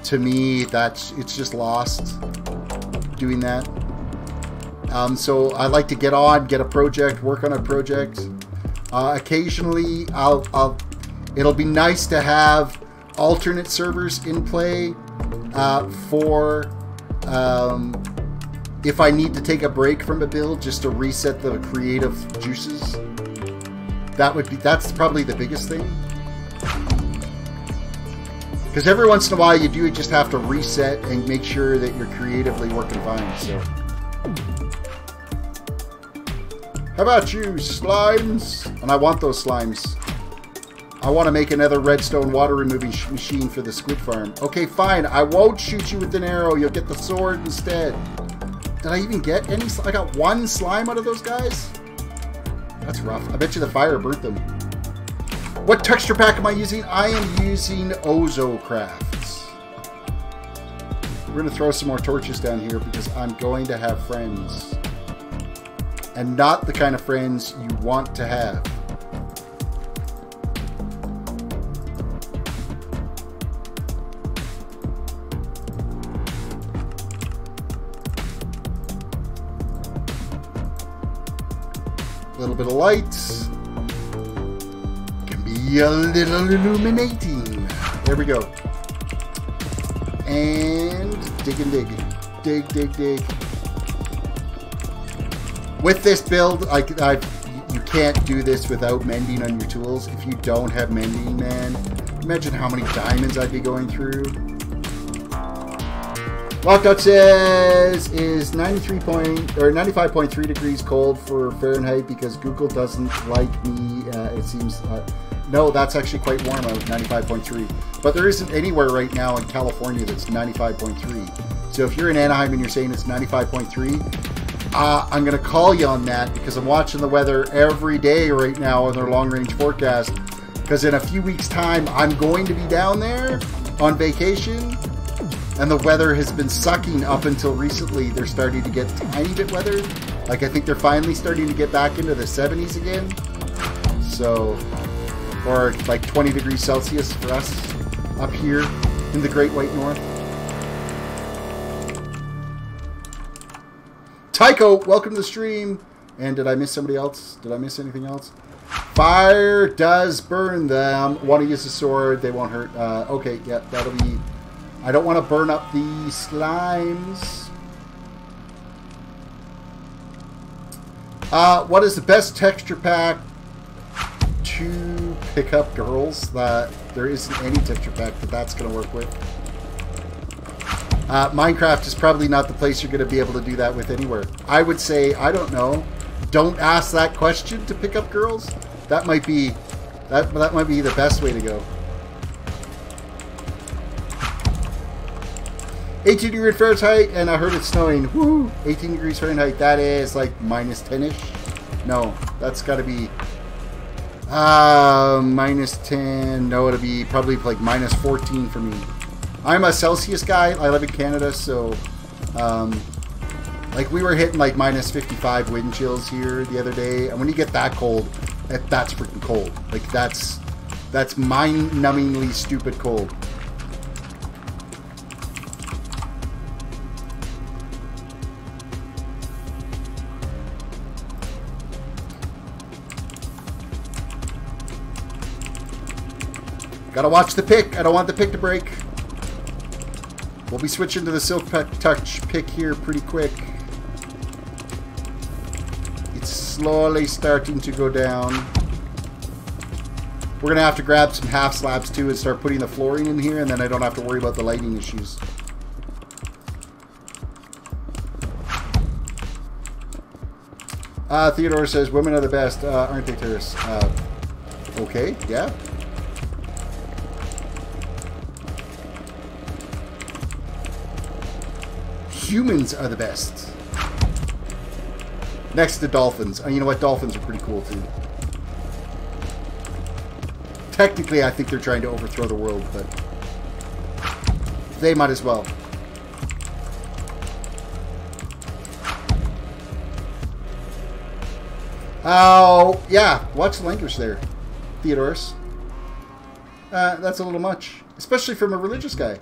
To me, it's just lost doing that. So I like to get a project, work on a project. Occasionally, it'll be nice to have alternate servers in play for if I need to take a break from a build just to reset the creative juices. That's probably the biggest thing. Because every once in a while you do just have to reset and make sure that you're creatively working fine. So, how about you, slimes? And I want those slimes. I want to make another redstone water removing machine for the squid farm. Okay, fine. I won't shoot you with an arrow. You'll get the sword instead. Did I even get any? I got 1 slime out of those guys? That's rough. I bet you the fire burnt them. What texture pack am I using? I am using Ozo Crafts. We're going to throw some more torches down here because I'm going to have friends. And not the kind of friends you want to have. A little bit of light. A little illuminating. There we go. And dig and dig. Dig, dig, dig. With this build, you can't do this without mending on your tools. If you don't have mending, man, imagine how many diamonds I'd be going through. Lockout says is 95.3 degrees cold for Fahrenheit because Google doesn't like me. It seems No, that's actually quite warm out, 95.3. But there isn't anywhere right now in California that's 95.3. So if you're in Anaheim and you're saying it's 95.3, I'm going to call you on that because I'm watching the weather every day right now on their long-range forecast. Because in a few weeks' time, I'm going to be down there on vacation. And the weather has been sucking up until recently. They're starting to get tiny bit weather. Like, I think they're finally starting to get back into the 70s again. So, or like 20 degrees Celsius for us up here in the Great White North. Tycho, welcome to the stream. And did I miss somebody else? Did I miss anything else? Fire does burn them. Want to use a sword, they won't hurt. Okay, yeah, that'll be... I don't want to burn up the slimes. What is the best texture pack to pick up girls? There isn't any texture pack that's going to work with. Minecraft is probably not the place you're going to be able to do that with anywhere. I would say, I don't know. Don't ask that question to pick up girls. That might be that might be the best way to go. 18 degrees Fahrenheit, and I heard it's snowing. Woo! 18 degrees Fahrenheit. That is like minus 10-ish. No, that's got to be minus 10. No, it'll be probably like minus 14 for me. I'm a Celsius guy. I live in Canada, so like we were hitting like minus 55 wind chills here the other day, and when you get that cold, that's freaking cold. Like that's mind-numbingly stupid cold. Gotta watch the pick. I don't want the pick to break. We'll be switching to the Silk Touch pick here pretty quick. It's slowly starting to go down. We're gonna have to grab some half slabs too and start putting the flooring in here, and then I don't have to worry about the lighting issues. Theodore says, women are the best, aren't they, Terris? Okay, yeah. Humans are the best. Next to dolphins. You know what? Dolphins are pretty cool too. Technically, I think they're trying to overthrow the world, but they might as well. Oh, yeah. Watch the language there, Theodorus. That's a little much. Especially from a religious guy.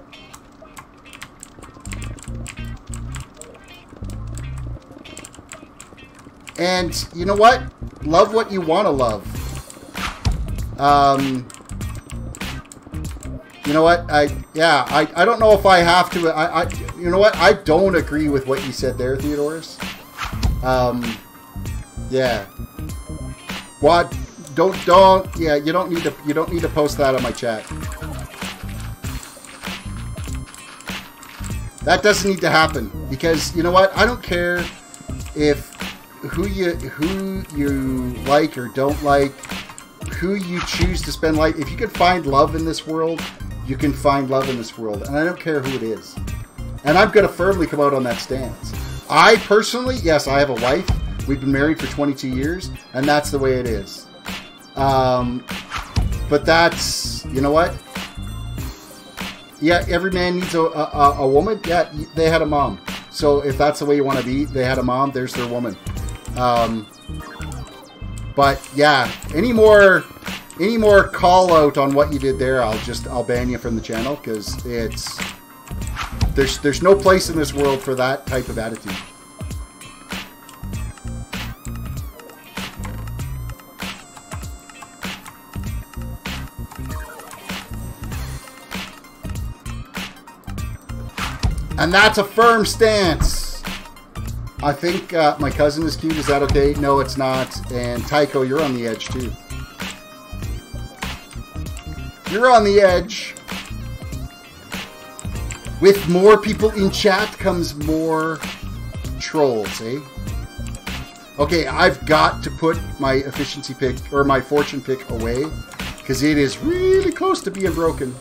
And you know what? Love what you want to love. You know what? I don't know if I have to. You know what? I don't agree with what you said there, Theodorus. Yeah. What? Don't. Yeah. You don't need to post that on my chat. That doesn't need to happen because you know what? I don't care if who you like or don't like, who you choose to spend life. If you can find love in this world, you can find love in this world, and I don't care who it is. And I'm going to firmly come out on that stance. I personally, yes, I have a wife. We've been married for 22 years, and that's the way it is. But that's, you know what? Yeah, every man needs a woman. Yeah, they had a mom. So if that's the way you want to be, they had a mom, there's their woman. But yeah, any more call out on what you did there, I'll ban you from the channel because there's no place in this world for that type of attitude. And that's a firm stance. I think my cousin is cute. Is that okay? No, it's not. And Tycho, you're on the edge too. You're on the edge. With more people in chat comes more trolls, eh? Okay, I've got to put my efficiency pick or my fortune pick away Because it is really close to being broken.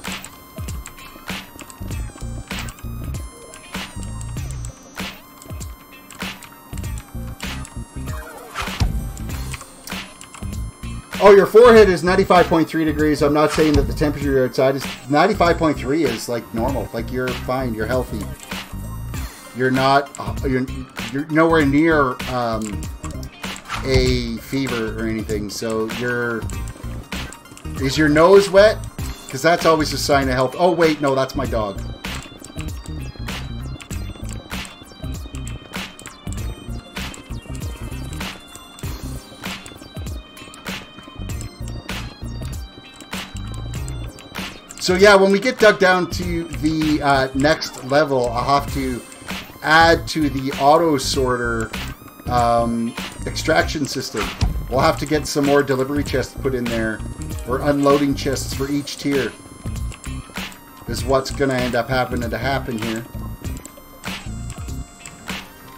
Oh, your forehead is 95.3 degrees. I'm not saying that the temperature outside is 95.3 is like normal. Like you're fine. You're healthy. You're not. You're nowhere near a fever or anything. So is your nose wet? Because that's always a sign of health. Oh wait, no, that's my dog. So yeah, when we get dug down to the next level, I'll have to add to the auto sorter extraction system. We'll have to get some more delivery chests put in there, or unloading chests for each tier. Is what's going to end up happening here.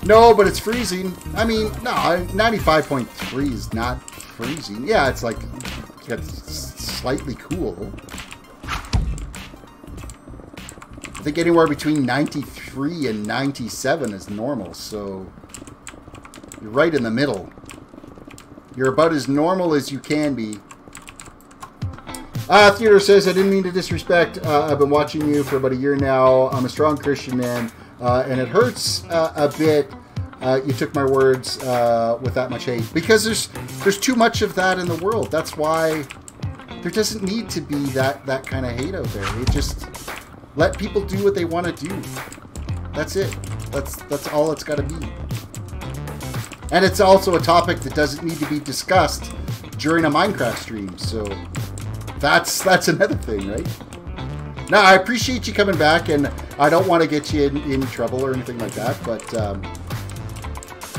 No, but it's freezing. I mean, no, 95.3 is not freezing. Yeah, it's like it's slightly cool. I think anywhere between 93 and 97 is normal, so you're right in the middle. You're about as normal as you can be. Theodore says, I didn't mean to disrespect. I've been watching you for about a year now. I'm a strong Christian man, and it hurts a bit. You took my words with that much hate. Because there's too much of that in the world. That's why there doesn't need to be that kind of hate out there. It just... let people do what they want to do. That's it. That's all it's got to be. And it's also a topic that doesn't need to be discussed during a Minecraft stream. So that's another thing, right? Now, I appreciate you coming back, and I don't want to get you in trouble or anything like that, but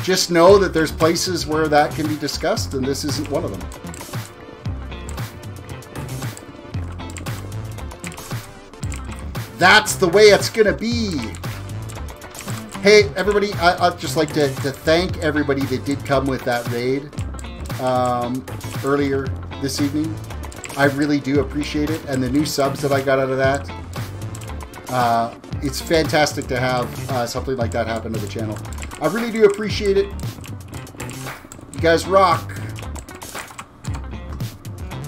just know that there's places where that can be discussed, and this isn't one of them. That's the way it's going to be. Hey, everybody, I'd just like to thank everybody that did come with that raid earlier this evening. I really do appreciate it. And the new subs that I got out of that. It's fantastic to have something like that happen to the channel. I really do appreciate it. You guys rock.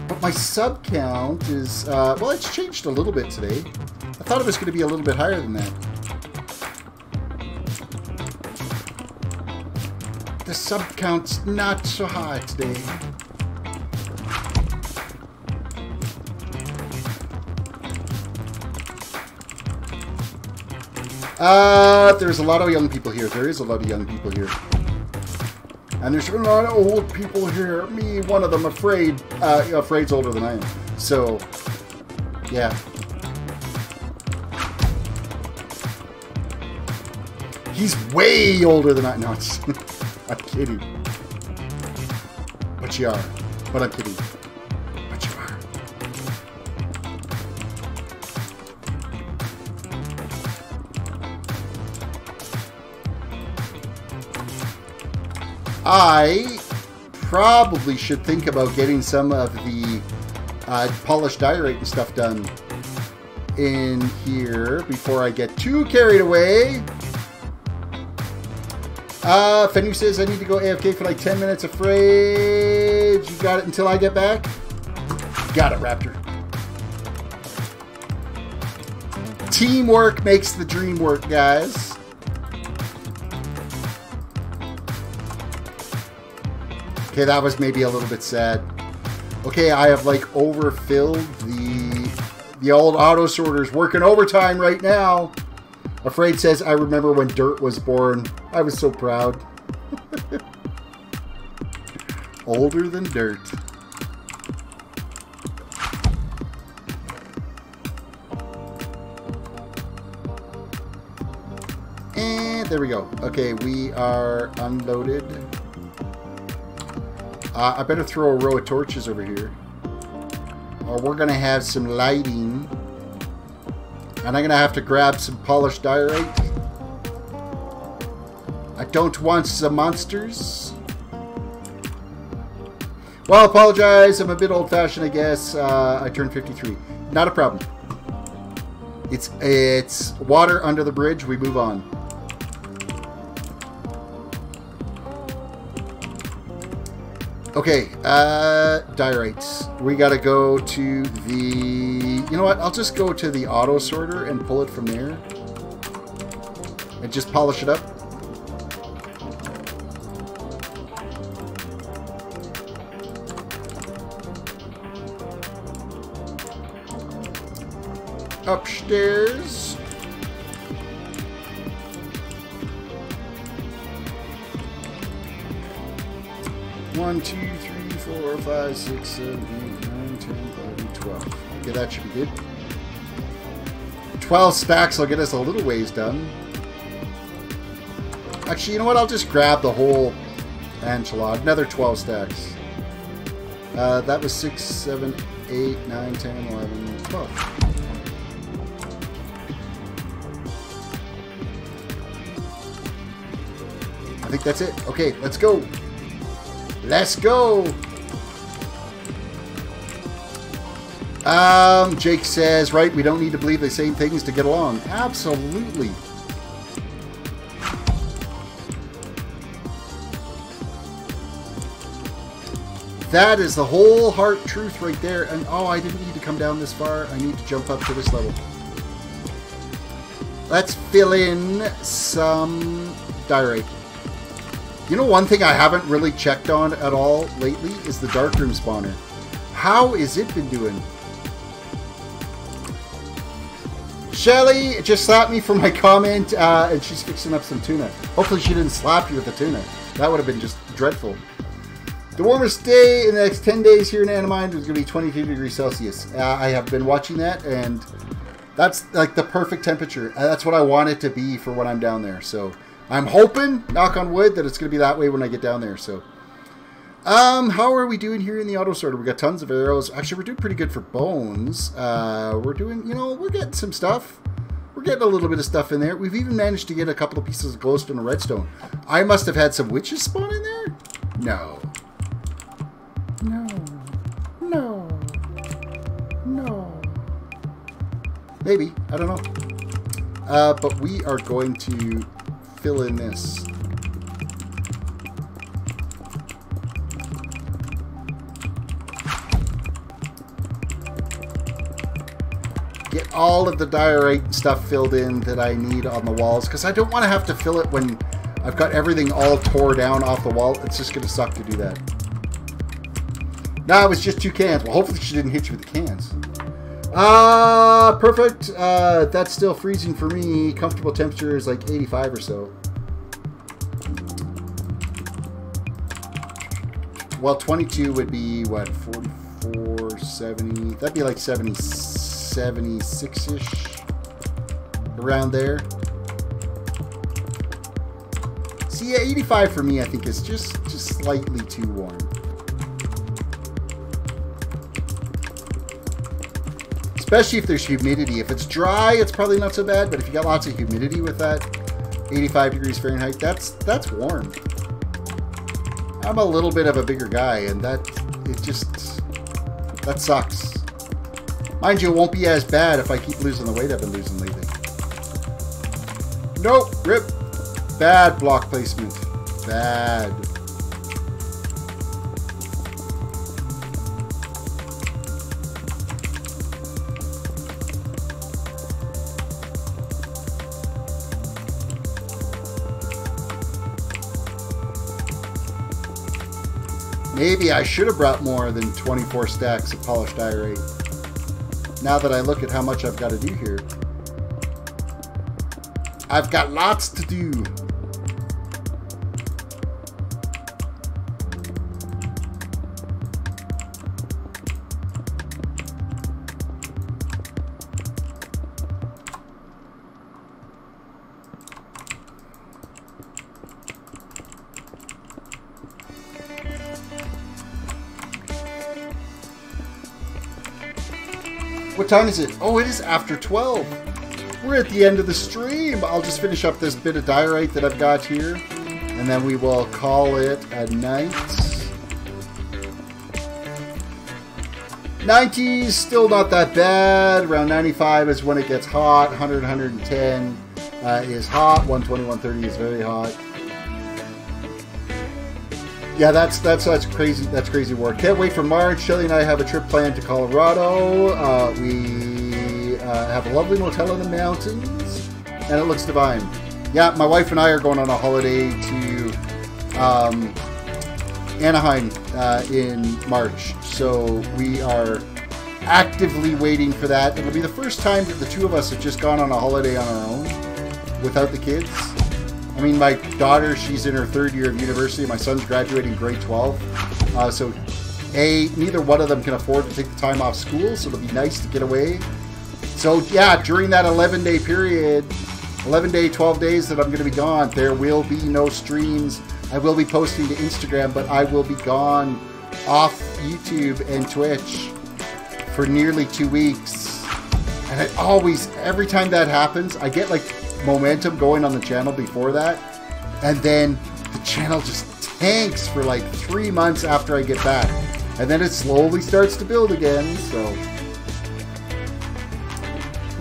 But my sub count is, well, it's changed a little bit today. I thought it was going to be a little bit higher than that. The sub count's not so high today. There's a lot of young people here. There is a lot of young people here. And there's a lot of old people here. Me, one of them, afraid's older than I am. So, yeah. He's way older than I am. No, I'm kidding. But you are. But I'm kidding. But you are. I probably should think about getting some of the polished diorite and stuff done in here before I get too carried away. Fenny says I need to go AFK for like 10 minutes. Afraid. You got it until I get back? Got it, Raptor. Teamwork makes the dream work, guys. Okay, that was maybe a little bit sad. Okay, I have like overfilled the old auto sorters working overtime right now. Afraid says, I remember when Dirt was born. I was so proud. Older than Dirt. And there we go. Okay, we are unloaded. I better throw a row of torches over here. Or we're going to have some lighting. And I'm going to have to grab some polished diorite. I don't want some monsters. Well, I apologize. I'm a bit old-fashioned, I guess. I turned 53. Not a problem. It's water under the bridge. We move on. Okay, diorites. We gotta go to the... You know what? I'll just go to the auto sorter and pull it from there. And just polish it up. Upstairs. One, 2, 3, 4, 5, 6, 7, 8, 9, 10, 11, 12. Okay, that should be good. 12 stacks will get us a little ways done. Actually, you know what? I'll just grab the whole enchilada. Another 12 stacks. That was 6, 7, 8, 9, 10, 11, 12. I think that's it. Okay, let's go. Let's go. Jake says, right, we don't need to believe the same things to get along. Absolutely. That is the whole heart truth right there. And oh, I didn't need to come down this far. I need to jump up to this level. Let's fill in some diorite. You know, one thing I haven't really checked on at all lately is the darkroom spawner. How is it been doing? Shelly just slapped me for my comment, and she's fixing up some tuna. Hopefully she didn't slap you with the tuna. That would have been just dreadful. The warmest day in the next 10 days here in Anamine is going to be 22 degrees Celsius. I have been watching that, and that's like the perfect temperature. That's what I want it to be for when I'm down there. So I'm hoping, knock on wood, that it's going to be that way when I get down there. So, how are we doing here in the auto sorter? We got tons of arrows. Actually, we're doing pretty good for bones. We're doing, you know, we're getting some stuff. We're getting a little bit of stuff in there. We've even managed to get a couple of pieces of glowstone and redstone. I must have had some witches spawn in there? No. No. No. No. Maybe. I don't know. But we are going to fill in this. Get all of the diorite stuff filled in that I need on the walls, because I don't want to have to fill it when I've got everything all tore down off the wall. It's just going to suck to do that. No, it was just 2 cans. Well, hopefully she didn't hit you with the cans. Perfect. That's still freezing for me. Comfortable temperature is like 85 or so. Well, 22 would be, what, 44, 70. That'd be like 76-ish. Around there. See, yeah, 85 for me, I think, is just slightly too warm. Especially if there's humidity. If it's dry, it's probably not so bad, but if you got lots of humidity with that 85 degrees Fahrenheit, that's warm. I'm a little bit of a bigger guy, and that sucks. Mind you, it won't be as bad if I keep losing the weight I've been losing lately. Nope, rip. Bad block placement. Bad. Maybe I should have brought more than 24 stacks of polished diorite. Now that I look at how much I've got to do here. I've got lots to do. What time is it? Oh, it is after 12. We're at the end of the stream. I'll just finish up this bit of diorite that I've got here, and then we will call it a night. 90s, still not that bad. Around 95 is when it gets hot. 100, 110 is hot. 120, 130 is very hot. Yeah, that's crazy. That's crazy work. Can't wait for March. Shelly and I have a trip planned to Colorado. We have a lovely motel in the mountains, and it looks divine. Yeah, my wife and I are going on a holiday to Anaheim in March, so we are actively waiting for that. It'll be the first time that the two of us have just gone on a holiday on our own without the kids. I mean, my daughter, she's in her 3rd year of university. My son's graduating grade 12. So, neither one of them can afford to take the time off school, so it'll be nice to get away. So, yeah, during that 11-day period, 11-day, 12 days that I'm going to be gone, there will be no streams. I will be posting to Instagram, but I will be gone off YouTube and Twitch for nearly 2 weeks. And I always, every time that happens, I get like momentum going on the channel before that, and then the channel just tanks for like 3 months after I get back, and then it slowly starts to build again. So,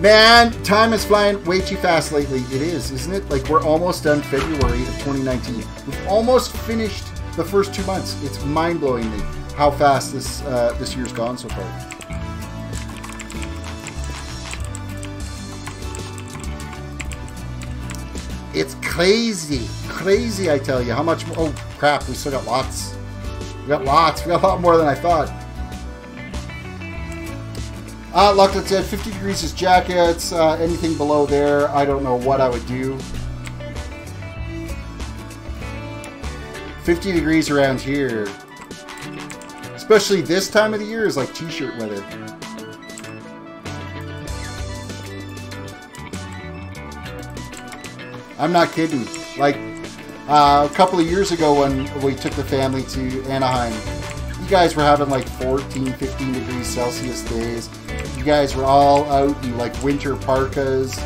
man, time is flying way too fast lately. It is, isn't it? Like, we're almost done February of 2019. We've almost finished the first 2 months. It's mind-blowingly how fast this year's gone so far. It's crazy, I tell you. How much more? Oh, crap, we still got lots. We got lots. We got a lot more than I thought. Locklet said 50 degrees is jackets. Anything below there, I don't know what I would do. 50 degrees around here, especially this time of the year, is like t-shirt weather. I'm not kidding. Like, a couple of years ago when we took the family to Anaheim, you guys were having like 14, 15 degrees Celsius days. You guys were all out in like winter parkas,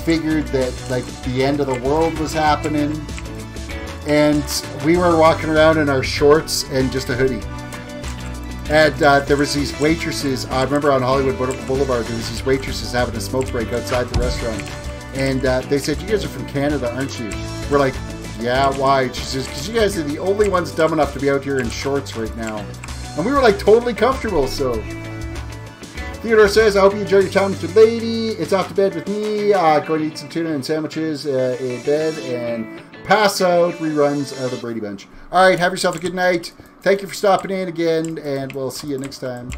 figured that like the end of the world was happening. And we were walking around in our shorts and just a hoodie. And there was these waitresses, I remember on Hollywood Boulevard, there was these waitresses having a smoke break outside the restaurant. And they said, "You guys are from Canada, aren't you?" We're like, "Yeah, why?" She says, "Because you guys are the only ones dumb enough to be out here in shorts right now." And we were like totally comfortable, so. Theodore says, "I hope you enjoy your time with your lady. It's off to bed with me. Going to eat some tuna and sandwiches in bed and pass out." Reruns of the Brady Bunch. All right, have yourself a good night. Thank you for stopping in again, and we'll see you next time.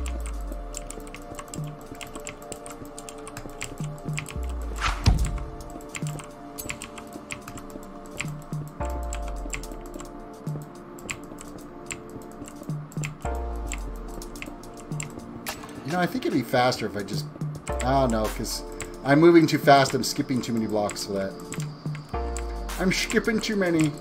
You know, I think it'd be faster if I just... I don't know, because I'm moving too fast. I'm skipping too many blocks for that. I'm skipping too many.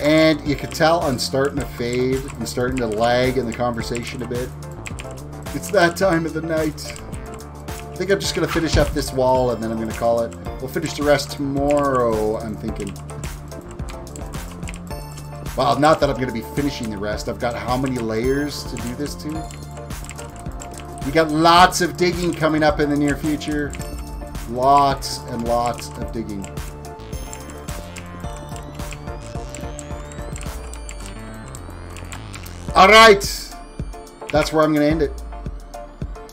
And you can tell I'm starting to fade. I'm starting to lag in the conversation a bit. It's that time of the night. I think I'm just going to finish up this wall and then I'm going to call it. We'll finish the rest tomorrow, I'm thinking. Well, not that I'm going to be finishing the rest. I've got how many layers to do this to? We got lots of digging coming up in the near future. Lots and lots of digging. Alright, that's where I'm going to end it.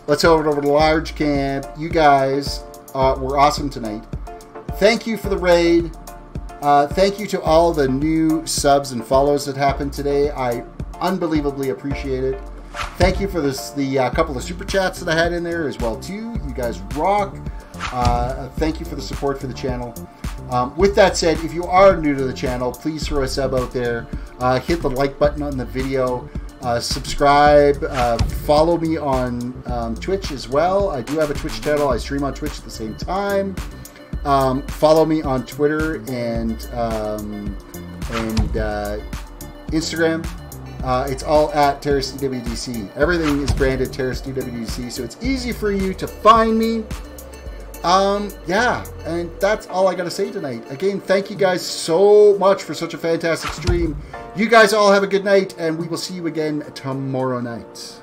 Let's head over to Large Camp. You guys were awesome tonight. Thank you for the raid. Thank you to all the new subs and follows that happened today. I unbelievably appreciate it. Thank you for the couple of super chats that I had in there as well too. You guys rock. Thank you for the support for the channel. With that said, if you are new to the channel, please throw a sub out there. Hit the like button on the video. Subscribe. Follow me on Twitch as well. I do have a Twitch channel. I stream on Twitch at the same time. Follow me on Twitter and Instagram. It's all at TerrisDWDC. Everything is branded TerrisDWDC, so it's easy for you to find me. Yeah, and that's all I gotta say tonight. Again, thank you guys so much for such a fantastic stream. You guys all have a good night, and we will see you again tomorrow night.